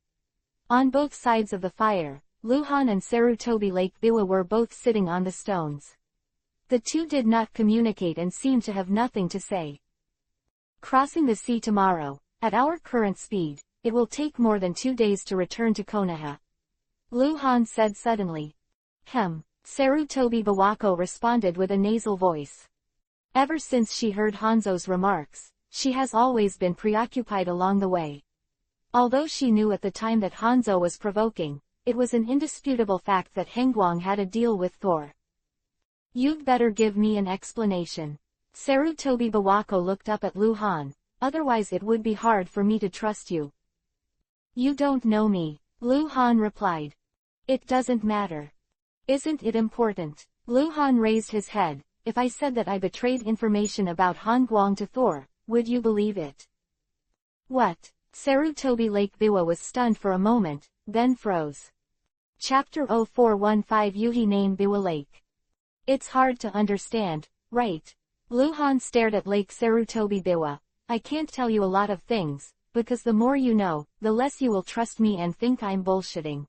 S1: On both sides of the fire, Lu Han and Sarutobi Lake Biwa were both sitting on the stones. The two did not communicate and seemed to have nothing to say. Crossing the sea tomorrow, at our current speed, it will take more than 2 days to return to Konoha. Lu Han said suddenly. Sarutobi Bawako responded with a nasal voice. Ever since she heard Hanzo's remarks, she has always been preoccupied along the way. Although she knew at the time that Hanzo was provoking, it was an indisputable fact that Hengguang had a deal with Thor. You'd better give me an explanation. Sarutobi Bawako looked up at Lu Han, otherwise it would be hard for me to trust you. You don't know me, Lu Han replied. It doesn't matter. Isn't it important? Lu Han raised his head. If I said that I betrayed information about Han Guang to Thor, would you believe it? What? Sarutobi Lake Biwa was stunned for a moment, then froze. Chapter 0415 Yuhi Name Biwa Lake. It's hard to understand, right? Lu Han stared at Lake Sarutobi Biwa. I can't tell you a lot of things, because the more you know, the less you will trust me and think I'm bullshitting.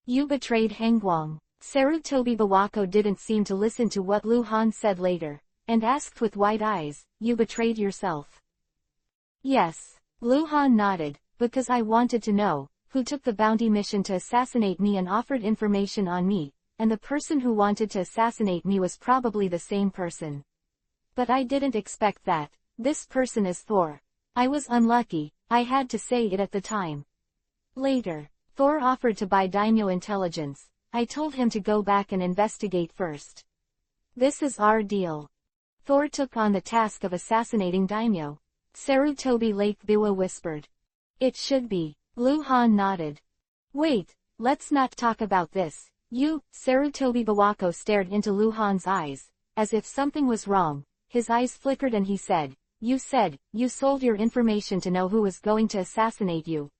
S1: You betrayed Hengguang. Sarutobi Bawako didn't seem to listen to what Lu Han said later, and asked with wide eyes, you betrayed yourself? Yes. Lu Han nodded, because I wanted to know who took the bounty mission to assassinate me and offered information on me, and the person who wanted to assassinate me was probably the same person. But I didn't expect that. This person is Thor. I was unlucky, I had to say it at the time. Later, Thor offered to buy daimyo intelligence. I told him to go back and investigate first. This is our deal. Thor took on the task of assassinating daimyo. Sarutobi Lake Biwa whispered. It should be. Lu Han nodded. Wait, let's not talk about this. Sarutobi Bawako stared into Lu Han's eyes, as if something was wrong. His eyes flickered and he said, you sold your information to know who was going to assassinate you.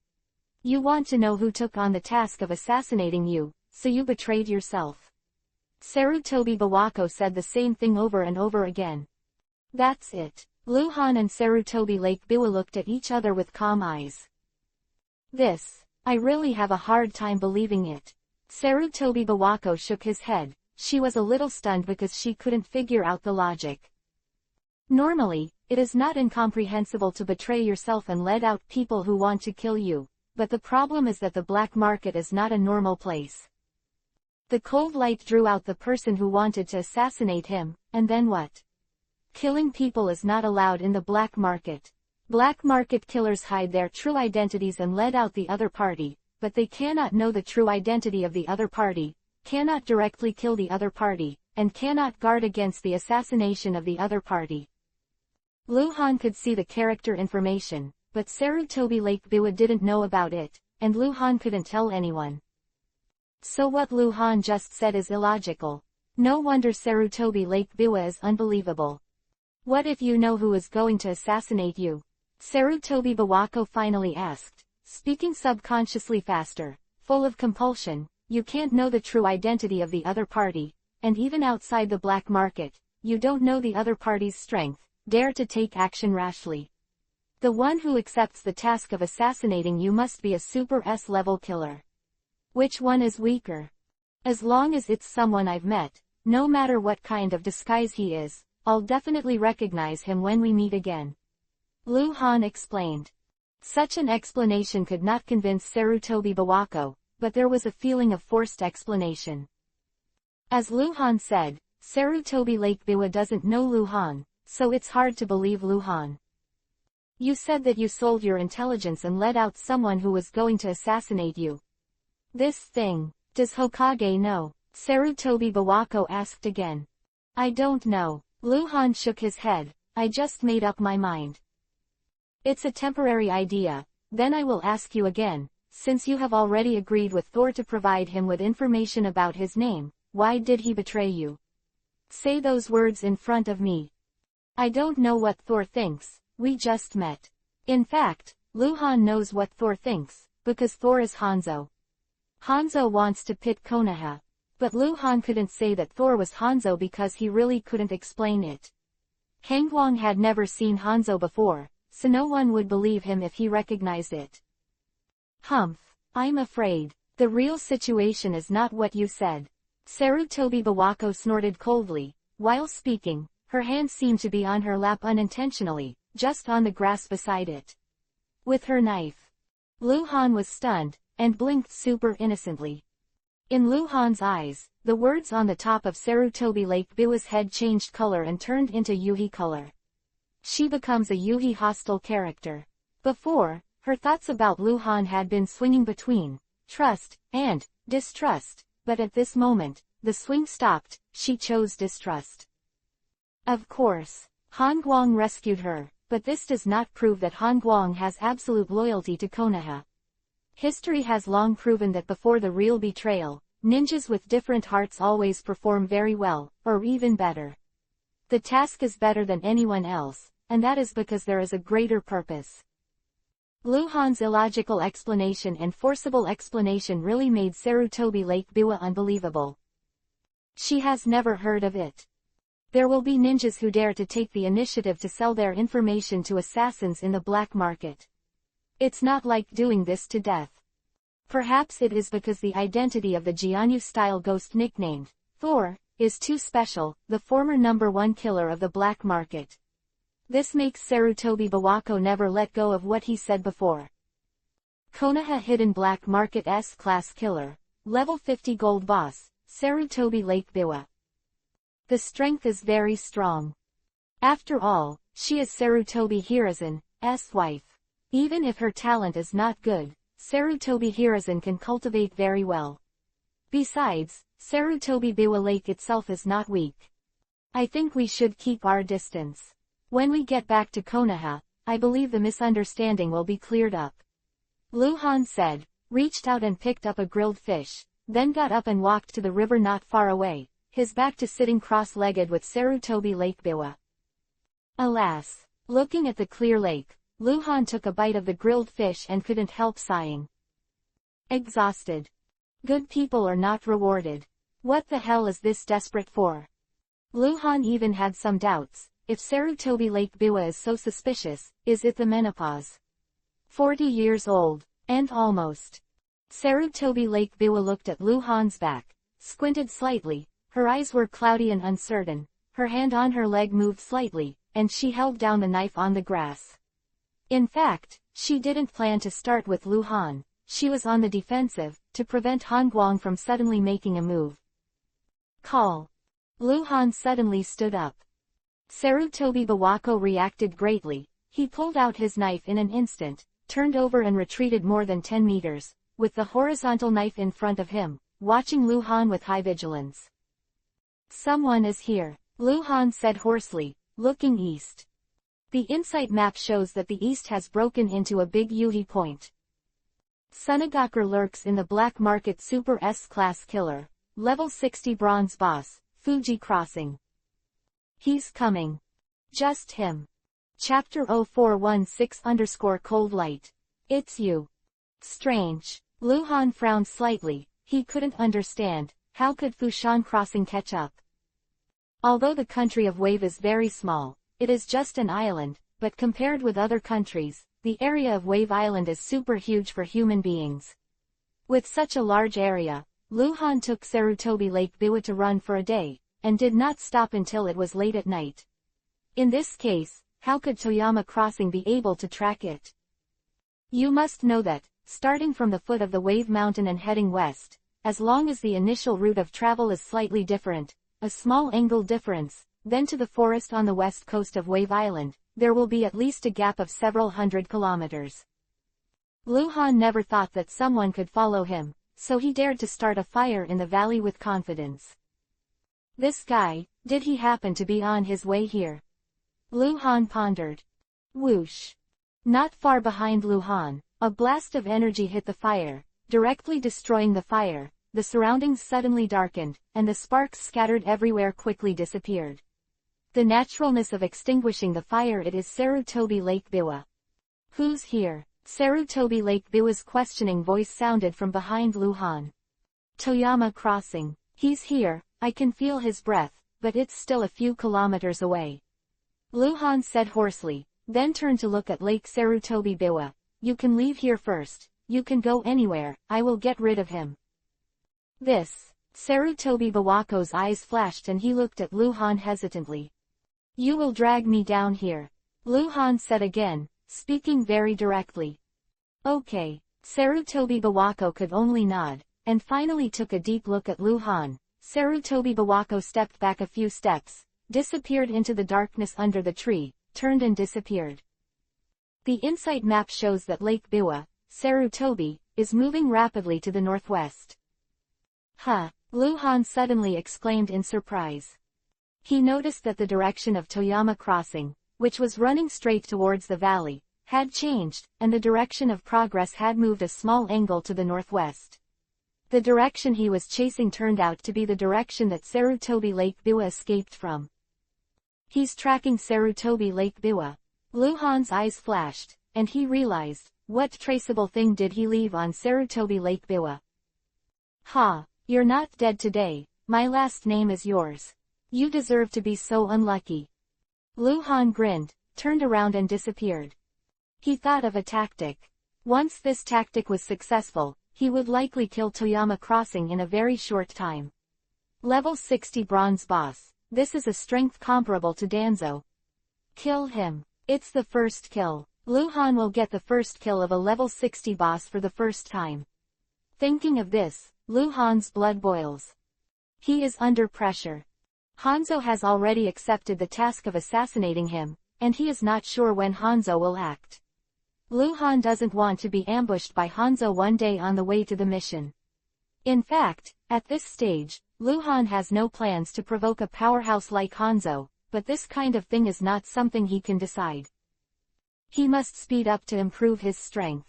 S1: You want to know who took on the task of assassinating you, so you betrayed yourself. Sarutobi Bawako said the same thing over and over again. That's it. Lu Han and Sarutobi Lake Biwa looked at each other with calm eyes. I really have a hard time believing it. Sarutobi Bawako shook his head. She was a little stunned because she couldn't figure out the logic. Normally, it is not incomprehensible to betray yourself and let out people who want to kill you, but the problem is that the black market is not a normal place. The cold light drew out the person who wanted to assassinate him, and then what? Killing people is not allowed in the black market. Black market killers hide their true identities and let out the other party, but they cannot know the true identity of the other party, cannot directly kill the other party, and cannot guard against the assassination of the other party. Lu Han could see the character information, but Sarutobi Lake Biwa didn't know about it, and Lu Han couldn't tell anyone. So what Lu Han just said is illogical. No wonder Sarutobi Lake Biwa is unbelievable. What if you know who is going to assassinate you? Sarutobi Bawako finally asked, speaking subconsciously faster, full of compulsion. You can't know the true identity of the other party, and even outside the black market, you don't know the other party's strength. Dare to take action rashly. The one who accepts the task of assassinating you must be a super S-level killer. Which one is weaker? As long as it's someone I've met, no matter what kind of disguise he is, I'll definitely recognize him when we meet again. Lu Han explained. Such an explanation could not convince Sarutobi Bawako, but there was a feeling of forced explanation. As Lu Han said, Sarutobi Lake Biwa doesn't know Lu Han, so it's hard to believe Lu Han. You said that you sold your intelligence and let out someone who was going to assassinate you. This thing, does Hokage know? Sarutobi Bawako asked again. I don't know. Lu Han shook his head. I just made up my mind. It's a temporary idea. Then I will ask you again, since you have already agreed with Thor to provide him with information about his name, why did he betray you? Say those words in front of me. I don't know what Thor thinks, we just met. In fact, Lu Han knows what Thor thinks, because Thor is Hanzo. Hanzo wants to pit Konoha. But Lu Han couldn't say that Thor was Hanzo because he really couldn't explain it. Hangwang had never seen Hanzo before, so no one would believe him if he recognized it. Humph, I'm afraid. The real situation is not what you said. Sarutobi Bawako snorted coldly. While speaking, her hand seemed to be on her lap unintentionally, just on the grass beside it. With her knife. Lu Han was stunned, and blinked super innocently. In Lu Han's eyes, the words on the top of Sarutobi Lake Biwa's head changed color and turned into Yuhi color. She becomes a Yuhi hostile character. Before, her thoughts about Lu Han had been swinging between trust and distrust, but at this moment, the swing stopped. She chose distrust. Of course, Hangwang rescued her, but this does not prove that Hangwang has absolute loyalty to Konoha. History has long proven that before the real betrayal, ninjas with different hearts always perform very well, or even better. The task is better than anyone else, and that is because there is a greater purpose. Lu Han's illogical explanation and forcible explanation really made Sarutobi Lake Biwa unbelievable. She has never heard of it. There will be ninjas who dare to take the initiative to sell their information to assassins in the black market. It's not like doing this to death. Perhaps it is because the identity of the Jianyu-style ghost nicknamed Thor is too special, the former #1 killer of the black market. This makes Sarutobi Bawako never let go of what he said before. Konoha hidden black market S-class killer, level 50 gold boss, Sarutobi Lake Biwa. The strength is very strong. After all, she is Sarutobi Hiruzen's wife. Even if her talent is not good, Sarutobi Hiruzen can cultivate very well. Besides, Sarutobi Biwa Lake itself is not weak. I think we should keep our distance. When we get back to Konoha, I believe the misunderstanding will be cleared up. Luhan said, reached out and picked up a grilled fish, then got up and walked to the river not far away, his back to sitting cross-legged with Sarutobi Lake Biwa. Alas! Looking at the clear lake, Luhan took a bite of the grilled fish and couldn't help sighing. Exhausted. Good people are not rewarded. What the hell is this desperate for? Luhan even had some doubts. If Sarutobi Lake Biwa is so suspicious, is it the menopause? 40 years old, and almost. Sarutobi Lake Biwa looked at Luhan's back, squinted slightly, her eyes were cloudy and uncertain, her hand on her leg moved slightly, and she held down the knife on the grass. In fact, she didn't plan to start with Luhan, she was on the defensive, to prevent Han Guang from suddenly making a move. Call. Luhan suddenly stood up. Sarutobi Bawako reacted greatly, he pulled out his knife in an instant, turned over and retreated more than 10 meters, with the horizontal knife in front of him, watching Luhan with high vigilance. Someone is here, Luhan said hoarsely, looking east. The insight map shows that the east has broken into a big Yuhi point. Sunagakur lurks in the black market Super S-class killer, level 60 bronze boss, Fuji Crossing. He's coming. Just him. Chapter 0416_cold light. It's you. Strange. Luhan frowned slightly, he couldn't understand, how could Fushan Crossing catch up? Although the country of Wave is very small, it is just an island, but compared with other countries, the area of Wave Island is super huge for human beings. With such a large area, Luhan took Sarutobi Lake Biwa to run for a day, and did not stop until it was late at night. In this case, how could Toyama Crossing be able to track it? You must know that, starting from the foot of the Wave Mountain and heading west, as long as the initial route of travel is slightly different, a small angle difference, then to the forest on the west coast of Wave Island, there will be at least a gap of several hundred kilometers. Luhan never thought that someone could follow him, so he dared to start a fire in the valley with confidence. This guy, did he happen to be on his way here? Luhan pondered. Whoosh. Not far behind Luhan, a blast of energy hit the fire, directly destroying the fire. The surroundings suddenly darkened, and the sparks scattered everywhere quickly disappeared. The naturalness of extinguishing the fire. It is Sarutobi Lake Biwa. Who's here? Sarutobi Lake Biwa's questioning voice sounded from behind Luhan. Toyama Crossing. He's here, I can feel his breath, but it's still a few kilometers away. Luhan said hoarsely, then turned to look at Lake Sarutobi Biwa. You can leave here first, you can go anywhere, I will get rid of him. This. Sarutobi Bawako's eyes flashed and he looked at Luhan hesitantly. You will drag me down here. Luhan said again, speaking very directly. Okay. Sarutobi Bawako could only nod, and finally took a deep look at Luhan. Sarutobi Bawako stepped back a few steps, disappeared into the darkness under the tree, turned and disappeared. The insight map shows that Lake Biwa, Sarutobi, is moving rapidly to the northwest. Huh, Luhan suddenly exclaimed in surprise. He noticed that the direction of Toyama Crossing, which was running straight towards the valley, had changed, and the direction of progress had moved a small angle to the northwest. The direction he was chasing turned out to be the direction that Sarutobi Lake Biwa escaped from. He's tracking Sarutobi Lake Biwa. Luhan's eyes flashed, and he realized, what traceable thing did he leave on Sarutobi Lake Biwa? Ha, you're not dead today, my last name is yours. You deserve to be so unlucky. Luhan grinned, turned around and disappeared. He thought of a tactic. Once this tactic was successful, he would likely kill Toyama Crossing in a very short time. Level 60 bronze boss, this is a strength comparable to Danzo. Kill him. It's the first kill. Luhan will get the first kill of a level 60 boss for the first time. Thinking of this, Luhan's blood boils. He is under pressure. Hanzo has already accepted the task of assassinating him, and he is not sure when Hanzo will act. Luhan doesn't want to be ambushed by Hanzo one day on the way to the mission. In fact, at this stage, Luhan has no plans to provoke a powerhouse like Hanzo, but this kind of thing is not something he can decide. He must speed up to improve his strength.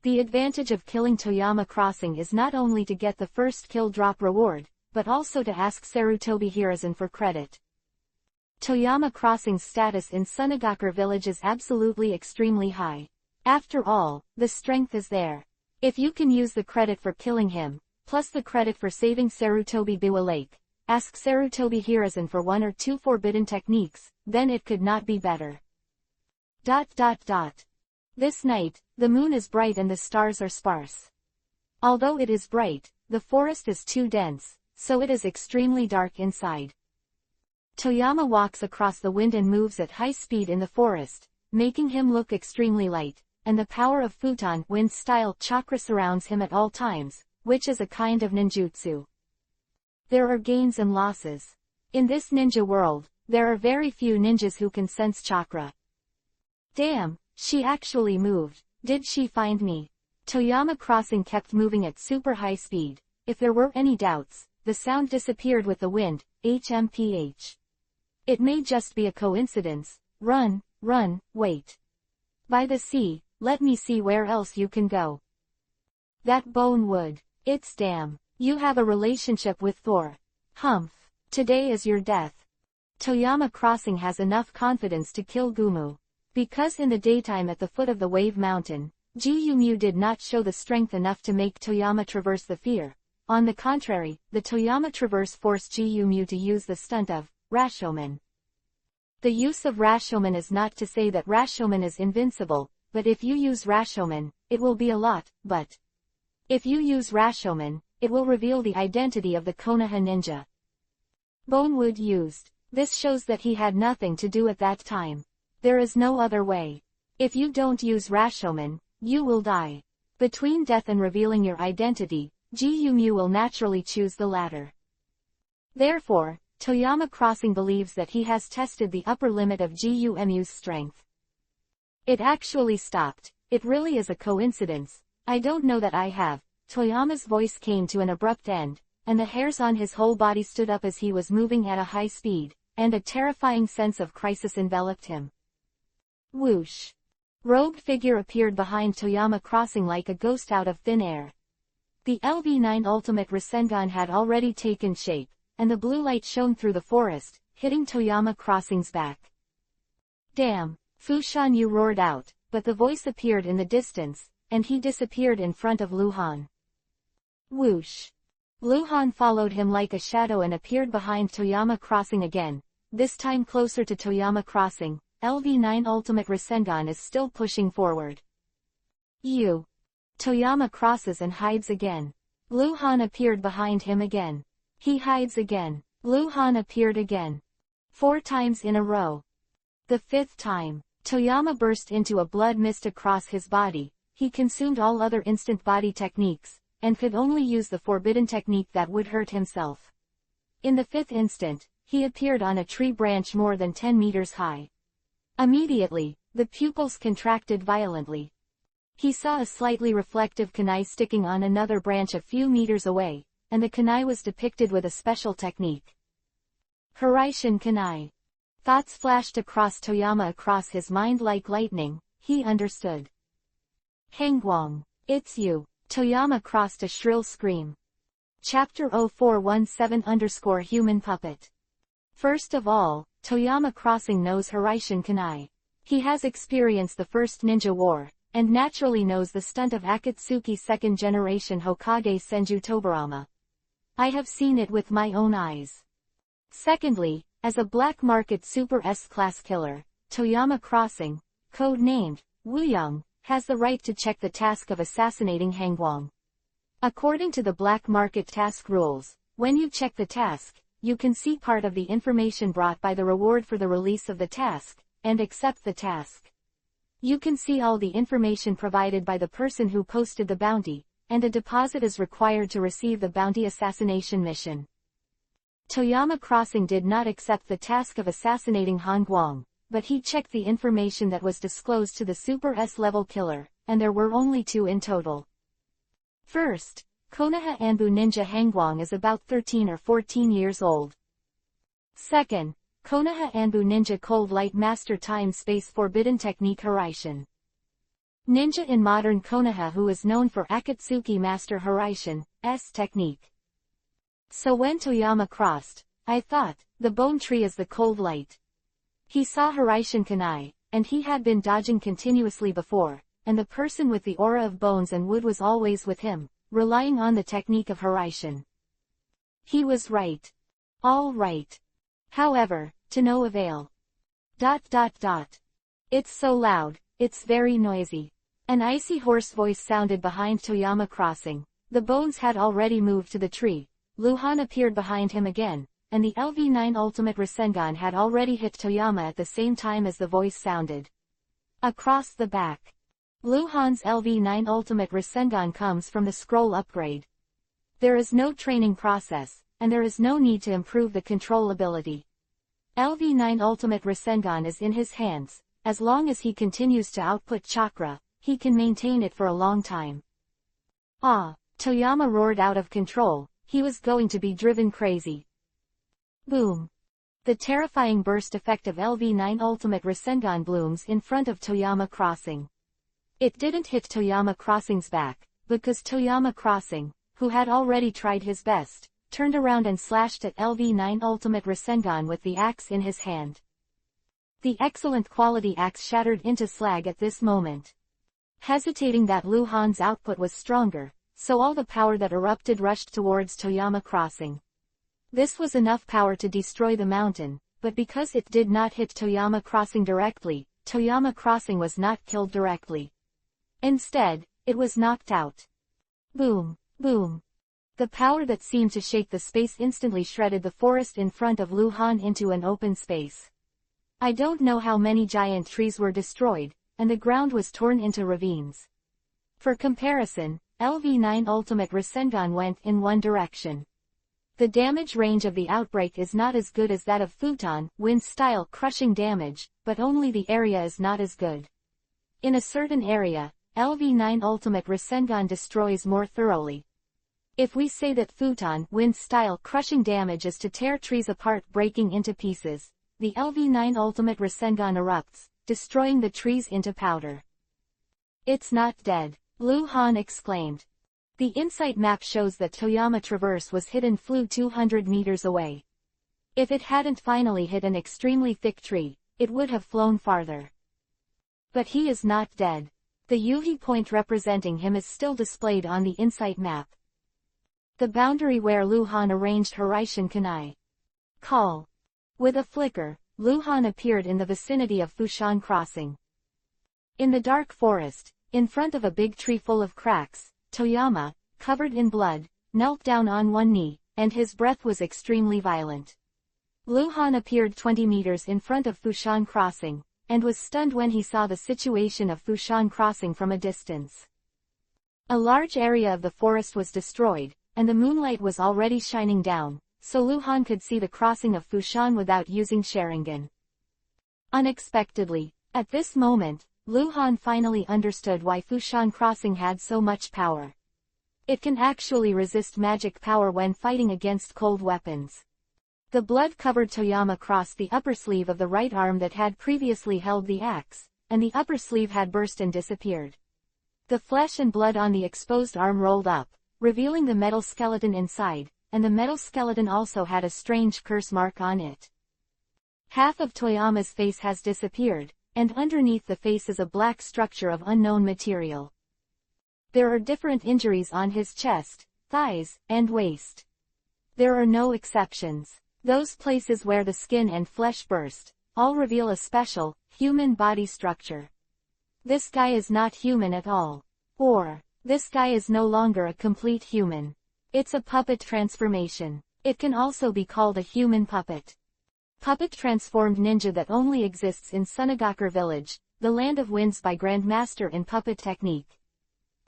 S1: The advantage of killing Toyama Crossing is not only to get the first kill drop reward, but also to ask Sarutobi Hiruzen for credit. Toyama Crossing's status in Sunagakure village is absolutely extremely high. After all, the strength is there. If you can use the credit for killing him, plus the credit for saving Sarutobi Biwa Lake, ask Sarutobi Hiruzen for 1 or 2 forbidden techniques, then it could not be better. This night, the moon is bright and the stars are sparse. Although it is bright, the forest is too dense, so it is extremely dark inside. Toyama walks across the wind and moves at high speed in the forest, making him look extremely light, and the power of futon wind-style chakra surrounds him at all times, which is a kind of ninjutsu. There are gains and losses. In this ninja world, there are very few ninjas who can sense chakra. Damn, she actually moved. Did she find me? Toyama Crossing kept moving at super high speed. If there were any doubts, the sound disappeared with the wind, HMPH. It may just be a coincidence. Run, wait. By the sea, let me see where else you can go. That bone wood. It's damn. You have a relationship with Thor. Humph. Today is your death. Toyama Crossing has enough confidence to kill Gumu. Because in the daytime at the foot of the Wave Mountain, Gyumu did not show the strength enough to make Toyama traverse the fear. On the contrary, the Toyama traverse forced Gyumu to use the stunt of Rashomon. The use of Rashomon is not to say that Rashomon is invincible, but if you use Rashomon, it will be a lot, but if you use Rashomon, it will reveal the identity of the Konoha ninja. Bonewood used. This shows that he had nothing to do at that time. There is no other way. If you don't use Rashomon, you will die. Between death and revealing your identity, Gyumu will naturally choose the latter. Therefore, Toyama Crossing believes that he has tested the upper limit of Gyumu's strength. It actually stopped. It really is a coincidence. I don't know that I have. Toyama's voice came to an abrupt end, and the hairs on his whole body stood up as he was moving at a high speed, and a terrifying sense of crisis enveloped him. Whoosh! Robed figure appeared behind Toyama Crossing like a ghost out of thin air. The LV9 Ultimate Rasengan had already taken shape, and the blue light shone through the forest, hitting Toyama Crossing's back. Damn! Fushan Yu roared out, but the voice appeared in the distance, and he disappeared in front of Luhan. Whoosh! Luhan followed him like a shadow and appeared behind Toyama Crossing again, this time closer to Toyama Crossing. LV9 Ultimate Rasengan is still pushing forward. Toyama crosses and hides again. Luhan appeared behind him again. He hides again. Luhan appeared again. 4 times in a row. The 5th time, Toyama burst into a blood mist across his body. He consumed all other instant body techniques, and could only use the forbidden technique that would hurt himself. In the 5th instant, he appeared on a tree branch more than 10 meters high. Immediately, the pupils contracted violently. He saw a slightly reflective kunai sticking on another branch a few meters away, and the kunai was depicted with a special technique. Hiraishin kunai. Thoughts flashed across Toyama across his mind like lightning. He understood. Hangguang. It's you. Toyama crossed a shrill scream. Chapter 0417_Human Puppet. First of all, Toyama Crossing knows Hiraishin kunai. He has experienced the first ninja war, and naturally knows the stunt of Akatsuki second generation Hokage Senju Tobarama. I have seen it with my own eyes. Secondly, as a black market super S-class killer, Toyama Crossing, code-named Wuyang, has the right to check the task of assassinating Hangguang. According to the black market task rules, when you check the task, you can see part of the information brought by the reward for the release of the task, and accept the task. You can see all the information provided by the person who posted the bounty, and a deposit is required to receive the bounty assassination mission. Toyama Crossing did not accept the task of assassinating Han Guang, but he checked the information that was disclosed to the Super S-level killer, and there were only 2 in total. First, Konoha Anbu Ninja Hangguang is about 13 or 14 years old. Second, Konoha Anbu Ninja Cold Light Master Time Space Forbidden Technique Haraishin. Ninja in modern Konoha who is known for Akatsuki Master Haraishin-S technique. So when Toyama crossed, I thought, the bone tree is the cold light. He saw Haraishin Kanai, and he had been dodging continuously before, and the person with the aura of bones and wood was always with him, relying on the technique of Haraishin. He was right. All right. However, to no avail. ... It's so loud, it's very noisy. An icy hoarse voice sounded behind Toyama Crossing. The bones had already moved to the tree. Luhan appeared behind him again, and the LV9 Ultimate Rasengan had already hit Toyama at the same time as the voice sounded. Across the back. Luhan's LV9 Ultimate Rasengan comes from the scroll upgrade. There is no training process, and there is no need to improve the control ability. LV9 Ultimate Rasengan is in his hands. As long as he continues to output chakra, he can maintain it for a long time. Ah! Toyama roared out of control. He was going to be driven crazy. Boom! The terrifying burst effect of LV9 Ultimate Rasengan blooms in front of Toyama Crossing. It didn't hit Toyama Crossing's back, because Toyama Crossing, who had already tried his best, turned around and slashed at LV9 Ultimate Rasengan with the axe in his hand. The excellent quality axe shattered into slag at this moment. Hesitating that Luhan's output was stronger, so all the power that erupted rushed towards Toyama Crossing. This was enough power to destroy the mountain, but because it did not hit Toyama Crossing directly, Toyama Crossing was not killed directly. Instead, it was knocked out. Boom, boom. The power that seemed to shake the space instantly shredded the forest in front of Luhan into an open space. I don't know how many giant trees were destroyed, and the ground was torn into ravines. For comparison, LV9 Ultimate Rasengan went in one direction. The damage range of the outbreak is not as good as that of Futon Wind-style crushing damage, but only the area is not as good. In a certain area, LV9 Ultimate Rasengan destroys more thoroughly. If we say that Futon Wind-style crushing damage is to tear trees apart breaking into pieces, the LV9 Ultimate Rasengan erupts, destroying the trees into powder. It's not dead, Luhan exclaimed. The insight map shows that Toyama Traverse was hit and flew 200 meters away. If it hadn't finally hit an extremely thick tree, it would have flown farther. But he is not dead. The Yuhi point representing him is still displayed on the insight map. The boundary where Luhan arranged Haraishin Kanai. Call. With a flicker, Luhan appeared in the vicinity of Fushan Crossing. In the dark forest, in front of a big tree full of cracks, Toyama, covered in blood, knelt down on one knee, and his breath was extremely violent. Luhan appeared 20 meters in front of Fushan Crossing, and was stunned when he saw the situation of Fushan Crossing from a distance. A large area of the forest was destroyed, and the moonlight was already shining down, so Luhan could see the crossing of Fushan without using Sharingan. Unexpectedly, at this moment, Luhan finally understood why Fushan Crossing had so much power. It can actually resist magic power when fighting against cold weapons. The blood-covered Toyama crossed the upper sleeve of the right arm that had previously held the axe, and the upper sleeve had burst and disappeared. The flesh and blood on the exposed arm rolled up, revealing the metal skeleton inside, and the metal skeleton also had a strange curse mark on it. Half of Toyama's face has disappeared, and underneath the face is a black structure of unknown material. There are different injuries on his chest, thighs, and waist. There are no exceptions. Those places where the skin and flesh burst, all reveal a special, human body structure. This guy is not human at all. Or, this guy is no longer a complete human. It's a puppet transformation. It can also be called a human puppet. Puppet transformed ninja that only exists in Sunagakure village, the land of winds by Grandmaster in puppet technique.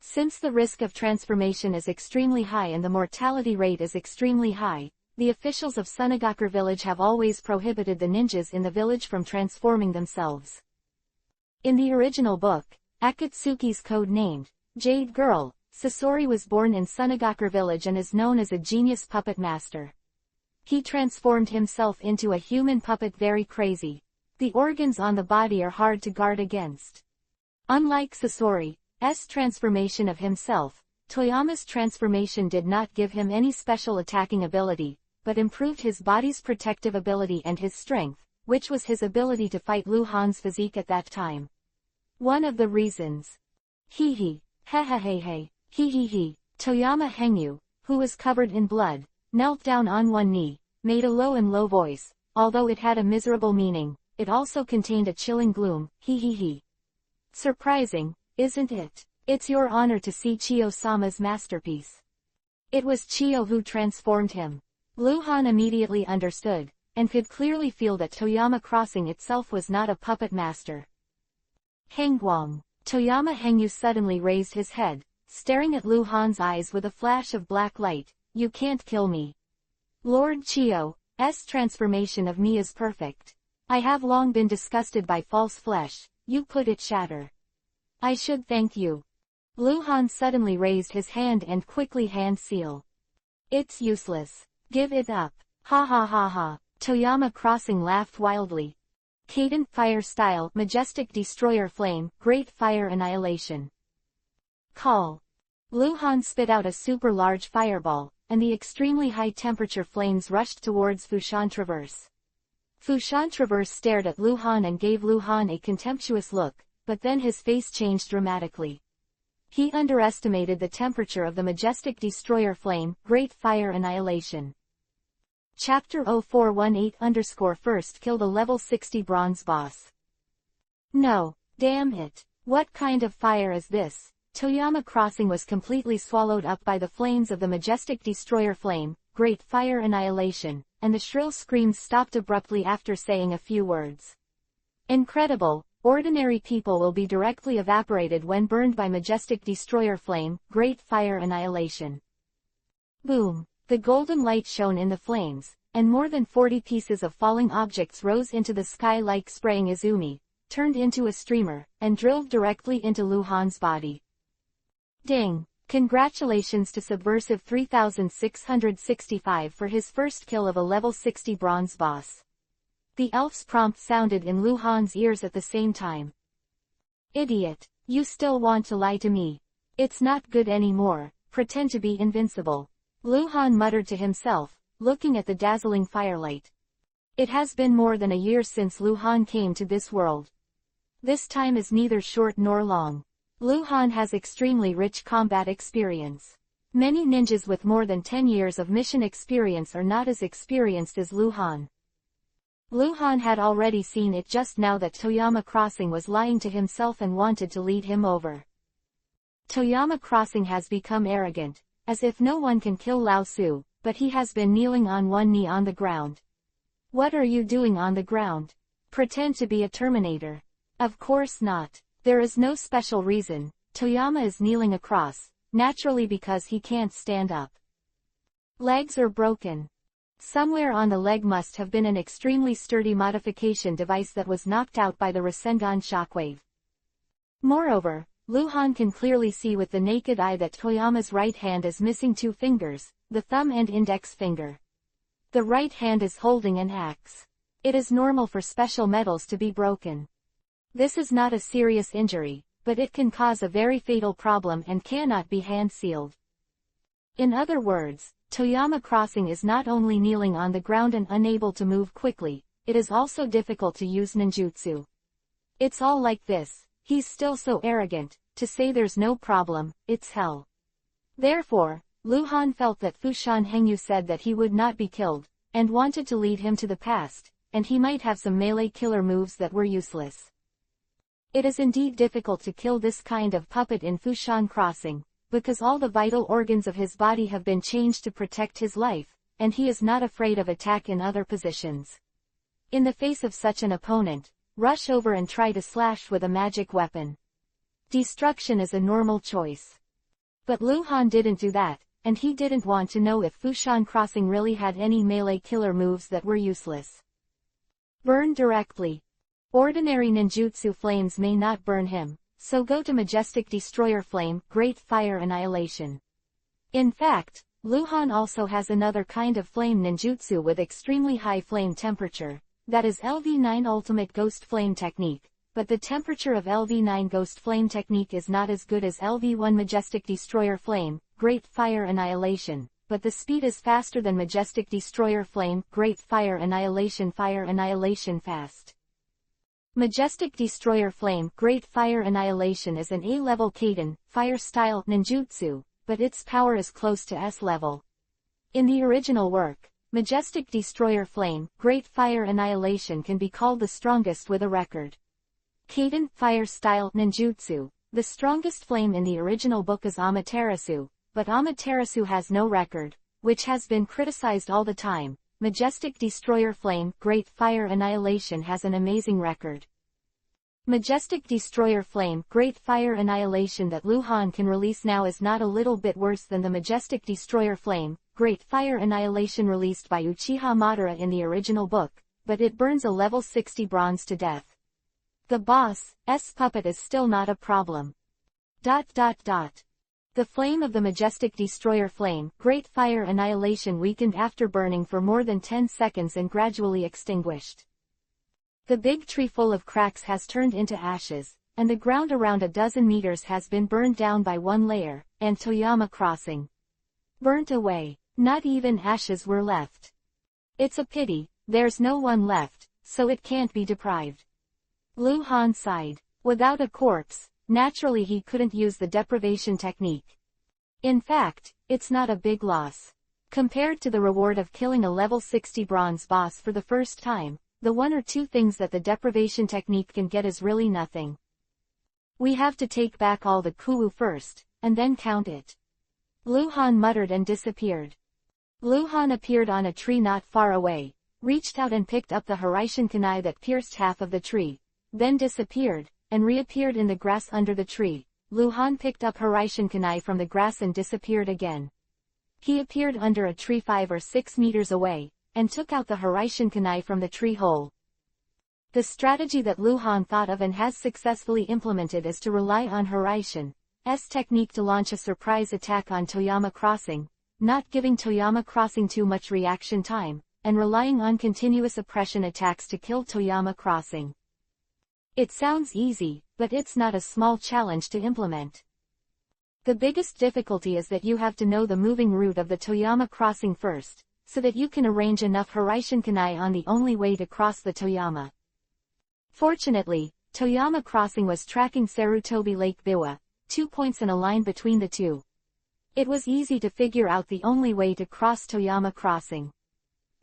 S1: Since the risk of transformation is extremely high and the mortality rate is extremely high, the officials of Sunagakure village have always prohibited the ninjas in the village from transforming themselves. In the original book, Akatsuki's code-named Jade Girl, Sasori was born in Sunagakure village and is known as a genius puppet master. He transformed himself into a human puppet very crazy. The organs on the body are hard to guard against. Unlike Sasori's transformation of himself, Toyama's transformation did not give him any special attacking ability, but improved his body's protective ability and his strength, which was his ability to fight Luhan's physique at that time. One of the reasons. Hee hee, he he he he, hee hee hee. Toyama Hengyu, who was covered in blood, knelt down on one knee, made a low voice, although it had a miserable meaning, it also contained a chilling gloom, hee hee hee. Surprising, isn't it? It's your honor to see Chiyo-sama's masterpiece. It was Chiyo who transformed him. Luhan immediately understood, and could clearly feel that Toyama Crossing itself was not a puppet master. Hengguang. Toyama Hengyu suddenly raised his head, staring at Luhan's eyes with a flash of black light. You can't kill me. Lord Chiyo's transformation of me is perfect. I have long been disgusted by false flesh, you put it shatter. I should thank you. Luhan suddenly raised his hand and quickly hand seal. It's useless. Give it up. Ha ha ha ha. Toyama Crossing laughed wildly. Cadent Fire Style, Majestic Destroyer Flame, Great Fire Annihilation. Call. Luhan spit out a super large fireball, and the extremely high temperature flames rushed towards Fushan Traverse. Fushan Traverse stared at Luhan and gave Luhan a contemptuous look, but then his face changed dramatically. He underestimated the temperature of the Majestic Destroyer Flame, Great Fire Annihilation. Chapter 0418 First kill the level 60 bronze boss. No, damn it. What kind of fire is this? Toyama Crossing was completely swallowed up by the flames of the Majestic Destroyer Flame, Great Fire Annihilation, and the shrill screams stopped abruptly after saying a few words. Incredible, ordinary people will be directly evaporated when burned by Majestic Destroyer Flame, Great Fire Annihilation. Boom. The golden light shone in the flames, and more than 40 pieces of falling objects rose into the sky like spraying Izumi, turned into a streamer, and drilled directly into Luhan's body. Ding! Congratulations to Subversive 3665 for his first kill of a level 60 bronze boss. The elf's prompt sounded in Luhan's ears at the same time. Idiot! You still want to lie to me. It's not good anymore, pretend to be invincible. Luhan muttered to himself, looking at the dazzling firelight. It has been more than a year since Luhan came to this world. This time is neither short nor long. Luhan has extremely rich combat experience. Many ninjas with more than 10 years of mission experience are not as experienced as Luhan. Luhan had already seen it just now that Toyama Crossing was lying to himself and wanted to lead him over. Toyama Crossing has become arrogant, as if no one can kill Lao Su, but he has been kneeling on one knee on the ground. What are you doing on the ground? Pretend to be a Terminator. Of course not. There is no special reason. Toyama is kneeling across, naturally because he can't stand up. Legs are broken. Somewhere on the leg must have been an extremely sturdy modification device that was knocked out by the Rasengan shockwave. Moreover, Luhan can clearly see with the naked eye that Toyama's right hand is missing 2 fingers, the thumb and index finger. The right hand is holding an axe. It is normal for special metals to be broken. This is not a serious injury, but it can cause a very fatal problem and cannot be hand-sealed. In other words, Toyama Crossing is not only kneeling on the ground and unable to move quickly, it is also difficult to use ninjutsu. It's all like this. He's still so arrogant, to say there's no problem, it's hell. Therefore, Luhan felt that Fushan Hengyu said that he would not be killed, and wanted to lead him to the past, and he might have some melee killer moves that were useless. It is indeed difficult to kill this kind of puppet in Fushan Crossing, because all the vital organs of his body have been changed to protect his life, and he is not afraid of attack in other positions. In the face of such an opponent, rush over and try to slash with a magic weapon. Destruction is a normal choice. But Luhan didn't do that, and he didn't want to know if Fushan Crossing really had any melee killer moves that were useless. Burn directly. Ordinary ninjutsu flames may not burn him, so go to Majestic Destroyer Flame, Great Fire Annihilation. In fact, Luhan also has another kind of flame ninjutsu with extremely high flame temperature, that is LV9 Ultimate Ghost Flame Technique, but the temperature of LV9 Ghost Flame Technique is not as good as LV1 Majestic Destroyer Flame, Great Fire Annihilation, but the speed is faster than Majestic Destroyer Flame, Great Fire Annihilation fast. Majestic Destroyer Flame, Great Fire Annihilation is an A-level Kaiden, fire-style ninjutsu, but its power is close to S-level. In the original work, Majestic Destroyer Flame, Great Fire Annihilation can be called the strongest with a record. Kaiden, fire-style ninjutsu. The strongest flame in the original book is Amaterasu, but Amaterasu has no record, which has been criticized all the time. Majestic Destroyer Flame, Great Fire Annihilation has an amazing record. Majestic Destroyer Flame, Great Fire Annihilation that Luhan can release now is not a little bit worse than the Majestic Destroyer Flame, Great Fire Annihilation released by Uchiha Madara in the original book, but it burns a level 60 bronze to death. The boss, S puppet is still not a problem. The flame of the Majestic Destroyer Flame, Great Fire Annihilation weakened after burning for more than 10 seconds and gradually extinguished. The big tree full of cracks has turned into ashes, and the ground around a dozen meters has been burned down by one layer, and Toyama Crossing burnt away. Not even ashes were left. It's a pity, there's no one left, so it can't be deprived. Luhan sighed. Without a corpse, naturally he couldn't use the deprivation technique. In fact, it's not a big loss. Compared to the reward of killing a level 60 bronze boss for the first time, the one or two things that the deprivation technique can get is really nothing. We have to take back all the kuwu first, and then count it. Luhan muttered and disappeared. Luhan appeared on a tree not far away, reached out and picked up the Hiraishin kunai that pierced half of the tree, then disappeared, and reappeared in the grass under the tree. Luhan picked up Hiraishin kunai from the grass and disappeared again. He appeared under a tree 5 or 6 meters away, and took out the Hiraishin kunai from the tree hole. The strategy that Luhan thought of and has successfully implemented is to rely on Hiraishin's technique to launch a surprise attack on Toyama Crossing, not giving Toyama Crossing too much reaction time, and relying on continuous oppression attacks to kill Toyama Crossing. It sounds easy, but it's not a small challenge to implement. The biggest difficulty is that you have to know the moving route of the Toyama Crossing first, so that you can arrange enough Hiraishin kunai on the only way to cross the Toyama. Fortunately, Toyama Crossing was tracking Sarutobi Lake Biwa, 2 points in a line between the two. It was easy to figure out the only way to cross Toyama Crossing.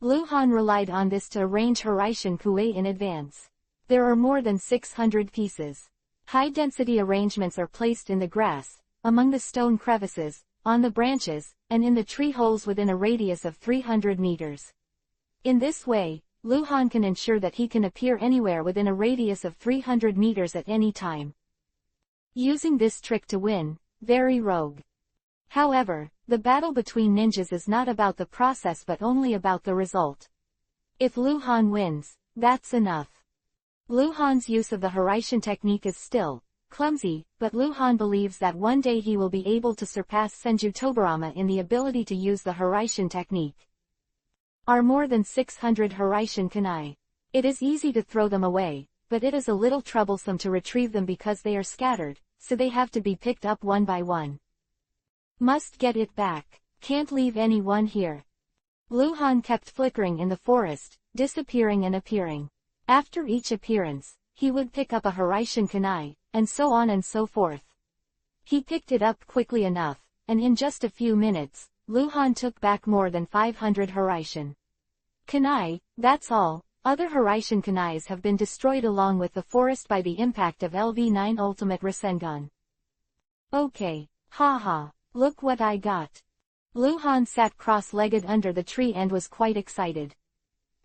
S1: Luhan relied on this to arrange Hiraishin kunai in advance. There are more than 600 pieces. High-density arrangements are placed in the grass, among the stone crevices, on the branches, and in the tree holes within a radius of 300 meters. In this way, Luhan can ensure that he can appear anywhere within a radius of 300 meters at any time. Using this trick to win, very rogue. However, the battle between ninjas is not about the process but only about the result. If Luhan wins, that's enough. Luhan's use of the Hiraishin technique is still clumsy, but Luhan believes that one day he will be able to surpass Senju Tobarama in the ability to use the Hiraishin technique. Are more than 600 Hiraishin kunai. It is easy to throw them away, but it is a little troublesome to retrieve them because they are scattered, so they have to be picked up one by one. Must get it back. Can't leave any one here. Luhan kept flickering in the forest, disappearing and appearing. After each appearance, he would pick up a Hiraishin kunai, and so on and so forth. He picked it up quickly enough, and in just a few minutes, Luhan took back more than 500 Hiraishin kunai. That's all. Other Hiraishin kunais have been destroyed along with the forest by the impact of LV9 Ultimate Rasengan. Okay, haha, look what I got. Luhan sat cross-legged under the tree and was quite excited.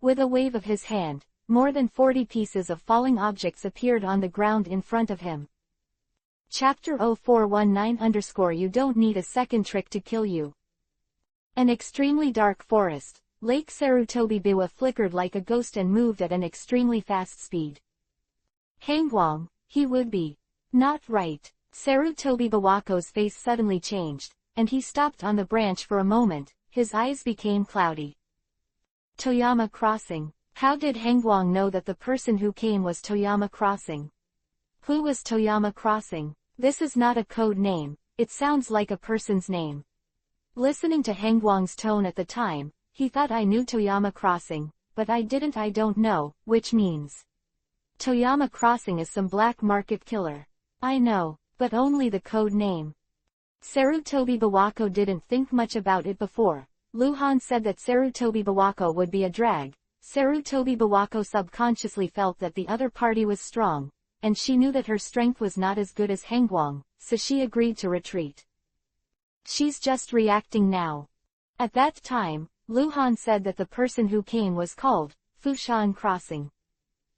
S1: With a wave of his hand, more than 40 pieces of falling objects appeared on the ground in front of him. Chapter 0419 _ You don't need a second trick to kill you. An extremely dark forest, Lake Sarutobi-biwa flickered like a ghost and moved at an extremely fast speed. Hangwang, he would be. Not right. Sarutobi-biwako's face suddenly changed, and he stopped on the branch for a moment, his eyes became cloudy. Toyama Crossing. How did Hangwang know that the person who came was Toyama Crossing? Who was Toyama Crossing? This is not a code name, it sounds like a person's name. Listening to Hangwang's tone at the time, he thought I knew Toyama Crossing, but I didn't. I don't know, which means Toyama Crossing is some black market killer. I know, but only the code name. Sarutobi-biwako didn't think much about it before. Luhan said that Sarutobi-biwako would be a drag. Sarutobi-biwako subconsciously felt that the other party was strong, and she knew that her strength was not as good as Hangwang, so she agreed to retreat. She's just reacting now. At that time, Luhan said that the person who came was called Fushan Crossing,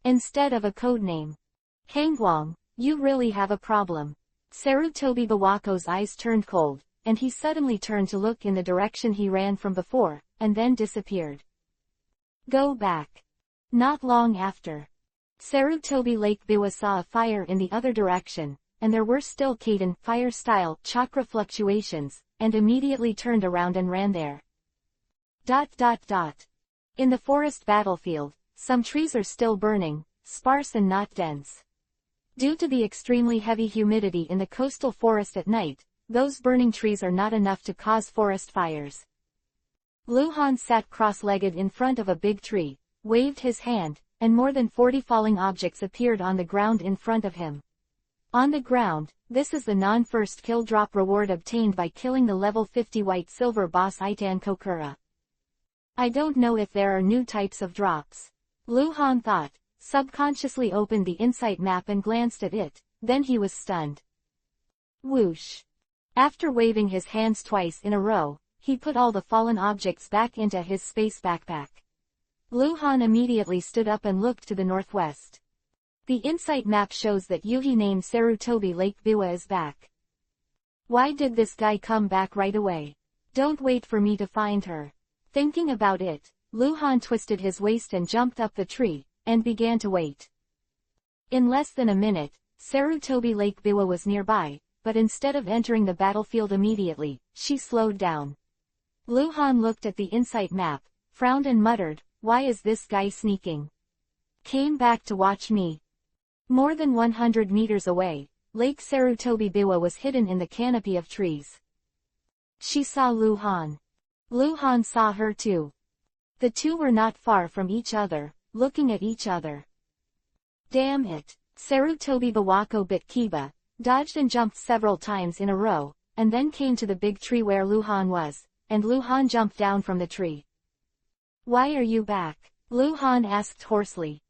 S1: instead of a codename. Hangwang, you really have a problem. Sarutobi-biwako's eyes turned cold, and he suddenly turned to look in the direction he ran from before, and then disappeared. Go back. Not long after, Sarutobi Lake Biwa saw a fire in the other direction, and there were still Kaden fire-style chakra fluctuations, and immediately turned around and ran there. In the forest battlefield, some trees are still burning, sparse and not dense. Due to the extremely heavy humidity in the coastal forest at night, those burning trees are not enough to cause forest fires. Luhan sat cross-legged in front of a big tree, waved his hand, and more than 40 falling objects appeared on the ground in front of him. On the ground, this is the non-first kill drop reward obtained by killing the level 50 white-silver boss Itan Kokura. I don't know if there are new types of drops. Luhan thought, subconsciously opened the insight map and glanced at it, then he was stunned. Whoosh. After waving his hands twice in a row, he put all the fallen objects back into his space backpack. Luhan immediately stood up and looked to the northwest. The insight map shows that Yuhi named Sarutobi Lake Biwa is back. Why did this guy come back right away? Don't wait for me to find her. Thinking about it, Luhan twisted his waist and jumped up the tree, and began to wait. In less than a minute, Sarutobi Lake Biwa was nearby, but instead of entering the battlefield immediately, she slowed down. Luhan looked at the insight map, frowned and muttered, why is this guy sneaking? Came back to watch me. More than 100 meters away, Lake Sarutobi-biwa was hidden in the canopy of trees. She saw Luhan. Luhan saw her too. The two were not far from each other, looking at each other. Damn it! Sarutobi-biwako bit Kiba, dodged and jumped several times in a row, and then came to the big tree where Luhan was, and Luhan jumped down from the tree. Why are you back? Luhan asked hoarsely.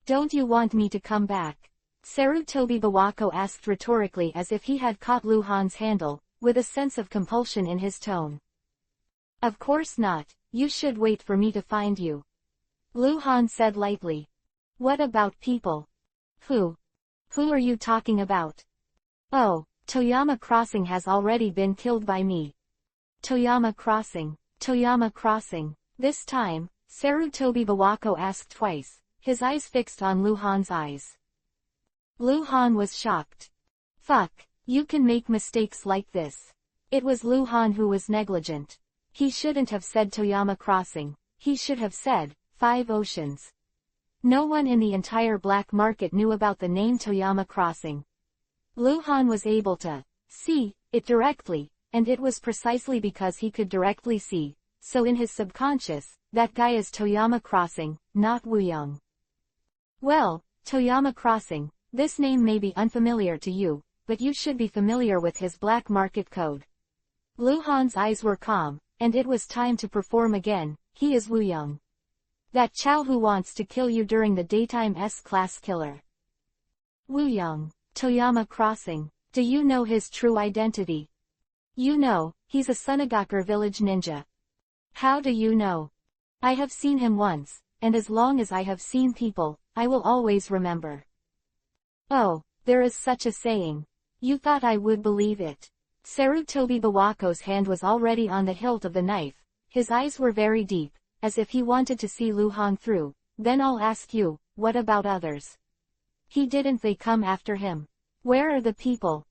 S1: Don't you want me to come back? Sarutobi-biwako asked rhetorically as if he had caught Luhan's handle, with a sense of compulsion in his tone. Of course not, you should wait for me to find you. Luhan said lightly. What about people? Who? Who are you talking about? Oh, Toyama Crossing has already been killed by me. Toyama Crossing. Toyama Crossing. This time, Sarutobi-biwako asked twice, his eyes fixed on Luhan's eyes. Luhan was shocked. Fuck, you can make mistakes like this. It was Luhan who was negligent. He shouldn't have said Toyama Crossing, he should have said, 5 Oceans. No one in the entire black market knew about the name Toyama Crossing. Luhan was able to see it directly, and it was precisely because he could directly see, so in his subconscious, that guy is Toyama Crossing, not Wuyong. Well, Toyama Crossing, this name may be unfamiliar to you, but you should be familiar with his black market code. Luhan's eyes were calm, and it was time to perform again. He is Wuyong. That chow who wants to kill you during the daytime S-class killer. Wuyong, Toyama Crossing. Do you know his true identity? You know, he's a Sunagakur village ninja. How do you know? I have seen him once, and as long as I have seen people, I will always remember. Oh, there is such a saying. You thought I would believe it. Sarutobi-biwako's hand was already on the hilt of the knife, His eyes were very deep, as if he wanted to see Luhan through. Then I'll ask you, what about others? Didn't they come after him? Where are the people?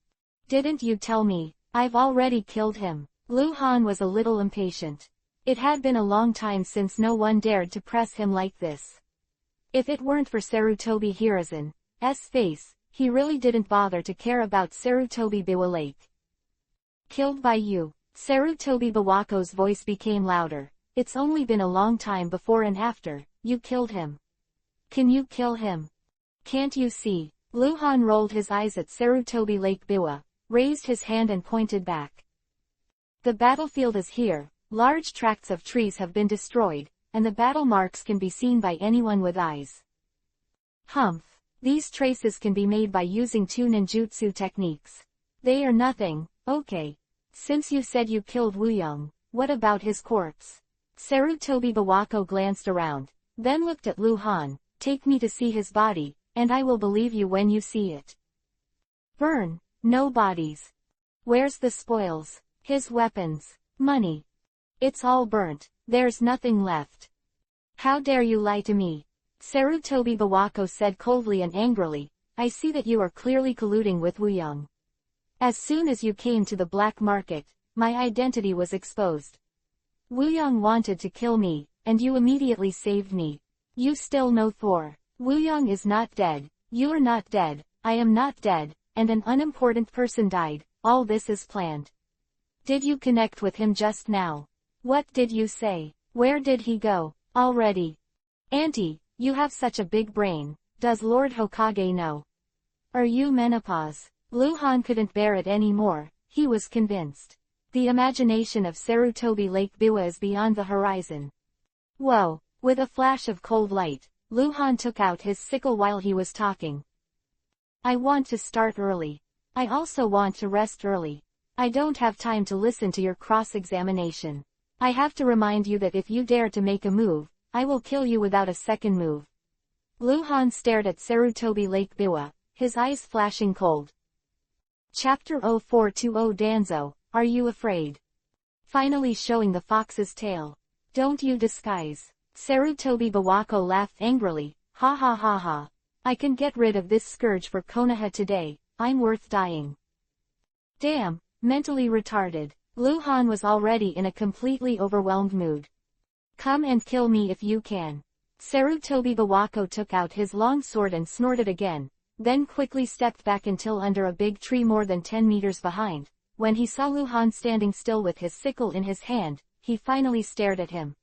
S1: Didn't you tell me? I've already killed him. Luhan was a little impatient. It had been a long time since no one dared to press him like this. If it weren't for Sarutobi Hiruzen's face, he really didn't bother to care about Sarutobi Biwa Lake. Killed by you. Sarutobi Bawako's voice became louder. It's only been a long time before and after you killed him. Can you kill him? Can't you see? Luhan rolled his eyes at Sarutobi Lake Biwa, raised his hand and pointed back. The battlefield is here. Large tracts of trees have been destroyed, and the battle marks can be seen by anyone with eyes. Humph. These traces can be made by using two ninjutsu techniques. They are nothing. Okay. Since you said you killed Wuyong, what about his corpse? Sarutobi Bawako glanced around, then looked at Luhan. Take me to see his body, and I will believe you when you see it. Burn. No bodies. Where's the spoils? His weapons. Money. It's all burnt. There's nothing left. How dare you lie to me? Sarutobi Bawako said coldly and angrily. I see that you are clearly colluding with Wuyong. As soon as you came to the black market, my identity was exposed. Wuyong wanted to kill me, and you immediately saved me. You still know Thor. Wuyong is not dead. You are not dead. I am not dead, and an unimportant person died. All this is planned. Did you connect with him just now? What did you say? Where did he go? Already. Auntie, you have such a big brain. Does Lord Hokage know? Are you menopause? Luhan couldn't bear it anymore. He was convinced. The imagination of Sarutobi Lake Biwa is beyond the horizon. Whoa. With a flash of cold light, Luhan took out his sickle while he was talking. I want to start early. I also want to rest early. I don't have time to listen to your cross-examination. I have to remind you that if you dare to make a move, I will kill you without a second move. Luhan stared at Sarutobi Lake Biwa, his eyes flashing cold. Chapter 0420 Danzo, Are You Afraid? Finally showing the fox's tail. Don't you disguise. Sarutobi Bawako laughed angrily. Ha ha ha ha. I can get rid of this scourge for Konoha today. I'm worth dying. Damn, mentally retarded. Luhan was already in a completely overwhelmed mood. Come and kill me if you can. Sarutobi Bawako took out his long sword and snorted again, then quickly stepped back until under a big tree more than 10 meters behind. When he saw Luhan standing still with his sickle in his hand, he finally stared at him.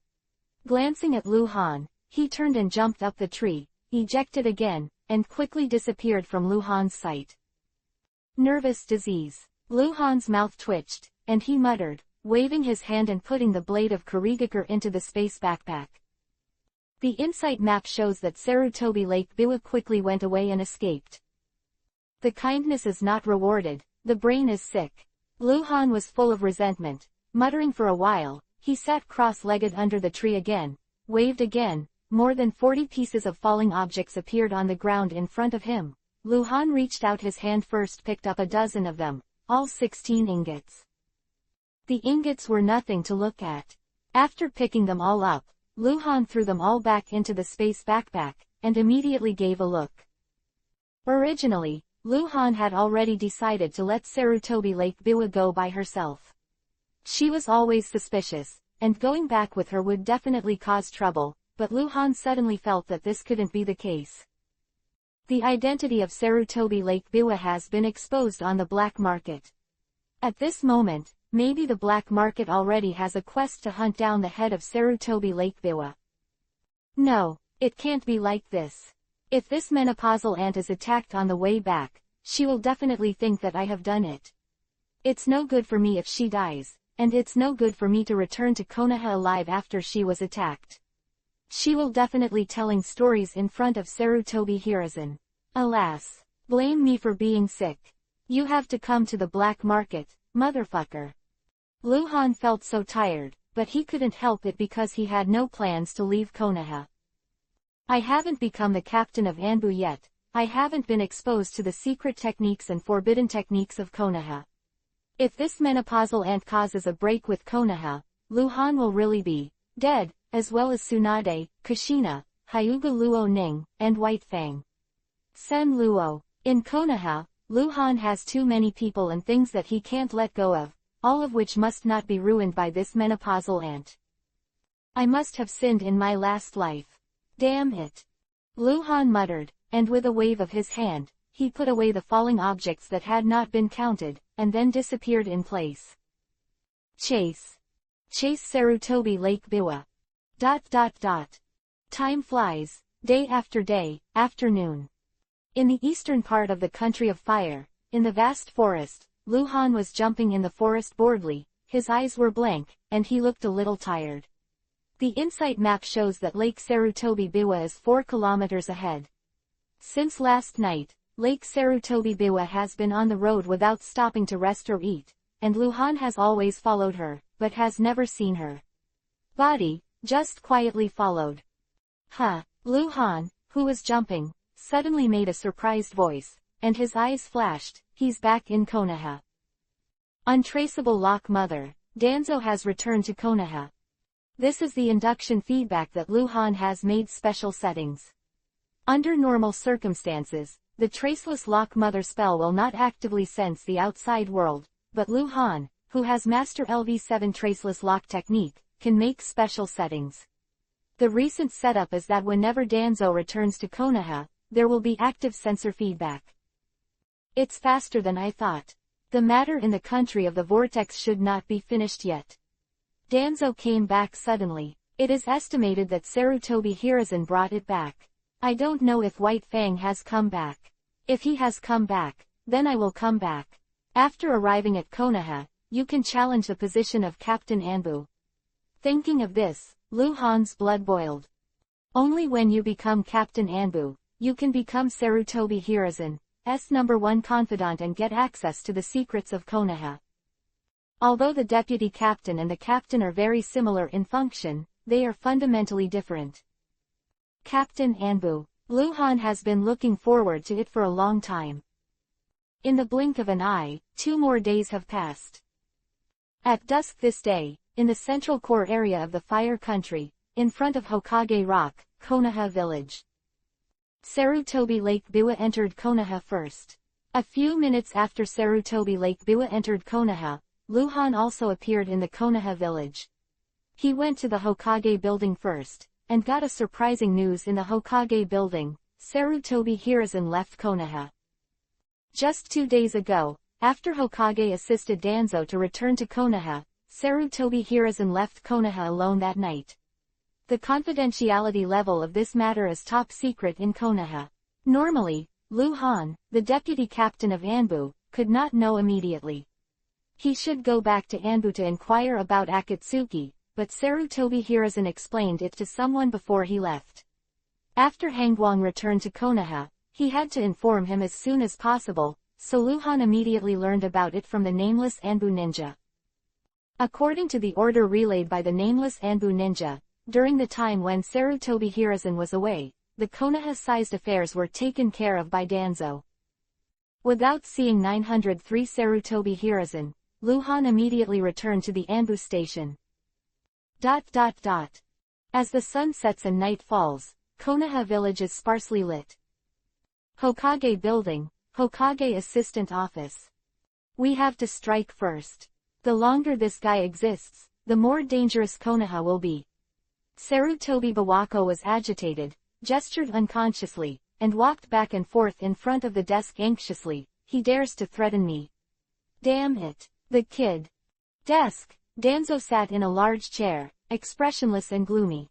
S1: Glancing at Luhan, he turned and jumped up the tree, ejected again, and quickly disappeared from Luhan's sight. Nervous disease. Luhan's mouth twitched, and he muttered, waving his hand and putting the blade of Kurigakure into the space backpack. The insight map shows that Sarutobi Lake Biwa quickly went away and escaped. The kindness is not rewarded, the brain is sick. Luhan was full of resentment. Muttering for a while, he sat cross-legged under the tree again, waved again. More than 40 pieces of falling objects appeared on the ground in front of him. Luhan reached out his hand first, picked up a dozen of them, all 16 ingots. The ingots were nothing to look at. After picking them all up, Luhan threw them all back into the space backpack, and immediately gave a look. Originally, Luhan had already decided to let Sarutobi Lake Biwa go by herself. She was always suspicious, and going back with her would definitely cause trouble, but Luhan suddenly felt that this couldn't be the case. The identity of Sarutobi Lake Biwa has been exposed on the black market. At this moment, maybe the black market already has a quest to hunt down the head of Sarutobi Lake Biwa. No, it can't be like this. If this menopausal ant is attacked on the way back, she will definitely think that I have done it. It's no good for me if she dies, and it's no good for me to return to Konoha alive after she was attacked. She will definitely telling stories in front of Sarutobi Hiruzen. Alas, blame me for being sick. You have to come to the black market, motherfucker. Luhan felt so tired, but he couldn't help it because he had no plans to leave Konoha. I haven't become the captain of Anbu yet. I haven't been exposed to the secret techniques and forbidden techniques of Konoha. If this menopausal ant causes a break with Konoha, Luhan will really be dead, as well as Tsunade, Kushina, Hyuga Luo Ning, and White Fang. Sen Luo. In Konoha, Luhan has too many people and things that he can't let go of, all of which must not be ruined by this menopausal ant. I must have sinned in my last life. Damn it. Luhan muttered, and with a wave of his hand, he put away the falling objects that had not been counted, and then disappeared in place. Chase Sarutobi Lake Biwa. ... Time flies, day after day, afternoon. In the eastern part of the country of fire, in the vast forest, Luhan was jumping in the forest boredly, his eyes were blank, and he looked a little tired. The insight map shows that Lake Sarutobi Biwa is 4 kilometers ahead. Since last night, Lake Sarutobi Biwa has been on the road without stopping to rest or eat, and Luhan has always followed her, but has never seen her body, just quietly followed. Luhan, who was jumping, suddenly made a surprised voice, and his eyes flashed. He's back in Konoha. Untraceable Lock Mother, Danzo has returned to Konoha. This is the induction feedback that Luhan has made special settings. Under normal circumstances, the Traceless Lock Mother spell will not actively sense the outside world, but Luhan, who has Master LV7 Traceless Lock technique, can make special settings. The recent setup is that whenever Danzo returns to Konoha, there will be active sensor feedback. It's faster than I thought. The matter in the country of the vortex should not be finished yet. Danzo came back suddenly. It is estimated that Sarutobi Hiruzen brought it back. I don't know if White Fang has come back. If he has come back, then I will come back. After arriving at Konoha, you can challenge the position of Captain Anbu. Thinking of this, Luhan's blood boiled. Only when you become Captain Anbu, you can become Sarutobi Hiruzen's #1 confidant and get access to the secrets of Konoha. Although the deputy captain and the captain are very similar in function, they are fundamentally different. Captain Anbu. Luhan has been looking forward to it for a long time. In the blink of an eye, 2 more days have passed. At dusk this day, in the central core area of the Fire Country, in front of Hokage Rock, Konoha Village. Sarutobi Lake Biwa entered Konoha first. A few minutes after Sarutobi Lake Biwa entered Konoha, Luhan also appeared in the Konoha village. He went to the Hokage building first, and got a surprising news in the Hokage building. Sarutobi Hiruzen left Konoha. Just 2 days ago, after Hokage assisted Danzo to return to Konoha, Sarutobi Hiruzen left Konoha alone that night. The confidentiality level of this matter is top secret in Konoha. Normally, Luhan, the deputy captain of Anbu, could not know immediately. He should go back to Anbu to inquire about Akatsuki, but Sarutobi Hiruzen explained it to someone before he left. After Hangwang returned to Konoha, he had to inform him as soon as possible, so Luhan immediately learned about it from the nameless Anbu ninja. According to the order relayed by the nameless Anbu ninja, during the time when Sarutobi Hiruzen was away, the Konoha-sized affairs were taken care of by Danzo. Without seeing 903 Sarutobi Hiruzen, Luhan immediately returned to the Anbu station. As the sun sets and night falls, Konoha village is sparsely lit. Hokage building, Hokage assistant office. We have to strike first. The longer this guy exists, the more dangerous Konoha will be. Sarutobi Bawako was agitated, gestured unconsciously, and walked back and forth in front of the desk anxiously. He dares to threaten me. Damn it. The kid. Desk. Danzo sat in a large chair, expressionless and gloomy.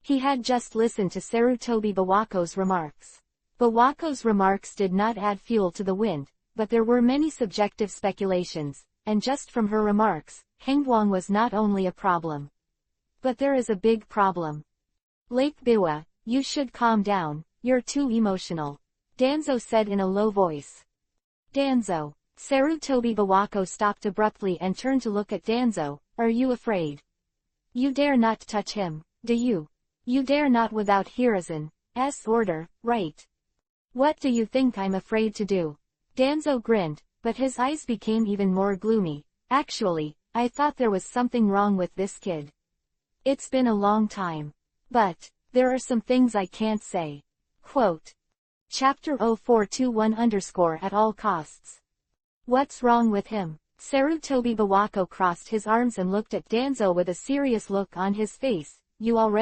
S1: He had just listened to Sarutobi Bawako's remarks. Bawako's remarks did not add fuel to the wind, but there were many subjective speculations, and just from her remarks, Hangwang was not only a problem. But there is a big problem. Lake Biwa, you should calm down, you're too emotional. Danzo said in a low voice. Danzo. Sarutobi Bawako stopped abruptly and turned to look at Danzo. Are you afraid? You dare not touch him, do you? You dare not without Hiruzen's order, right? What do you think I'm afraid to do? Danzo grinned, but his eyes became even more gloomy. Actually, I thought there was something wrong with this kid. It's been a long time. But, there are some things I can't say. Quote. Chapter 0421 _ at all costs. What's wrong with him? Sarutobi Bawako crossed his arms and looked at Danzo with a serious look on his face. You already